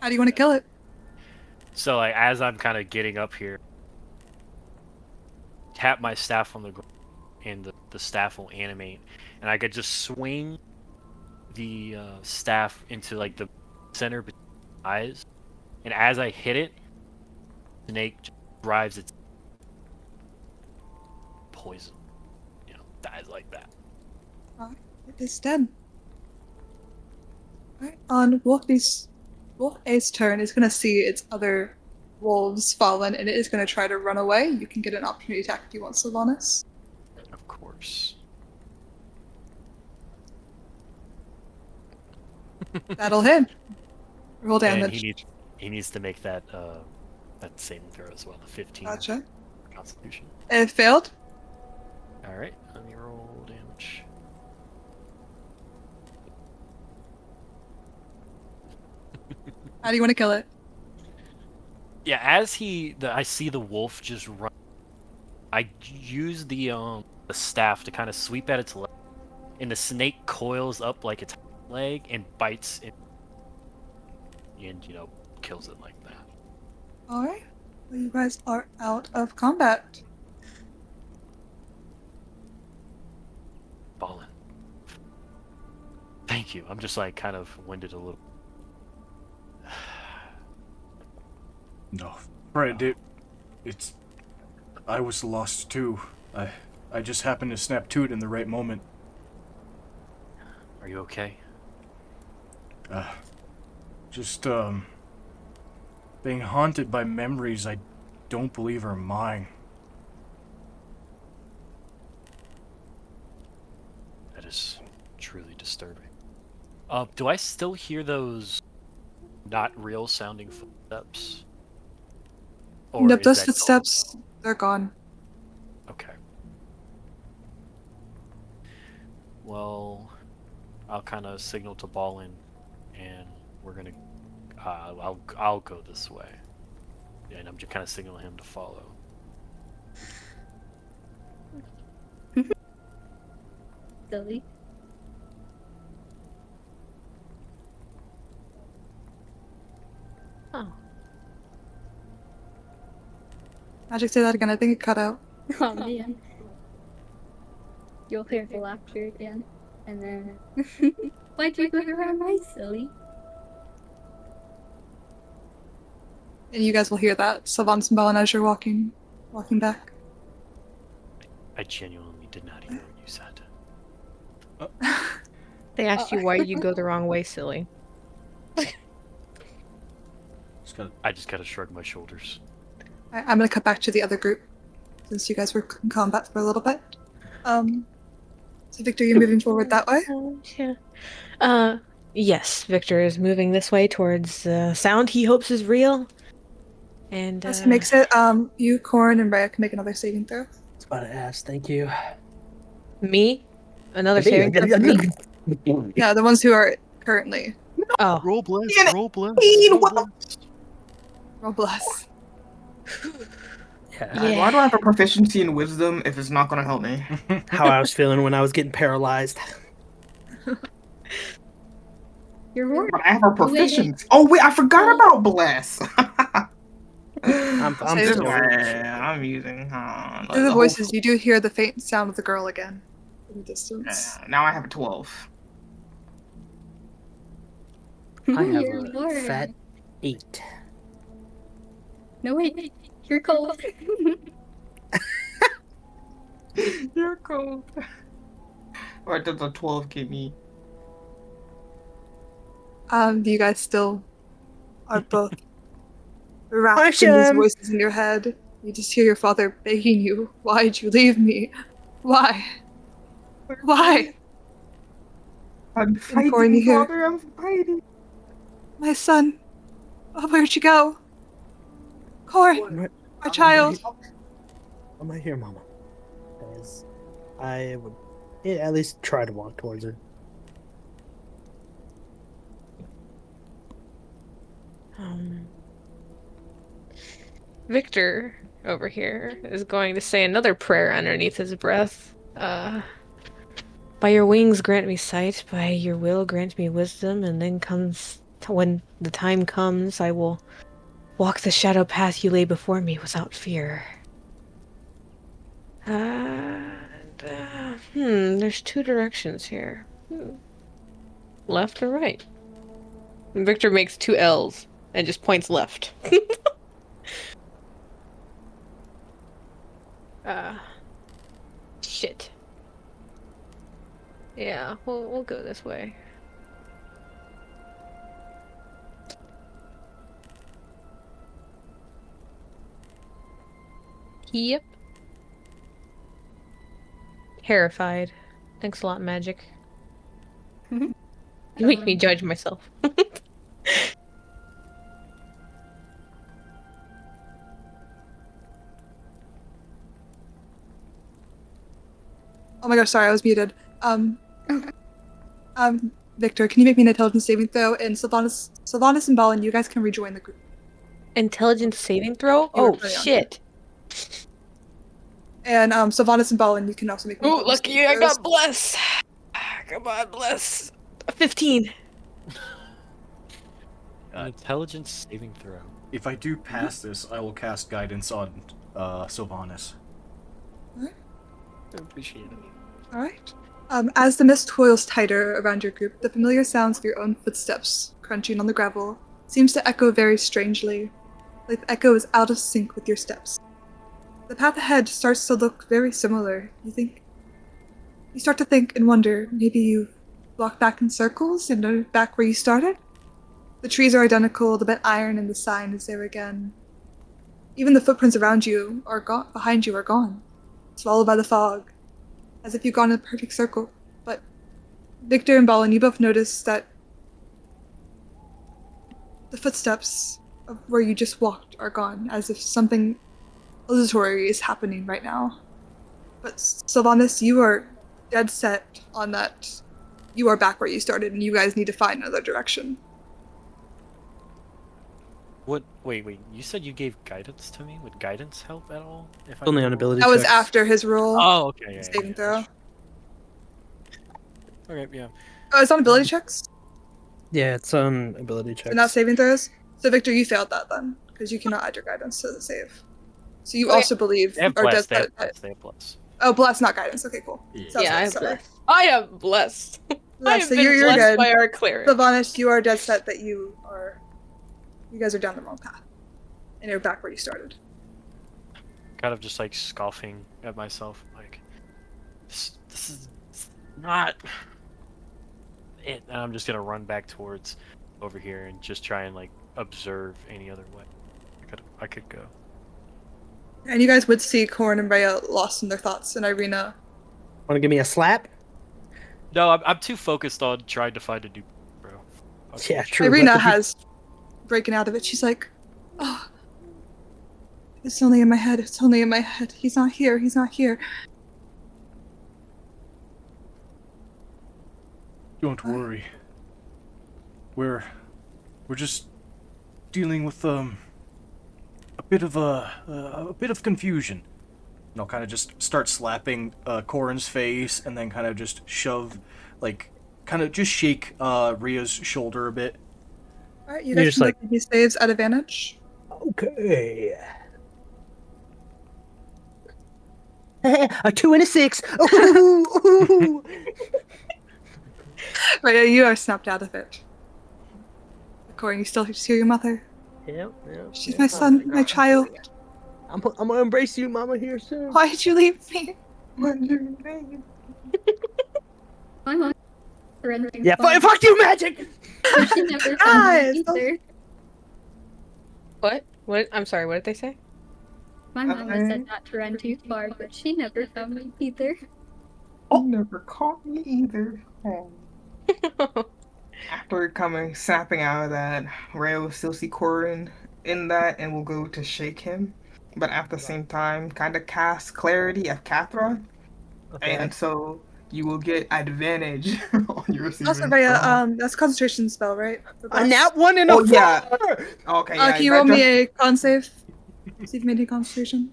How do you want to kill it? So like as I'm kind of getting up here, tap my staff on the ground, and the staff will animate, and I could just swing the staff into like the center between the eyes, and as I hit it, the snake just drives its poison, dies like that. Alright, it is dead. Alright, on Wolf A's turn, it's gonna see its other wolves fallen, and it is gonna try to run away. You can get an opportunity attack if you want, Sylvanas. Of course. That'll hit. Roll And damage. he needs to make that saving throw as well, the 15 Gotcha. Constitution. It failed. All right, let me roll damage. How do you want to kill it? Yeah, as I see the wolf just run. I use the staff to kind of sweep at its leg, and the snake coils up like its leg and bites it, and kills it like that. Alright. Well, you guys are out of combat. Ballin'. Thank you. I'm just like kind of winded a little. No, right, it's. I was lost too. I just happened to snap to it in the right moment. Are you okay? Just being haunted by memories I don't believe are mine. That is truly disturbing. Do I still hear those not real sounding footsteps? Nope, is those that footsteps, they're gone. gone? Okay. Well, I'll kind of signal to Ballin, and we're gonna. I'll go this way, and I'm just kind of signaling him to follow. Silly. Oh. Magic, say that again. I think it cut out. Oh man. You'll hear the laughter again. And then why'd you go around my silly? And you guys will hear that, Sylvanas and Bellin, as you're walking back. I genuinely did not hear what you said. They asked you why you go the wrong way, silly. I just gotta shrug my shoulders. I'm gonna cut back to the other group, since you guys were in combat for a little bit. So Victor, you're moving forward that way? Yeah. Yes, Victor is moving this way towards the sound he hopes is real. And As he makes it, you, Corn, and Rhea can make another saving throw. That's about to ask. Thank you. me? Another saving throw for me? Yeah, the ones who are currently. Oh. Roll bless. Ian, Roll bless. Ian, Roll what the- bless. Roll bless. Yeah. Yeah. Why do I have a proficiency in wisdom if it's not gonna help me? How I was feeling when I was getting paralyzed. You're right. But I have a proficiency. Oh wait, I forgot about bless. I'm Save still- I'm using. Through the voices, you do hear the faint sound of the girl again in the distance. Now I have a 12. I have You're a bored. fat 8. No wait, you're cold. You're cold. Or does a 12 give me? Do you guys still are both wrapped in these voices in your head? You just hear your father begging you, "Why'd you leave me? Why? Why?" I'm Corin, fighting, you hear- father. I'm fighting. My son. Oh, where'd you go? Corin, my child. I'm right here, Mama. As I would at least try to walk towards her. Victor over here is going to say another prayer underneath his breath. By your wings grant me sight, by your will grant me wisdom, and then when the time comes, I will walk the shadow path you lay before me without fear. There's two directions here. Left or right? And Victor makes two L's and just points left. Shit. Yeah, we'll go this way. Yep. Terrified. Thanks a lot, Magic. You make me judge myself. Oh my gosh, sorry, I was muted. Victor, can you make me an intelligence saving throw? And Sylvanas and Balin, you guys can rejoin the group. Intelligence saving throw? You were Oh, planning on shit. And Sylvanas and Balin, you can also make me Oh, intelligence lucky saving I throws. got bless. Come on, bless. 15. An intelligence saving throw. If I do pass this, I will cast guidance on Sylvanas. Alright. I appreciate it. Alright. As the mist coils tighter around your group, the familiar sounds of your own footsteps crunching on the gravel seems to echo very strangely, like the echo is out of sync with your steps. The path ahead starts to look very similar. You start to think and wonder, maybe you walk back in circles and are back where you started? The trees are identical, the bent iron and the sign is there again. Even the footprints around you are behind you are gone, swallowed by the fog, as if you've gone in a perfect circle. But Victor and Balin, you both notice that the footsteps of where you just walked are gone, as if something illusory is happening right now. But Sylvanas, you are dead set on that. You are back where you started, and you guys need to find another direction. What? Wait. You said you gave guidance to me. Would guidance help at all? If I Only roll? on ability That was checks. after his roll. Oh, okay. Yeah, Saving yeah, throw. Okay, yeah. Oh, it's on ability checks? Yeah, it's on ability checks. So not saving throws? So Victor, you failed that then, because you cannot add your guidance to the save. So you Okay. also believe, They have or bless. does that? They have bless. Oh, bless, not guidance. Okay, cool. Yeah. Sounds Yeah, good, I have sorry. blessed. I have blessed. I Yeah, have so been you're blessed good. by our cleric. Sylvanas, you are dead set that you guys are down the wrong path, and you're back where you started. Kind of just like scoffing at myself, like this is not it. And I'm just gonna run back towards over here and just try and like observe any other way I could go. And you guys would see Corin and Rhea lost in their thoughts, and Irina. Want to give me a slap? No, I'm too focused on trying to find a new bro. Yeah, true. Irina but if you- has breaking out of it. She's like, "Oh, it's only in my head. It's only in my head. He's not here. He's not here." Don't worry. We're just dealing with a bit of confusion. And I'll kind of just start slapping Corin's face, and then kind of just just shake Rhea's shoulder a bit. All right, you You're guys just can like- make these saves at advantage. Okay. A 2 and a 6. Ooh, ooh. Rhea, you are snapped out of it. Corin, you still hear your mother? Yep. She's my son, my child. I'm gonna embrace you, Mama, here soon. Why did you leave me? My mom surrendering. Yeah, fuck you, Magic. She never found me Guys, either. What? What? I'm sorry, what did they say? My mama said not to run too far, but she never found me either. You never caught me either. Oh. After coming snapping out of that, Ray will still see Corin in that and will go to shake him. But at the same time, kind of cast clarity at Cathra. Okay. And so you will get advantage on your Also, receiving Rhea, throw. that's concentration spell, right? For A bless? nat 1 and Oh, a yeah. 4! Okay, yeah. Can you roll me a con save? See if you made any concentration.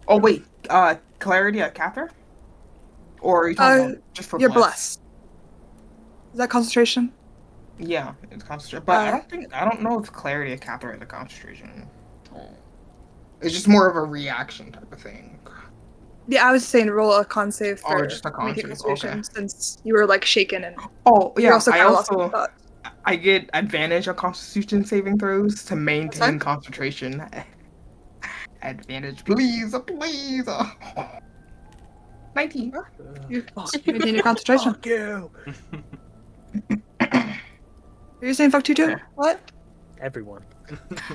Oh wait, clarity at Cathra? Or are you talking about just for You're bless? blessed. Is that concentration? Yeah, it's concentration. But I don't know if clarity at Cathra is a concentration. It's just more of a reaction type of thing. Yeah, I was saying roll a con save Oh, for just a con making save, concentration okay. since you were like shaken and Oh you're yeah, also kind of lost in thought. I get advantage on Constitution saving throws to maintain fine. concentration. Advantage, please, please. 19. You maintain your concentration. Fuck you! Are you saying fuck you too? Okay. What? Everyone.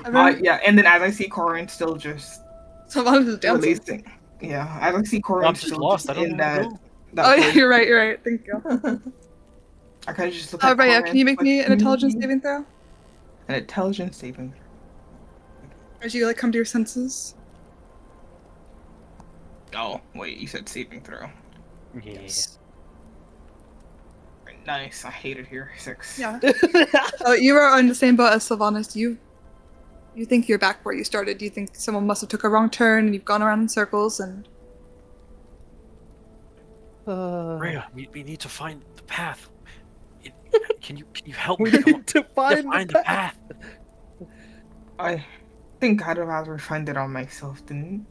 Everyone? Yeah, and then as I see Corin still just Someone who's dancing. releasing. Yeah, as I see Corin I'm just still lost. just I don't in know how to that. go. that Oh, yeah, place. you're right. Thank you. I kind of just look at Rhea, Corin. can you make me an intelligence "Hmm." saving throw? An intelligence saving. As you like come to your senses? Oh, wait, you said saving throw. Yeah. Nice, I hate it here. 6. Yeah. So you are on the same boat as Sylvanas. You think you're back where you started. You think someone must have took a wrong turn and you've gone around in circles and... Rhea, we need to find the path. Can you help We me need to find the path? I think I'd rather find it on myself than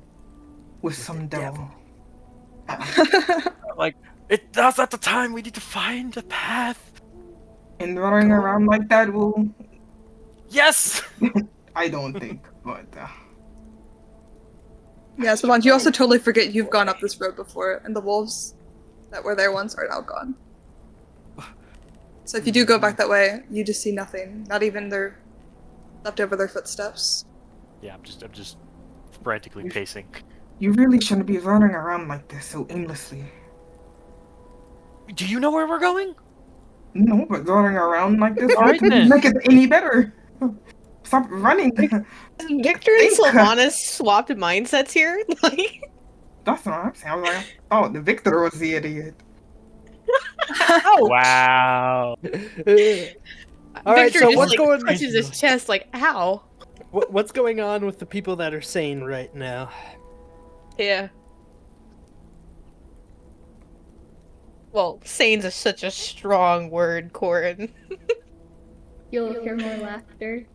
with some devil. Like, that's not the time. We need to find the path. And running around like that will... Yes. I don't think, but... Yeah, Sylvanas, you also totally forget you've gone up this road before, and the wolves that were there once are now gone. So if you do go back that way, you just see nothing. Not even their their footsteps. Yeah, I'm just frantically pacing. You really shouldn't be running around like this so aimlessly. Do you know where we're going? No, but running around like this Alright wouldn't then. make it any better. Stop running. Victor and Think. Sylvanas swapped mindsets here. Like, That's what I'm saying. I was like, oh, the Victor was the idiot. Wow. All right, Victor so just what's like going? touches his chest, like, ow. What's going on with the people that are sane right now? Yeah. Well, sane's is such a strong word, Corin. You'll hear more laughter.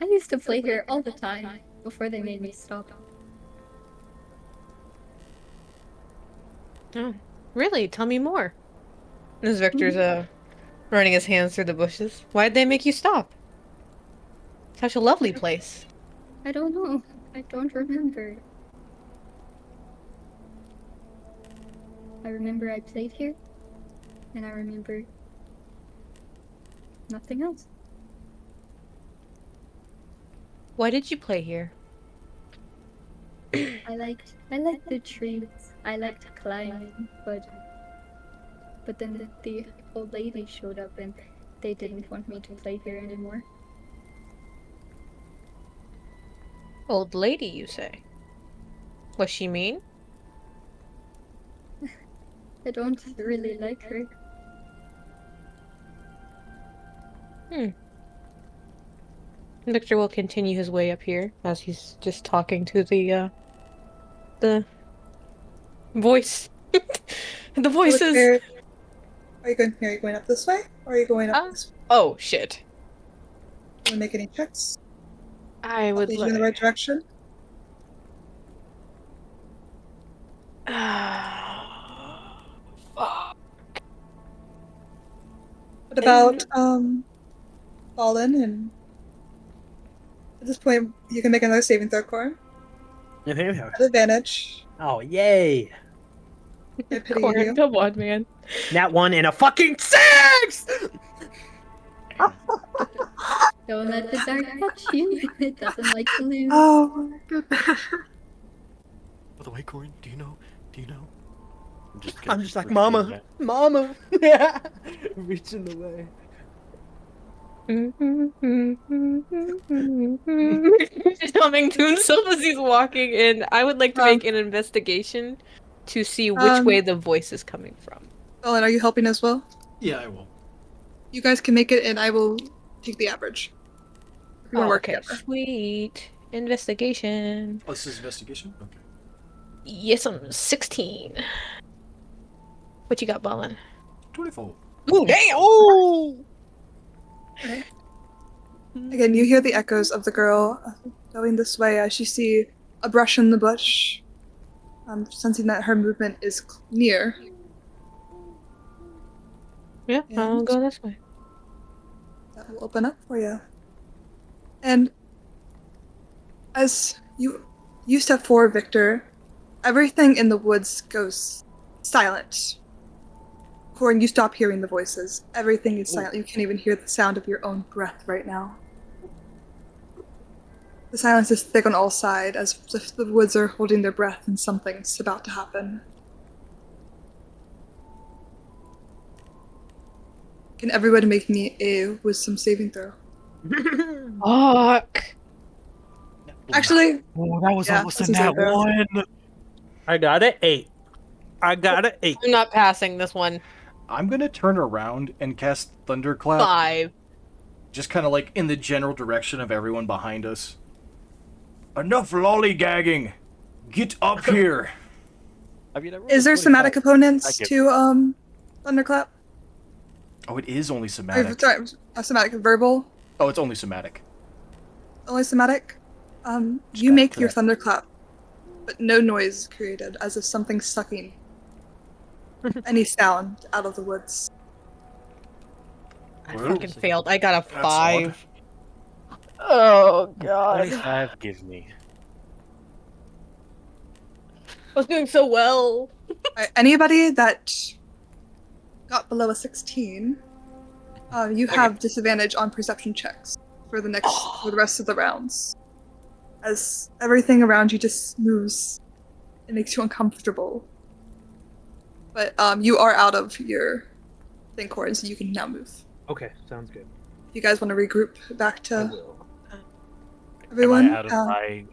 I used to play here all the time before they made me stop. Oh, really? Tell me more. As Victor's running his hands through the bushes. Why'd they make you stop? Such a lovely place. I don't know. I don't remember. I remember I played here, and I remember nothing else. Why did you play here? I liked the trees. I liked climbing, but then the old lady showed up and they didn't want me to play here anymore. Old lady, you say? Was she mean? I don't really like her. Victor will continue his way up here as he's just talking to the voice. The voices. Are you going up this way? Or are you going up this way? Oh shit. Do you want to make any checks? I I'll would lead you in the right direction. Fuck. What about Fallen and at this point you can make another saving throw, Corin. At advantage. Oh, yay! I pity Corin, you. come on, man. Nat 1 and a fucking 6! Don't let the dark touch you. It doesn't like to lose. Oh my goodness. By the way, Corin, do you know I'm just like, Mama, Mama. Yeah. Reaching the way. Humming to himself as he's walking in. I would like to make an investigation to see which way the voice is coming from. Ellen, are you helping as well? Yeah, I will. You guys can make it, and I will take the average. If you want to work Okay, together. sweet. Investigation. Oh, this is investigation? Okay. Yes, I'm 16. What you got, Ballin? 24. Ooh, damn! Ooh! Okay. Again, you hear the echoes of the girl going this way as you see a brush in the bush, sensing that her movement is near. Yeah, I'll go this way. That will open up for you. And as you step forward, Victor, everything in the woods goes silent. Corin, you stop hearing the voices. Everything is silent. You can't even hear the sound of your own breath right now. The silence is thick on all sides, as if the woods are holding their breath and something's about to happen. Can everybody make me a wisdom saving throw? Fuck! Actually, Oh, that was yeah, almost wisdom in that saving throw. one. I got it 8. I got it 8. I'm not passing this one. I'm gonna turn around and cast Thunderclap. 5. Just kind of like in the general direction of everyone behind us. Enough lollygagging! Get up here! I mean, I rolled Is a there 25. somatic I opponents get to Thunderclap? Oh, it is only Or, somatic. sorry, somatic, verbal, Oh, it's only somatic. only somatic. You Strahd make to your that. thunderclap, but no noise is created, as if something's sucking any sound out of the woods. I Well, fucking failed. I got a that's 5. Oh, God. 25 give me. I was doing so well. Anybody that got below a 16, you have disadvantage on perception checks for the rest of the rounds, as everything around you just moves. It makes you uncomfortable. But you are out of your thing, Corin, so you can now move. Okay, sounds good. If you guys want to regroup back I to will. everyone. Am I out of my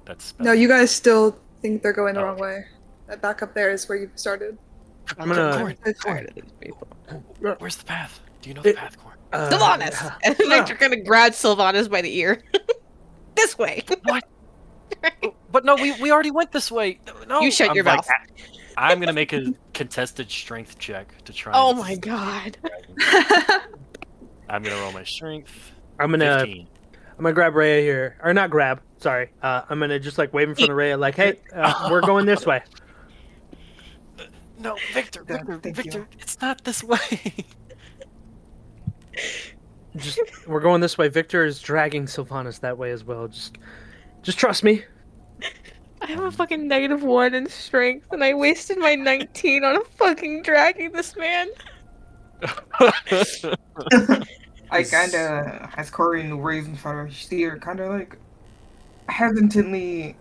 that spell? No, you guys still think they're going the Oh, wrong way. That back up there is where you started. I'm gonna. Corin, where's the path? Do you know the path, Corin? Sylvanas! And Victor kind of grabs Sylvanas by the ear. This way! What? But no, we already went this way. No, You shut your mouth. I'm gonna make a contested strength check to try. Oh and my god. I'm gonna roll my strength. I'm gonna 15. grab Rhea here, or not grab. Sorry. I'm gonna just like wave in front of Rhea, like, hey, we're going this way. No, Victor, Thank you. it's not this way. We're going this way. Victor is dragging Sylvanas that way as well. Just trust me. I have a fucking -1 in strength, and I wasted my 19 on a fucking dragging this man. I kinda, as Corin waves in front of her, you see her kinda like hesitantly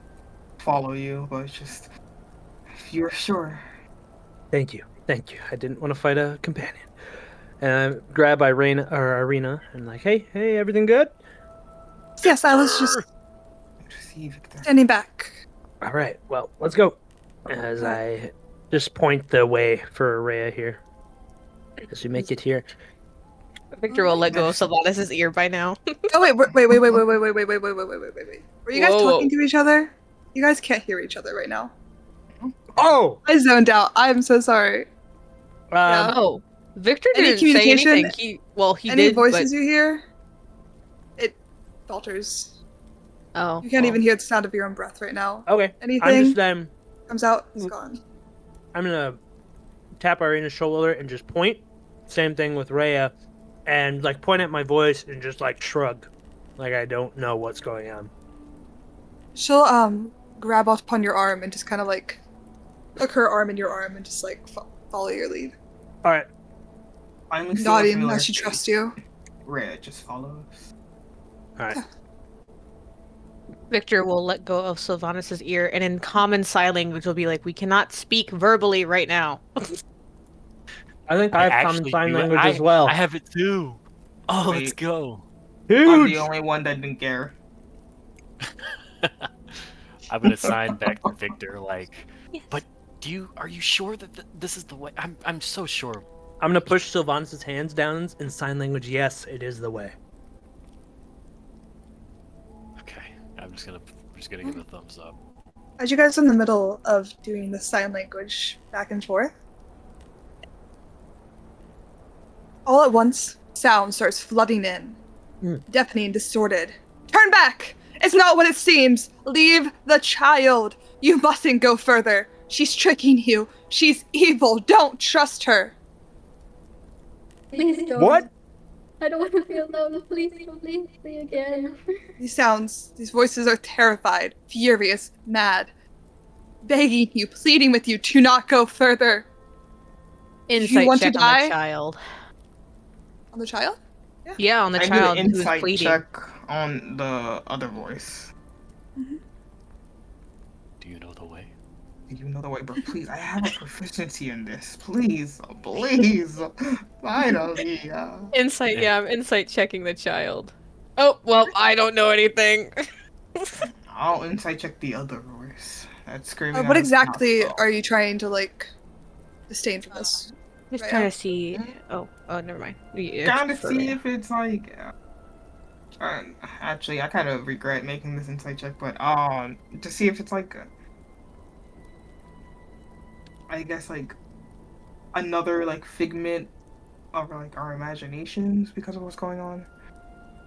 follow you, but it's just, if you're sure. Thank you. I didn't want to fight a companion. And I grab Arena and like, hey, everything good? Yes, I was just See, Victor. standing back. All right, well, let's go. As I just point the way for Rhea here. As we make it here. Victor will let go of Sylvanas' ear by now. Oh wait. Were you guys Whoa. talking to each other? You guys can't hear each other right now. Oh! I zoned out. I'm so sorry. Yeah. Oh, Victor Any didn't say communication? anything. He Any did, voices you hear, it falters. but... Oh. You can't even hear the sound of your own breath right now. Okay. Anything I'm just comes out, it's gone. I'm gonna tap Arena's shoulder and just point. Same thing with Rhea. And like point at my voice and just like shrug. Like I don't know what's going on. She'll grab upon your arm and just kind of like hook her arm in your arm and just like follow your lead. Alright. Finally, see Nodding familiar as she trusts you. Rhea just follows. Alright. Victor will let go of Sylvanas' ear, and in common sign language will be like, "We cannot speak verbally right now." I think I have common actually sign do. language as well. I have it too. Oh, let's Wait. go. I'm the Huge. only one that didn't care. I'm gonna sign back to Victor like, Yes. but are you sure that this is the way? I'm so sure. I'm gonna push Sylvanas' hands down in sign language. Yes, it is the way. Okay, I'm just gonna give a thumbs up. As you guys are in the middle of doing the sign language back and forth, all at once, sound starts flooding in, deafening, distorted. Turn back! It's not what it seems! Leave the child! You mustn't go further! She's tricking you! She's evil! Don't trust her! Please don't. What? I don't want to be alone. Please don't leave me again. These sounds, these voices are terrified, furious, mad, begging you, pleading with you to not go further. Insight want to check on die? the child. On the child? Yeah, on the I did child an who's insight pleading. check on the other voice. Do you know the way? You know the way, but please, I have a proficiency in this. Please, please, finally. Insight, yeah, I'm insight checking the child. Oh, well, I don't know anything. I'll insight check the other voice. That's screaming. What out of exactly mouth. are you trying to, disdain from this? Just Right trying now? to see. Oh, never mind. Kind of see if it's like. Actually, I kind of regret making this insight check, but to see if it's like. I guess like another like figment of like our imaginations because of what's going on.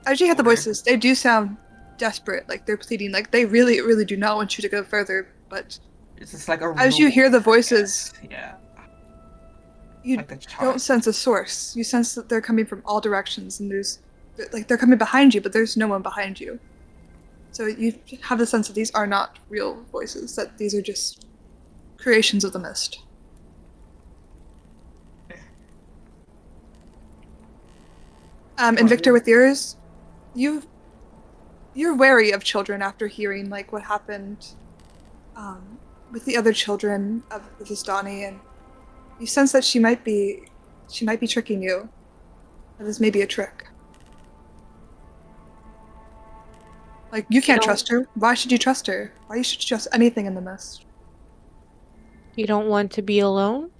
As you hear the Or- voices, they do sound desperate, like they're pleading, like they really, really do not want you to go further, but It's just like a. as you hear the rule, I voices, guess. Yeah. you Like the child. don't sense a source. You sense that they're coming from all directions, and they're coming behind you, but there's no one behind you. So you have the sense that these are not real voices, that these are just creations of the mist. And Victor, with yours, you're wary of children after hearing like what happened with the other children of the Vistani, and you sense that she might be tricking you. That this may be a trick. Like you can't trust her. Why should you trust her? Why should you trust anything in the mist? You don't want to be alone?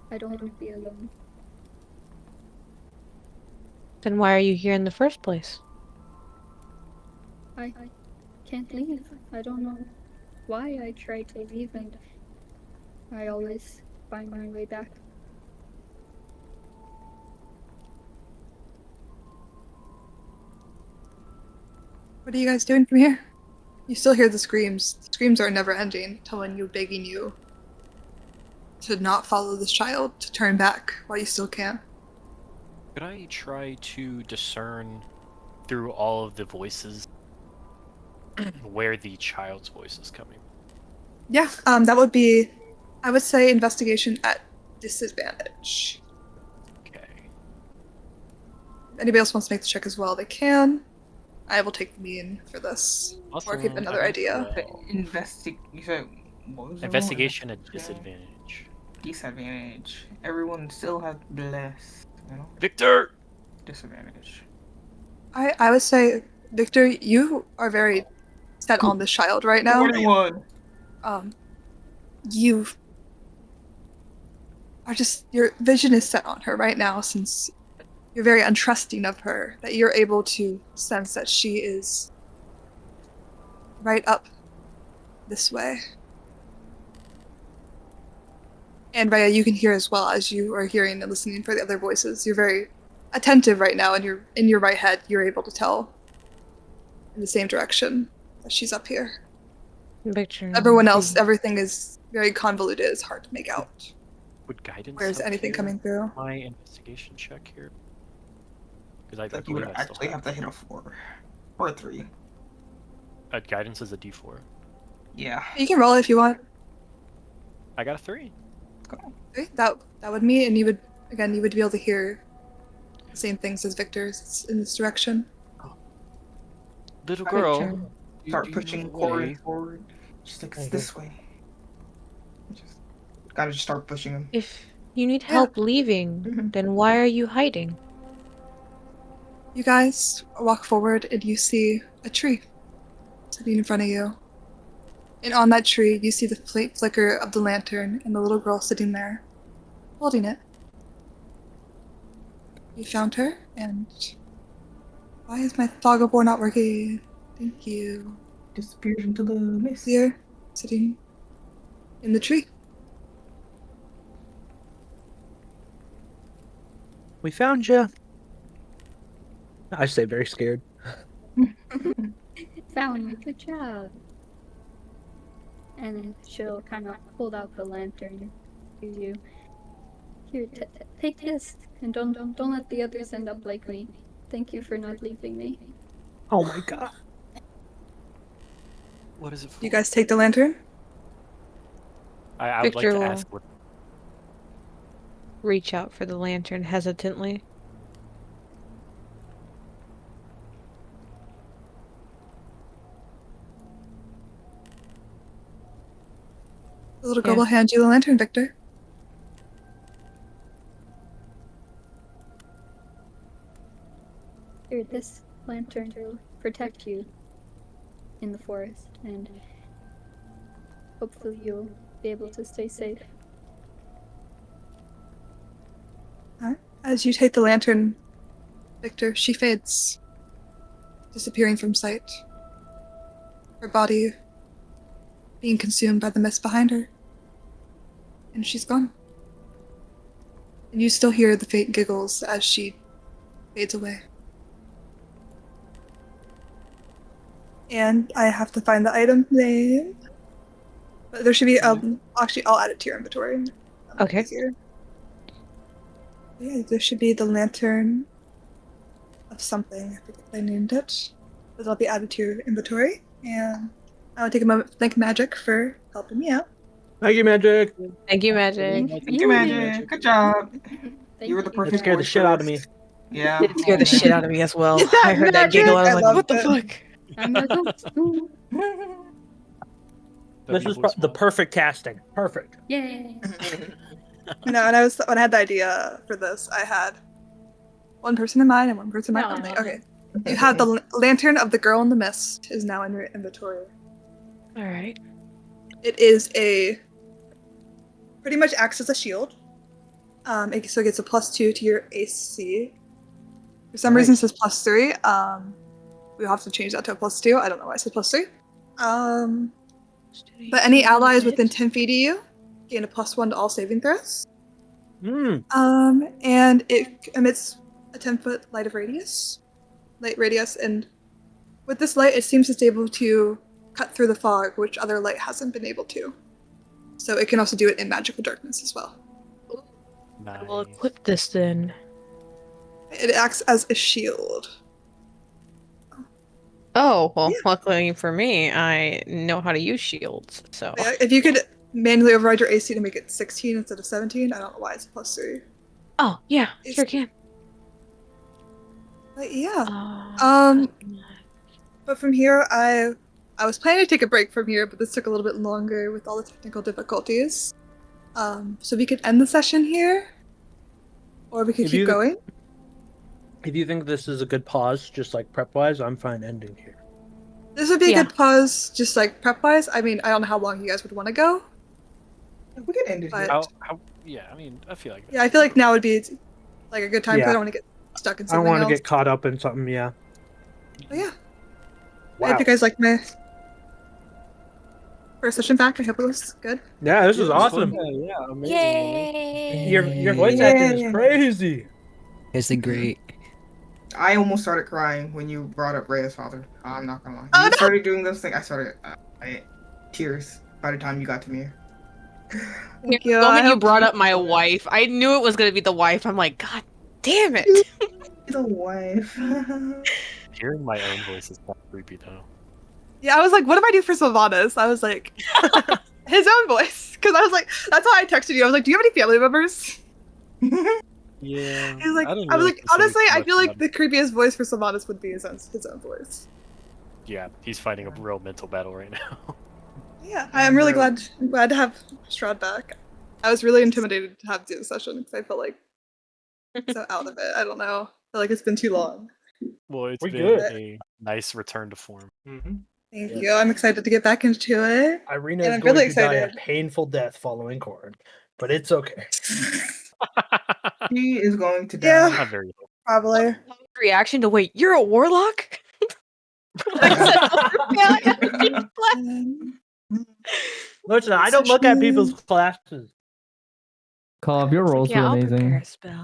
I don't want to be alone. Then why are you here in the first place? I can't leave. I don't know why I try to leave and I always find my way back. What are you guys doing from here? You still hear the screams. The screams are never ending, telling you, begging you to not follow this child, to turn back while you still can. Could I try to discern through all of the voices where the child's voice is coming? Yeah, that would be, I would say, investigation at disadvantage. Okay. If anybody else wants to make the check as well, they can. I will take the mean for this. Or keep another idea. You said what was it? Investigation at disadvantage. Disadvantage. Everyone still has bless. You know. Victor! Disadvantage. I would say, Victor, you are very set on this child right now. 41. You are your vision is set on her right now, since you're very untrusting of her, that you're able to sense that she is right up this way. And Raya, you can hear as well, as you are hearing and listening for the other voices. You're very attentive right now, and you're in your right head, you're able to tell in the same direction that she's up here. Victor. Everyone else, everything is very convoluted. It's hard to make out. Would guidance Where's help anything here? coming through? My investigation check here? Because I Like you would believe I still actually have to hit a 4 or a 3. guidance is a D4. Yeah. You can roll if you want. I got a 3. Okay, that would mean, and you would be able to hear the same things as Victor's in this direction. Little Alright, girl, turn. Start do you pushing know the Corin way? forward. She's like, it's Okay. this way. Just gotta just start pushing him. If you need Yeah. help leaving, Mhm. then why are you hiding? You guys walk forward and you see a tree sitting in front of you. And on that tree, you see the faint flicker of the lantern and the little girl sitting there, holding it. You found her, and why is my fog of war not working? Thank you. Disappeared into the mist. Here, sitting in the tree. We found you. I say very scared. Found you. Good job. And then she'll kind of hold out the lantern to you. Here, take this, and don't let the others end up like me. Thank you for not leaving me. Oh my god. What is it for? You guys take the lantern? I would like Victor to will ask what. reach out for the lantern hesitantly. The little girl Yeah. will hand you the lantern, Victor. Here, this lantern will protect you in the forest, and hopefully you'll be able to stay safe. As you take the lantern, Victor, she fades, disappearing from sight. Her body being consumed by the mist behind her. And she's gone. And you still hear the faint giggles as she fades away. And I have to find the item name. But there should be, actually, I'll add it to your inventory. Okay. Easier. Yeah, there should be the lantern of something. I forget what I named it. But it'll be added to your inventory. And I will take a moment to thank Magic for helping me out. Thank you, Magic. Thank you, Magic. Thank you, Magic. Good job. Thank You were the That perfect scared the voice shit for out of this. me. Yeah. It scared the shit out of me as well. Is that I heard that magic? giggle. I was I like, love what the it. fuck? I'm a ghost. Ooh. This is the perfect casting. Perfect. Yay! No, and when I had the idea for this, I had one person in mind and one person in mind only. Aw. Okay. You have the lantern of the girl in the mist is now in your inventory. Alright. It is pretty much acts as a shield. So it gets a +2 to your AC. For some reason it says +3. We'll have to change that to a +2. I don't know why it says +3. But any allies within 10 feet of you gain a +1 to all saving throws. And it emits a 10-foot light radius, and with this light, it seems it's able to cut through the fog, which other light hasn't been able to. So it can also do it in magical darkness as well. Nice. I will equip this then. It acts as a shield. Oh, well, Yeah. luckily for me, I know how to use shields, so. Yeah, if you could manually override your AC to make it 16 instead of 17, I don't know why it's +3. Oh, yeah, It's- sure can. But yeah. Um, But from here, I was planning to take a break from here, but this took a little bit longer with all the technical difficulties. So we could end the session here, or we could keep going. If you think this is a good pause, just like prep-wise, I'm fine ending here. This would be a Yeah. good pause, just like prep-wise. I mean, I don't know how long you guys would want to go. We could end it here. But Yeah, I mean, I feel like. yeah, I feel like now would be like a good time because Yeah. I don't want to get stuck in I something don't want else. to get caught up in something, yeah. But yeah, I Wow. hope you guys liked my first session back. I hope it was good. Yeah, this is Yeah, it was awesome. fun. Yeah, amazing. Yay! Your voice acting is crazy. It's a great. I almost started crying when you brought up Rhea's father. I'm not gonna lie. Oh, You no! started doing this thing. I started tears by the time you got to me. Thank The you. I moment you hope- brought up my wife, I knew it was gonna be the wife. I'm like, God damn it! The wife. Hearing my own voice is kind of creepy though. Yeah, I was like, what if I do for Sylvanas? I was like, his own voice. Because I was like, that's why I texted you. I was like, do you have any family members? Yeah. He was like, I, didn't I was really like, consider honestly, too I much feel like about the creepiest voice for Sylvanas would be his own voice. Yeah, he's fighting a real mental battle right now. Yeah, I'm really glad to have Strahd back. I was really intimidated to have the session because I felt like so out of it. I don't know. I feel like it's been too long. Well, it's We're been good. a nice return to form. Mm-hmm. Thank you. I'm excited to get back into it. Irina And is I'm going really to die a excited. painful death following Corin, but it's okay. She is going to die. Yeah, Not very well. probably. Reaction to wait, you're a warlock? Listen, I don't look at people's classes. Carl, your rolls Yeah, were I'll prepare amazing. a spell.